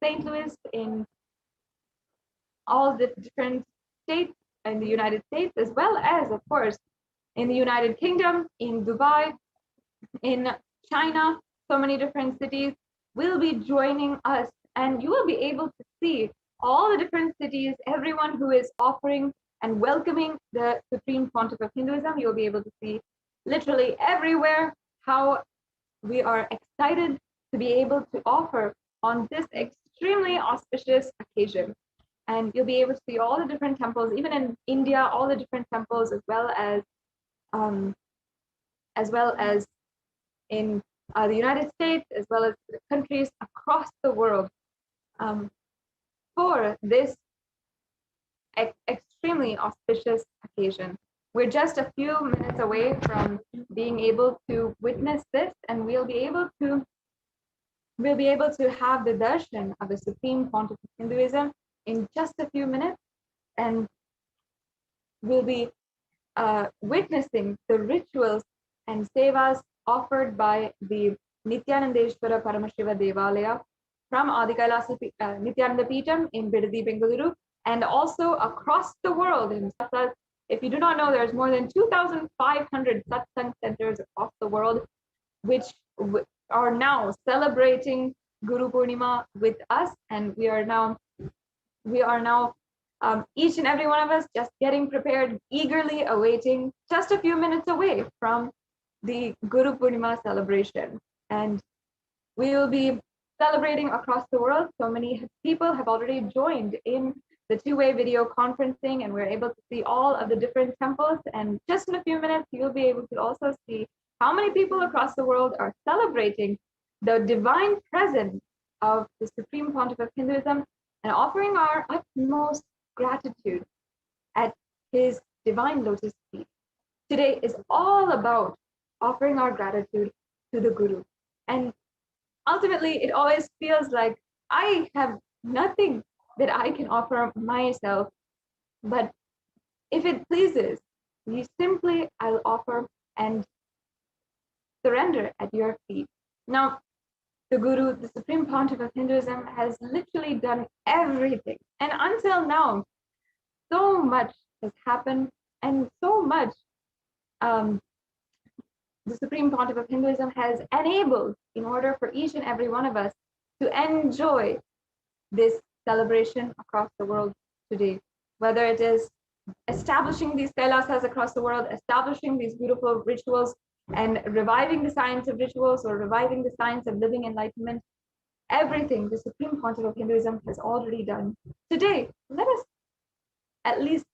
St. Louis, in all the different states in the United States, as well as, of course, in the United Kingdom, in Dubai, in China, so many different cities will be joining us, and you will be able to see all the different cities, everyone who is offering and welcoming the Supreme Pontiff of Hinduism. You'll be able to see literally everywhere how we are excited to be able to offer on this extremely auspicious occasion. And you'll be able to see all the different temples, even in India, all the different temples, as well as in the United States, as well as the countries across the world, for this extremely auspicious occasion. We're just a few minutes away from being able to witness this, and we'll be able to have the darshan of the Supreme Pontiff of Hinduism in just a few minutes, and we'll be witnessing the rituals and sevas offered by the Nithyanandeshwara Paramashiva Devalaya from Adi Kailasa Nithyananda Peetham in Bidadi, Bengaluru, and also across the world. If you do not know, there's more than 2,500 satsang centers across the world, which are now celebrating Guru Poornima with us, and we are now Each and every one of us just getting prepared, eagerly awaiting, just a few minutes away from the Guru Poornima celebration. And we will be celebrating across the world. So many people have already joined in the two-way video conferencing, and we're able to see all of the different temples. And just in a few minutes, you'll be able to also see how many people across the world are celebrating the divine presence of the Supreme Pontiff of Hinduism and offering our utmost gratitude at his divine lotus feet. Today is all about offering our gratitude to the Guru. And ultimately, it always feels like I have nothing that I can offer myself. But if it pleases, I'll offer and surrender at your feet. Now, the Guru, the Supreme Pontiff of Hinduism, has literally done everything. And until now, so much has happened, and so much the Supreme Pontiff of Hinduism has enabled in order for each and every one of us to enjoy this celebration across the world today. Whether it is establishing these kailasas across the world, establishing these beautiful rituals, and reviving the science of rituals or reviving the science of living enlightenment, everything the Supreme Pontiff of Hinduism has already done. Today, let us at least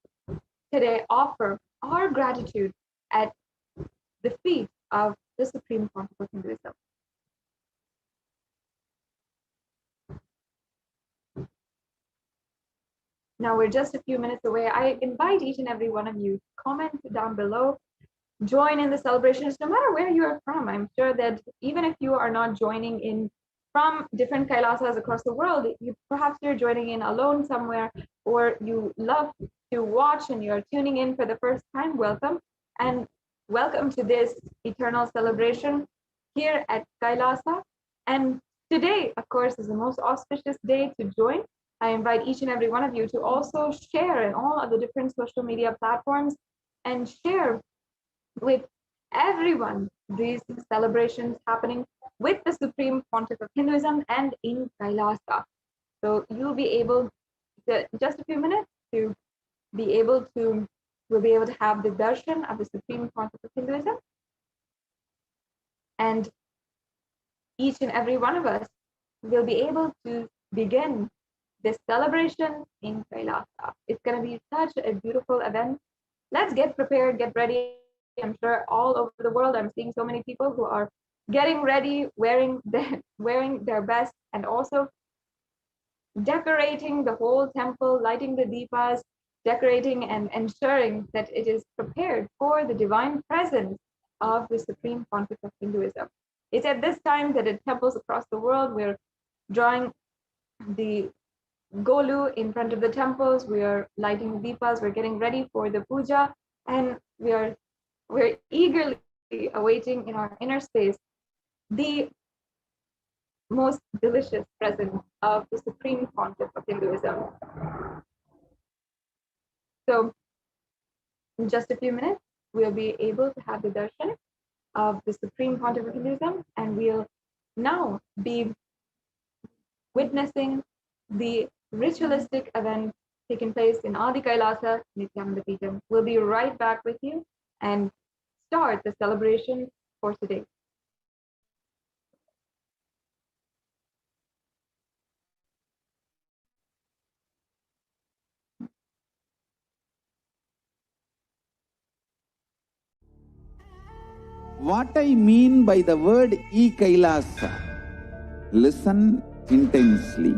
today offer our gratitude at the feet of the Supreme Pontiff of Hinduism. Now we're just a few minutes away. I invite each and every one of you to comment down below, join in the celebrations, no matter where you are from. I'm sure that even if you are not joining in from different kailasas across the world, perhaps you're joining in alone somewhere, or you love to watch and you're tuning in for the first time. Welcome, and welcome to this eternal celebration here at Kailasa. And today, of course, is the most auspicious day to join. I invite each and every one of you to also share in all of the different social media platforms and share with everyone these celebrations happening with the Supreme Pontiff of Hinduism and in Kailasa. So you'll be able to, just a few minutes, to be able to, we'll be able to have the darshan of the Supreme Pontiff of Hinduism. And each and every one of us will be able to begin this celebration in Kailasa. It's going to be such a beautiful event. Let's get prepared, get ready. I'm sure all over the world, I'm seeing so many people who are getting ready, wearing their best, and also decorating the whole temple, lighting the deepas, decorating and ensuring that it is prepared for the divine presence of the Supreme Pontiff of Hinduism. It's at this time that at temples across the world, we're drawing the Golu in front of the temples, we are lighting the deepas, we're getting ready for the puja, and we're eagerly awaiting in our inner space the most delicious presence of the Supreme Pontiff of Hinduism. So in just a few minutes, we'll be able to have the darshan of the Supreme Pontiff of Hinduism, and we'll now be witnessing the ritualistic event taking place in Adi Kailasa, Nithyananda Paramashivam. We'll be right back with you and start the celebration for today. What I mean by the word e-Kailasa, listen intensely.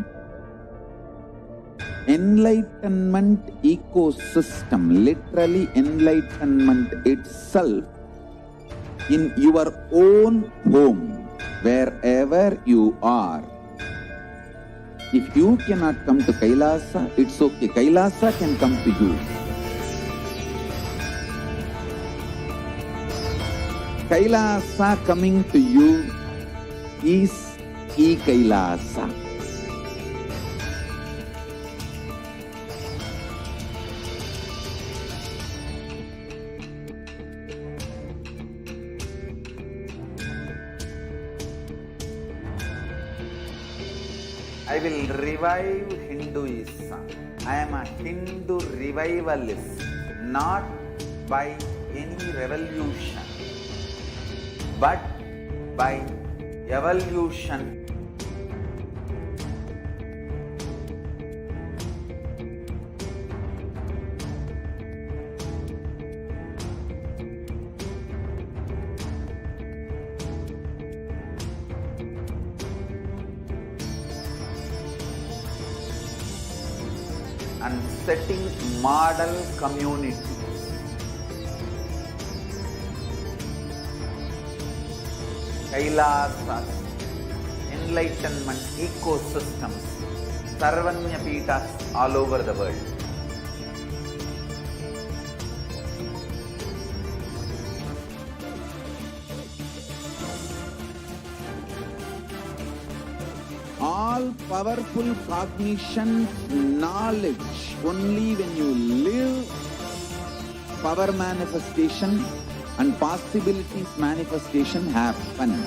Enlightenment ecosystem, literally enlightenment itself, in your own home, wherever you are. If you cannot come to Kailasa, it's okay. Kailasa can come to you. Kailasa coming to you is e-Kailasa. I will revive Hinduism. I am a Hindu revivalist, not by any revolution, but by evolution. And setting model community. Kailasas, enlightenment ecosystems, Sarvanya Pitas all over the world. All powerful cognition, knowledge, only when you live, power manifestation and possibilities manifestation happens.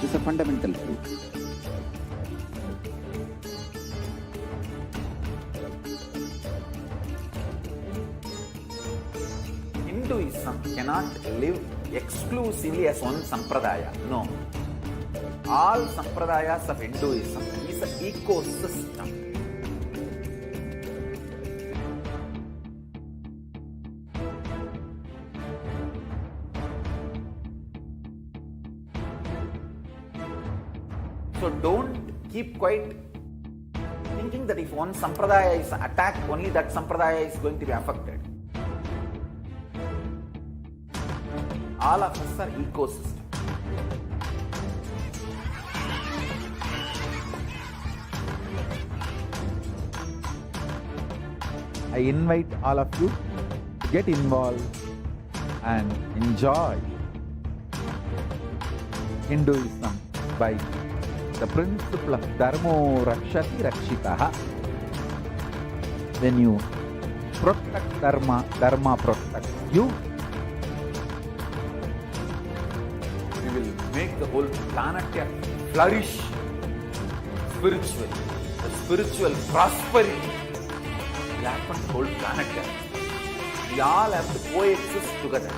This is a fundamental truth. Hinduism cannot live exclusively as one sampradaya. No. All sampradayas of Hinduism is an ecosystem. So don't keep quiet thinking that if one sampradaya is attacked, only that sampradaya is going to be affected. All of us are ecosystems. I invite all of you to get involved and enjoy Hinduism by the principle of Dharmo Rakshati Rakshitaha. When you protect Dharma, Dharma protects you. We will make the whole planet flourish spiritually, the spiritual prosperity. Happen the whole planet. We all have to coexist together.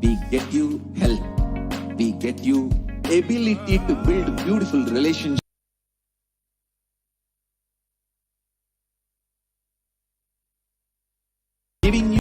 We get you health. We get you ability to build beautiful relationships. Giving you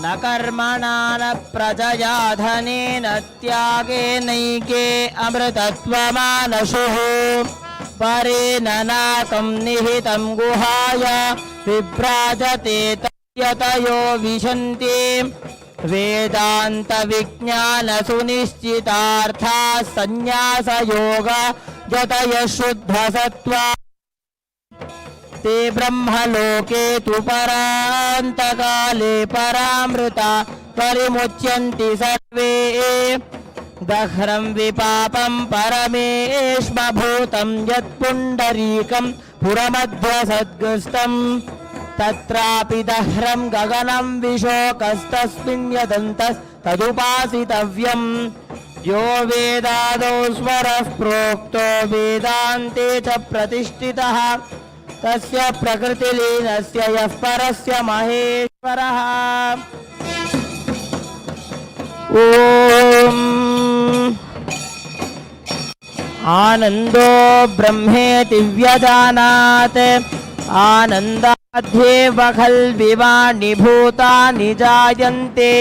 न कर्मणा न प्रजया धनेन त्यागेनैके अमृतत्वमानशुः परेण नाकं निहितं गुहाय विभ्राजते तयतयो विशन्ति वेदान्तविज्ञानसुनिश्चितार्थाः संन्यासयोग यतयः शुद्धसत्त्वा ते ब्रह्मलोके तु परान्तकाले परामृता परिमुच्यन्ति सर्वे दह्रं विपापं परमेष्मभूतं यत्पुण्डरीकं पुरमध्यसद्गुष्टं तत्रापि दह्रं गगनं विशोकस्तस्मिन् यदन्तस्तदुपासितव्यम् यो वेदादौ स्वरः प्रोक्तो वेदान्ते च प्रतिष्ठितः तस्य प्रकृतिलीनस्य यः परस्य महेश्वरः ॐ आनन्दो ब्रह्मेति व्यजानात् आनन्दाध्येव खल्विमानि भूतानि जायन्ते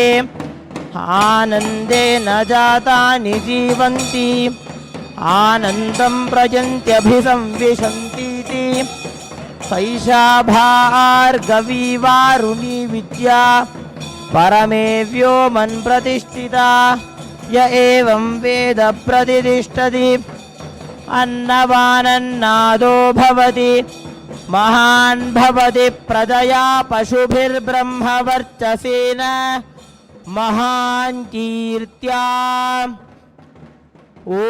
आनन्देन जातानि जीवन्ति आनन्दं प्रयन्त्यभिसंविशन्तीति सैषा भार्गवी वारुणी विद्या परमे व्योमन् प्रतिष्ठिता य एवं वेद प्रतिष्ठति अन्नवानन्नादो भवति महान् भवति प्रजया पशुभिर्ब्रह्मवर्चसेन महान् कीर्त्या ॐ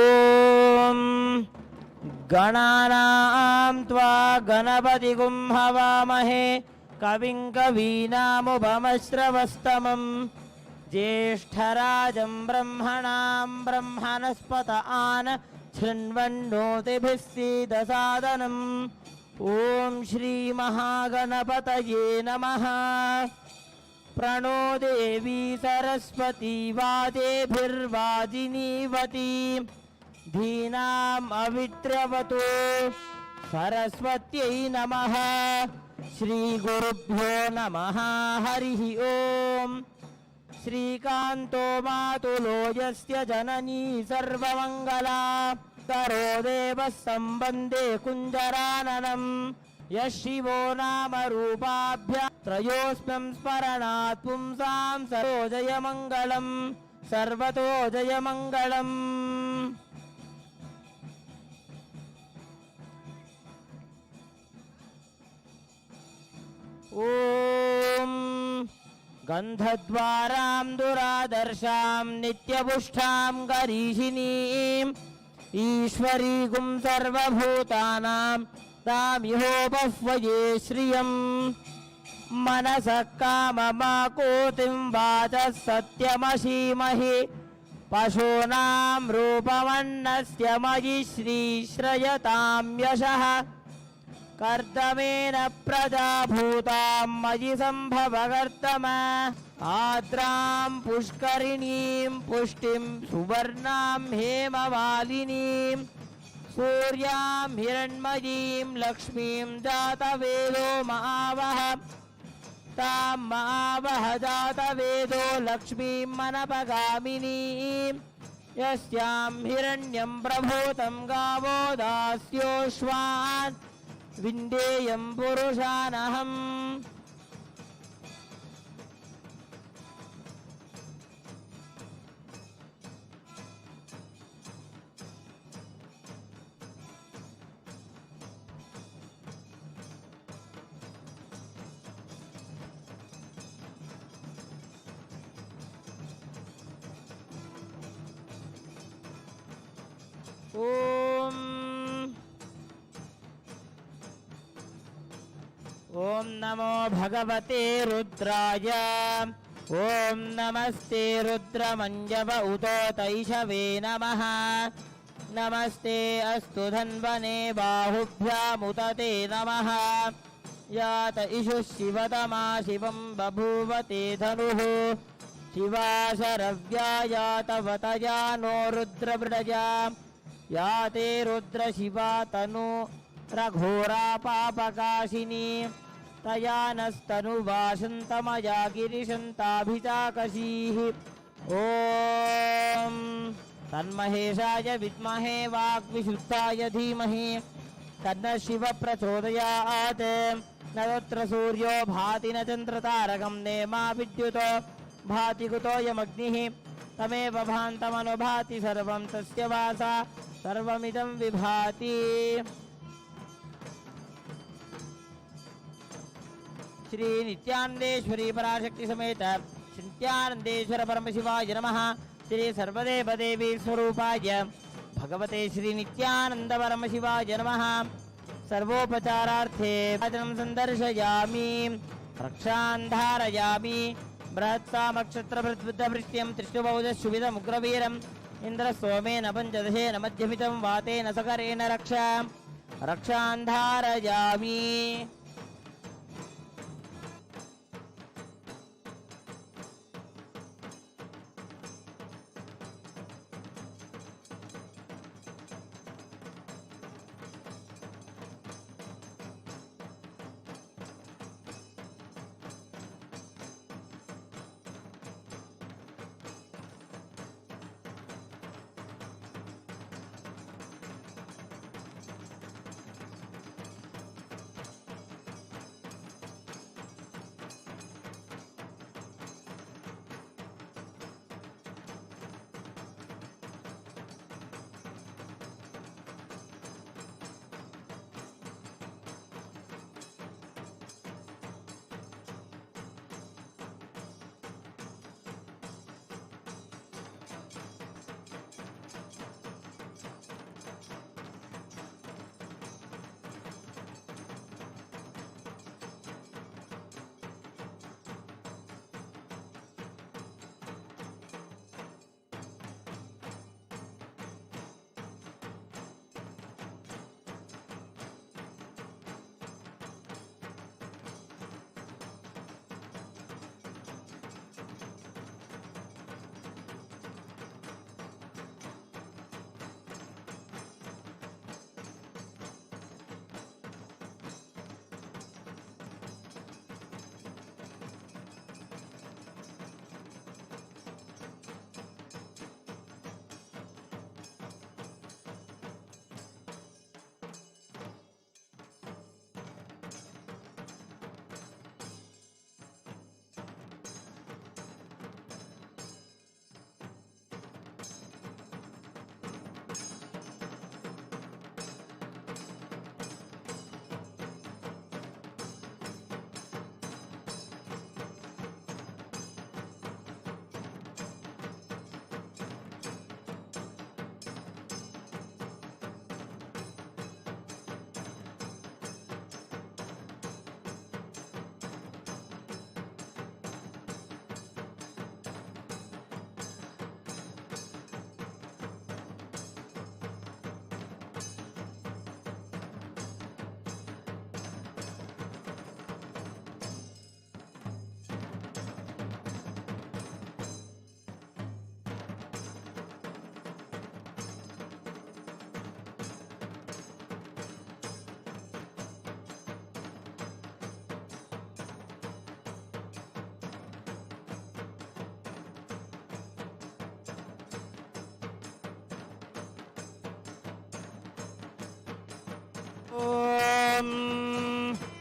गणानां त्वा गणपतिगुं हवामहे कविं कवीनामुपमश्रवस्तमं ज्येष्ठराजं ब्रह्मणां ब्रह्मणस्पत आन शृण्वन्नोतिभिः सीदसादनम् ॐ श्रीमहागणपतये नमः प्रणो देवी सरस्वती वाजेभिर्वाजिनीवती धीनाम् अविद्रवतु सरस्वत्यै नमः श्रीगुरुभ्यो नमः हरिः ॐ श्रीकान्तो मातुलो यस्य जननी सर्वमङ्गला करो देवः सम्बन्धे कुञ्जराननम् यः शिवो नाम रूपाभ्यां त्रयोस्म्यं स्मरणात् पुंसां सर्वतो जयमङ्गलम् सर्वतो जयमङ्गलम् ॐ गन्धद्वारां दुरादर्शां नित्यपुष्टां गरीषिणीम् ईश्वरीगुं सर्वभूतानां तामिहोपह्वये श्रियम् मनसः काममाकोतिं वाचः सत्यमशीमहि पशूनां रूपमन्नस्य मयि श्रीश्रयतां यशः कर्दमेन प्रजाभूतां मयि सम्भवकर्तम आद्रां पुष्करिणीं पुष्टिं सुवर्णां हेममालिनीं सूर्यां हिरण्मयीं लक्ष्मीं जातवेदो महावः तां महावः जातवेदो लक्ष्मीं मनपगामिनीं यस्यां हिरण्यं प्रभूतं गावो दास्योश्वान् विन्देयं पुरुषानहम् ॐ नमो भगवते रुद्राय ॐ नमस्ते रुद्रमञ्जव उतोतैषवे नमः नमस्ते अस्तु धन्वने बाहुभ्यामुत ते नमः यात इषुः शिवतमा शिवं बभूवते धनुः शिवा शरव्या यातवतया नो रुद्रवृडया याते रुद्रशिवा तनु रघोरा पापकाशिनी तया नस्तनुवासन्तमया गिरिशन्ताभिचाकशीः ॐ तन्महेशाय विद्महे वाग्विशुद्धाय धीमहि तन्नः शिवः प्रचोदयात् न तत्र सूर्यो भाति न चन्द्रतारकं नेमा विद्युतो भाति कुतोऽयमग्निः तमेव भान्तमनुभाति सर्वं तस्य वासा सर्वमिदं विभाति। श्री नित्यानंदेश्वरी पराशक्ति समेत श्री नित्यानंदेश्वर परमशिवाय नमः। श्री सर्वदेव देवी स्वरूपाय भगवते श्री नित्यानंद परमशिवाय नमः। सर्वोपचारार्थे वचनं संदर्शयामि रक्षान् धारयामि बृहत्सामक्षत्रवृद्धवृष्ट्यं त्रिष्टुबहुदशुभिदमुग्रवीरम् इन्द्रसोमेन पञ्चदशेन मध्यमितं वातेन सकरेण रक्षान् धारयामि।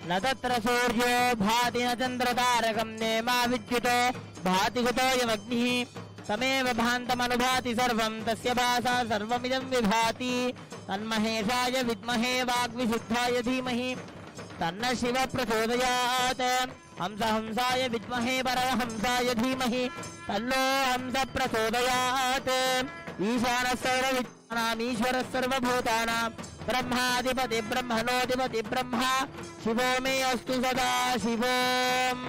न तत्र सूर्यो भाति न चन्द्रतारकं नेमा विद्युतो भाति कुतोऽयमग्निः तमेव भान्तमनुभाति सर्वं तस्य भासा सर्वमिदं विभाति। तन्महेशाय विद्महे वाग्विशुद्धाय धीमहि तन्न शिव प्रचोदयात्। हंसाय विद्महे परमहंसाय धीमहि तन्नो हंस प्रचोदयात्। ईशानः सर्वविद्यानामीश्वरः सर्वभूतानां ब्रह्माधिपति ब्रह्मणोऽधिपति ब्रह्मा शिवो मे अस्तु सदा शिवोम्।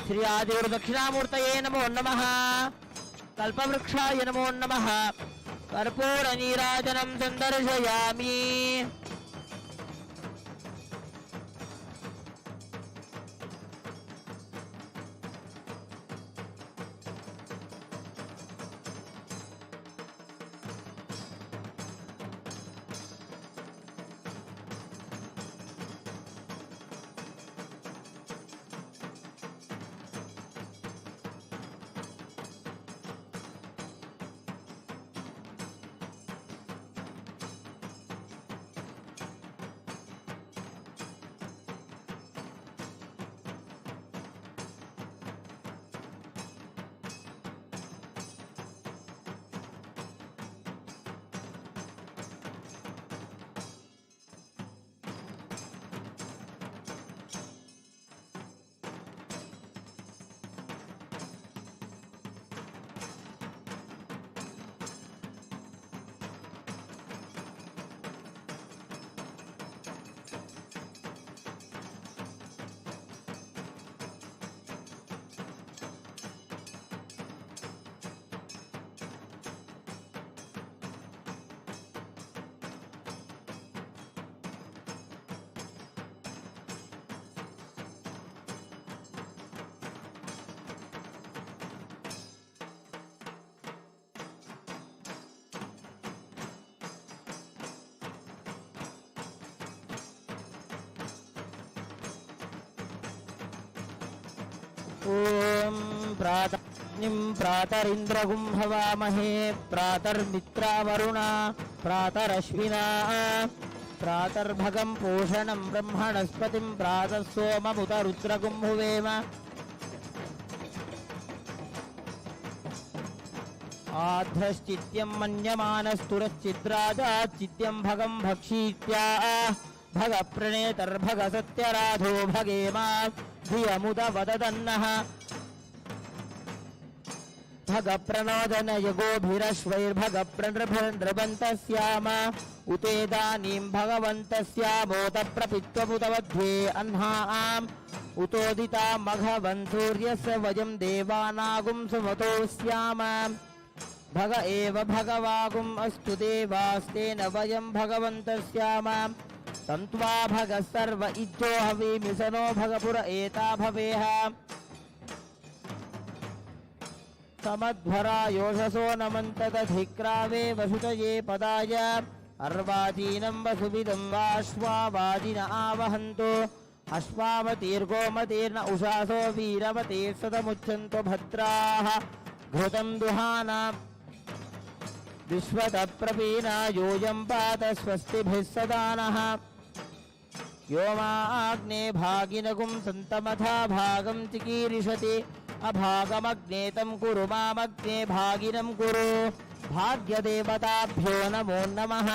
श्री आदिगुरुदक्षिणामूर्तये नमो नमः। कल्पवृक्षाय नमो नमः। कर्पूरनीराजनं सन्दर्शयामि। ॐ प्रातर्निं प्रातरिन्द्रगुं हवामहे प्रातर्मित्रावरुणा प्रातरश्विना प्रातर्भगं पोषणं ब्रह्मणस्पतिं प्रातः सोममुत रुद्रगुं हुवेम आध्रश्चित्यं मन्यमानस्तुरश्चिद्राजाच्चित्यं भगं भक्षीत्या भगप्रणेतर्भगसत्यराधो भगेमा धियमुद वददन्नः भगप्रणोदनयगोभिरश्वैर्भगप्रणृभन्त्रबन्तस्याम उतेदानीं भगवन्तस्यामोतप्रपित्वमुतवध्ये अह्नाम् उतोदिता मघवन् सूर्यस्य वयं देवानागुं सुमतोऽस्याम भग एव भगवागुम् अस्तु देवास्तेन वयं भगवन्तस्याम तन्त्वा भगः सर्व इज्जो हवीमि स नो भगपुर एता भवेह समध्वरा योषसो नमन्तदधिक्रावे वसुतये पदाय अर्वाचीनं वसुविदं वाश्वावाजिन आवहन्तु अश्वामतीर्गोमतीर्न उषासो वीरवतीर्सदमुच्छन्तु भद्राः घृतं दुहाना विश्वतप्रवीणा योऽयं पात स्वस्तिभिः सदा नः व्योमाग्ने भागिनगुं सन्तमथा भागं चिकीर्षति अभागमग्ने तं कुरु मामग्ने भागिनं कुरु भाग्यदेवताभ्यो नमो नमः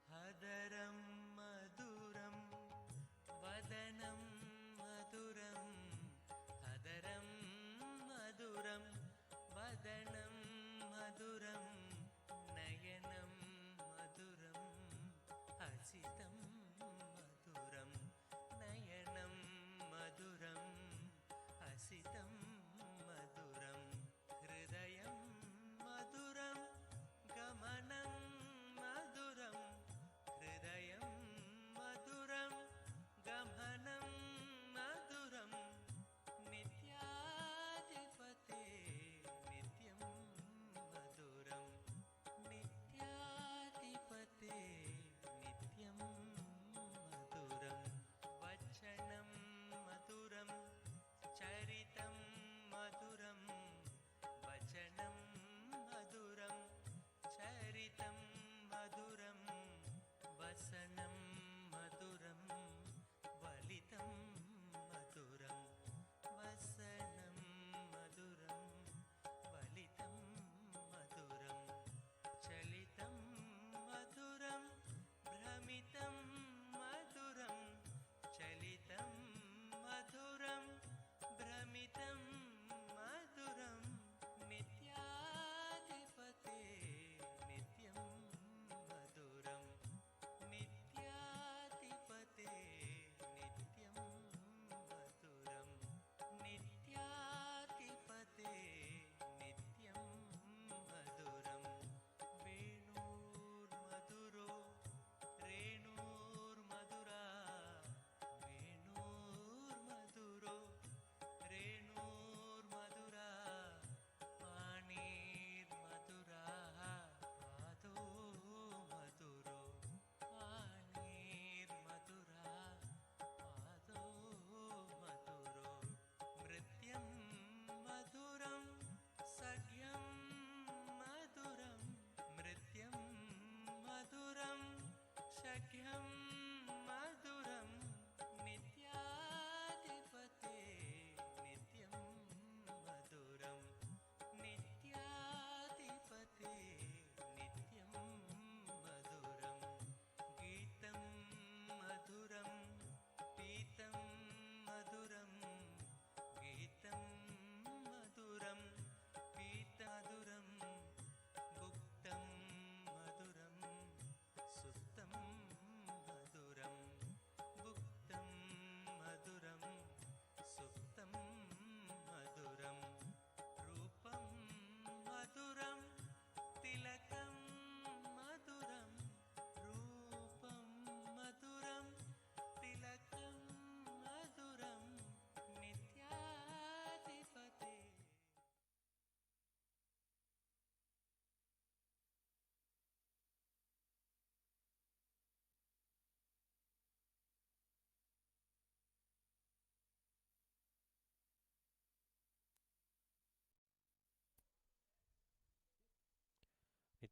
हदरं मधुरं वदनं मधुरं हदरं मधुरं वदनं मधुरं नयनं मधुरं हसितं मधुरं नयनं मधुरं हसितं मधुरं हृदयं मधुरं गमनं मधुरं हृदयं मधुरं गमनं मधुरं नित्याधिपते नित्यं मधुरम्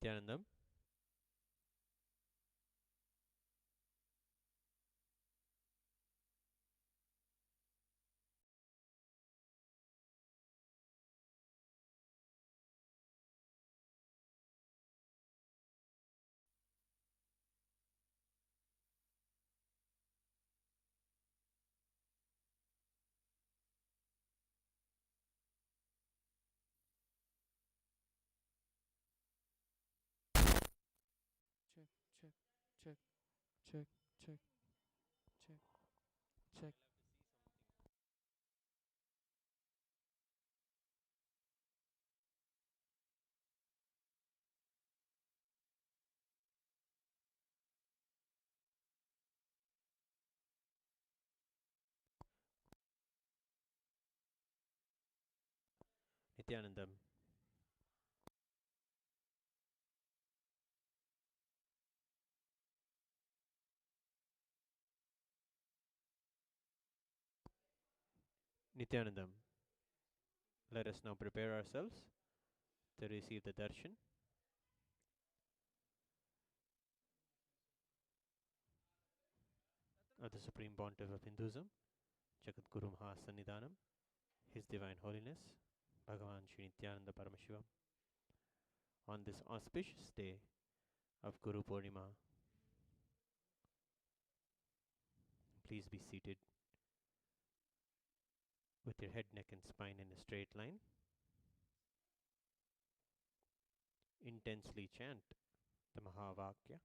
Nithyanandam. Check, check, check, check, check, check, check. Nithyanandam. Nithyanandam. Let us now prepare ourselves to receive the darshan of the Supreme Pontiff of Hinduism, Jagat Guru Mahasannidhanam, His Divine Holiness, Bhagavan Sri Nithyananda Paramashivam, on this auspicious day of Guru Poornima. Please be seated with your head, neck, and spine in a straight line. Intensely chant the Mahavakya.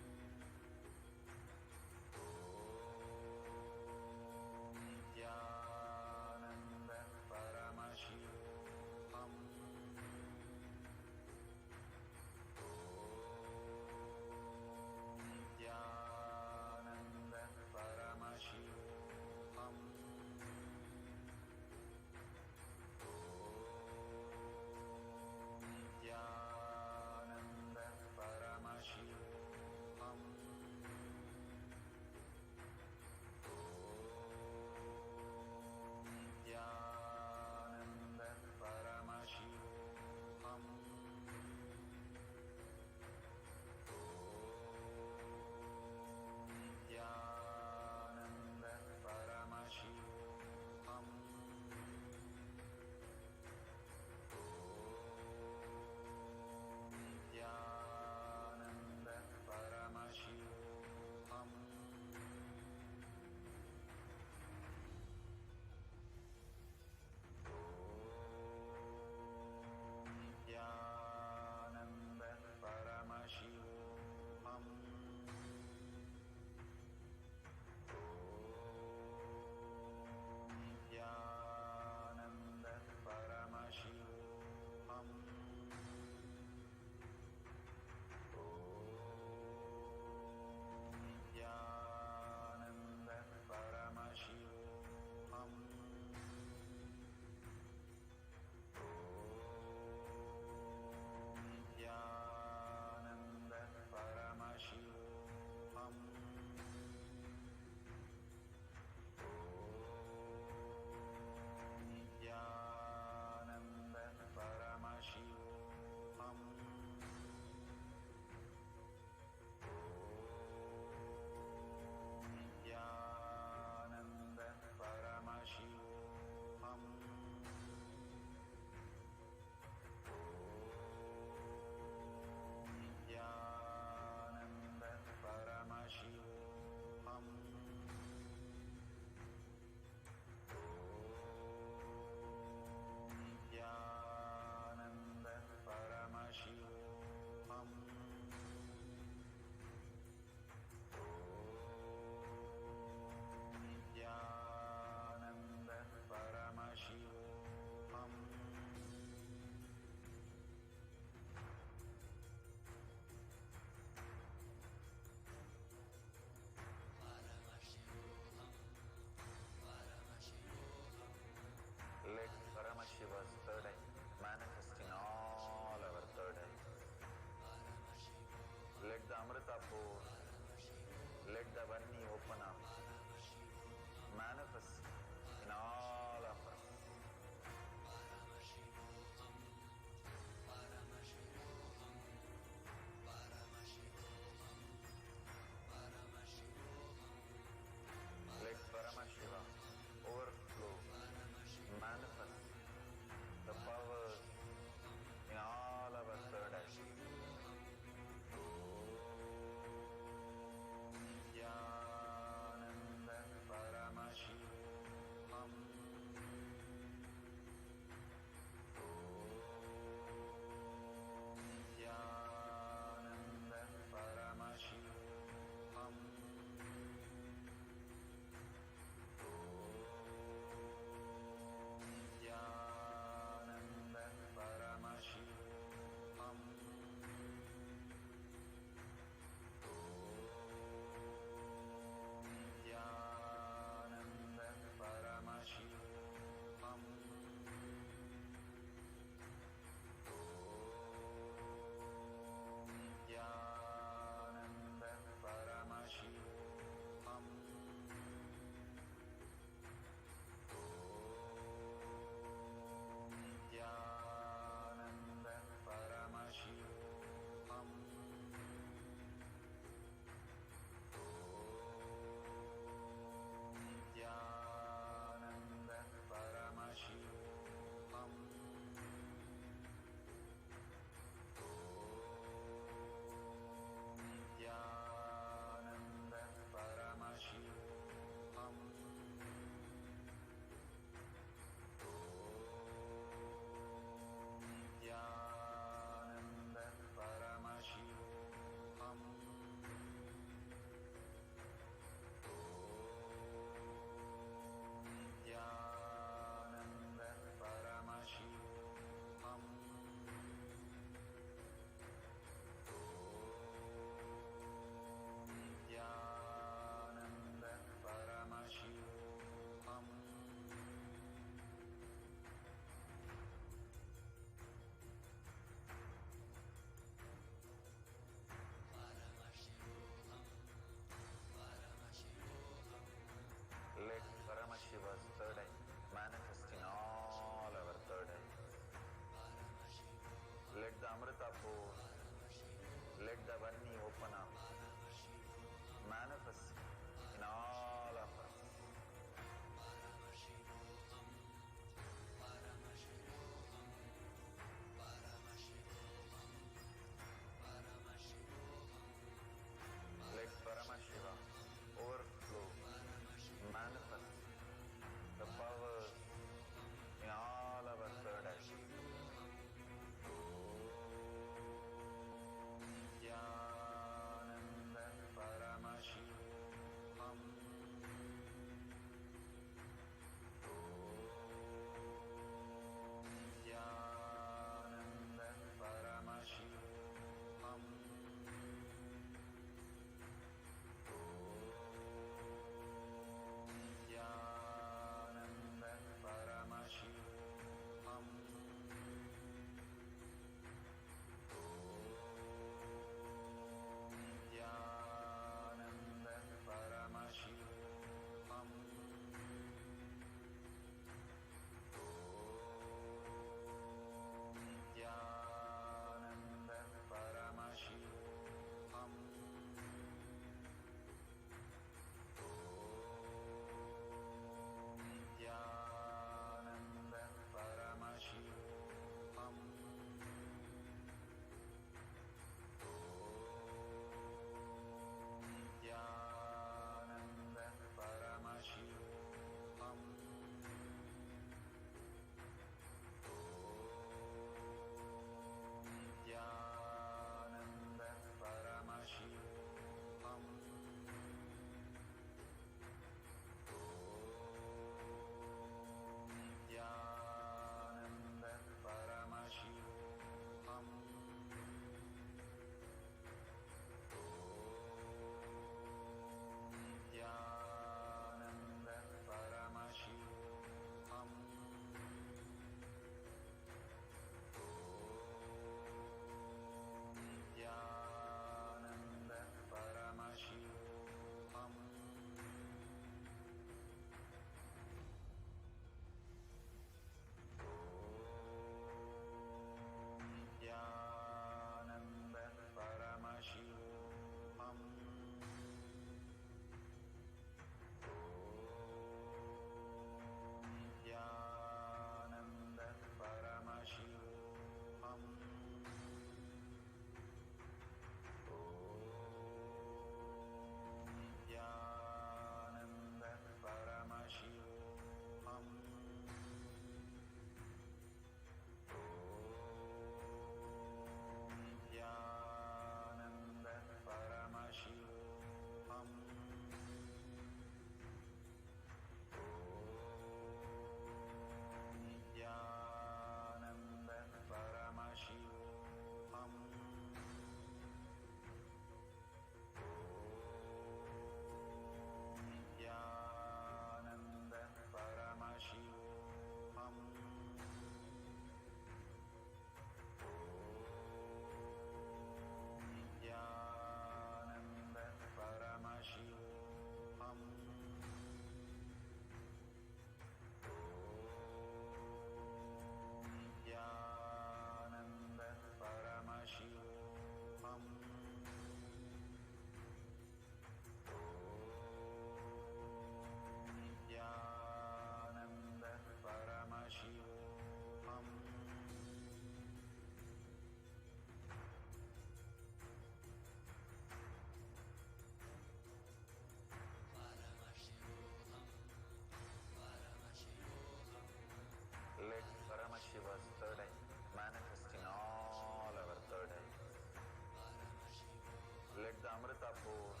support.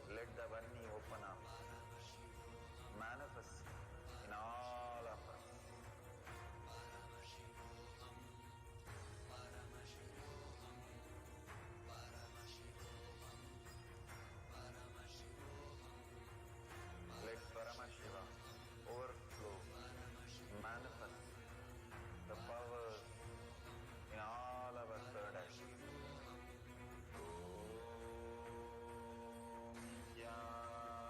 Let the Varni open up, manifest in all of us. Let Paramashiva overflow, manifest the powers in all our third eye. Om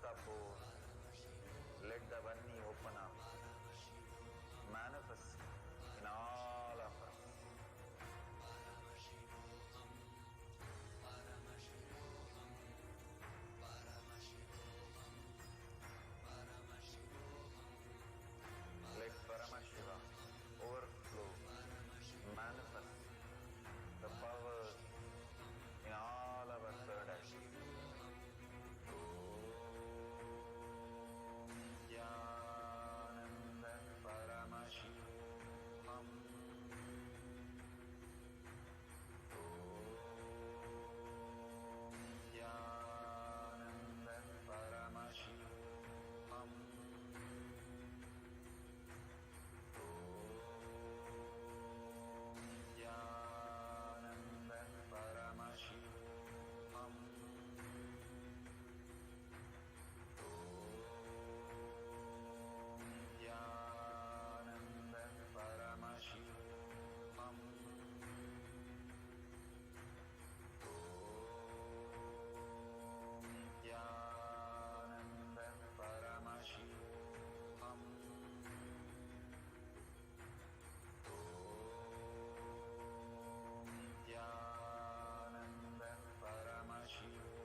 Amrita pour. Let the Vani open up. Manifest in all of us. Let Paramashiva overflow, manifest the powers in all our third eye. Nithyananda Paramashivoham. Nithyananda Paramashivoham. Nithyananda Paramashivoham. Nithyananda Paramashivoham. Nithyananda Paramashivoham. Nithyananda Paramashivoham. Nithyananda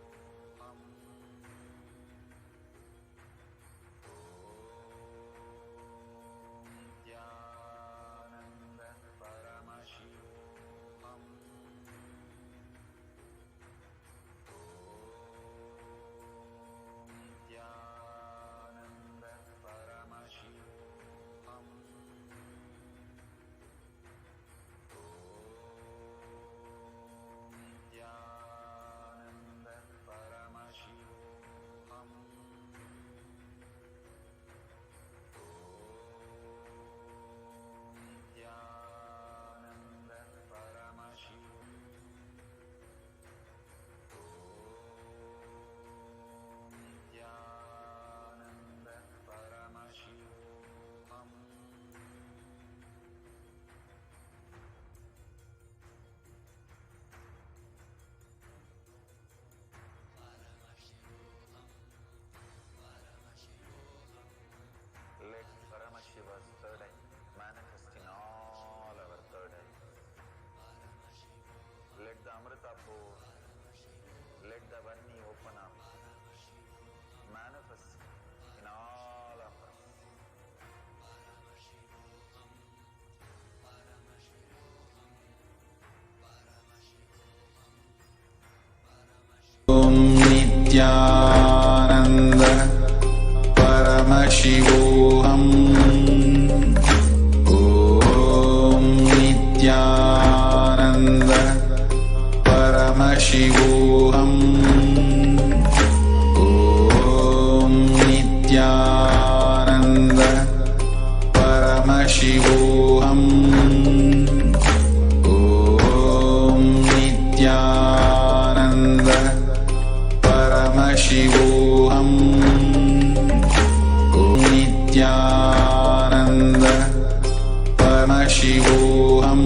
Paramashivoham. Nithyananda Paramashivoham. Nithyananda Paramashivoham. Nithyananda Paramashivoham. Nithyananda Paramashivoham. Let Paramashiva's third eye manifest in all our third eyes. Let the Amrita pour. Let the Vani open up. Manifest in all of us. Om Nithyananda Paramashivoham. Om Nithyananda Paramashivoham. Om Nithyananda Paramashivoham. Om Nithyananda Paramashivoham. Om Nithyananda Paramashivoham.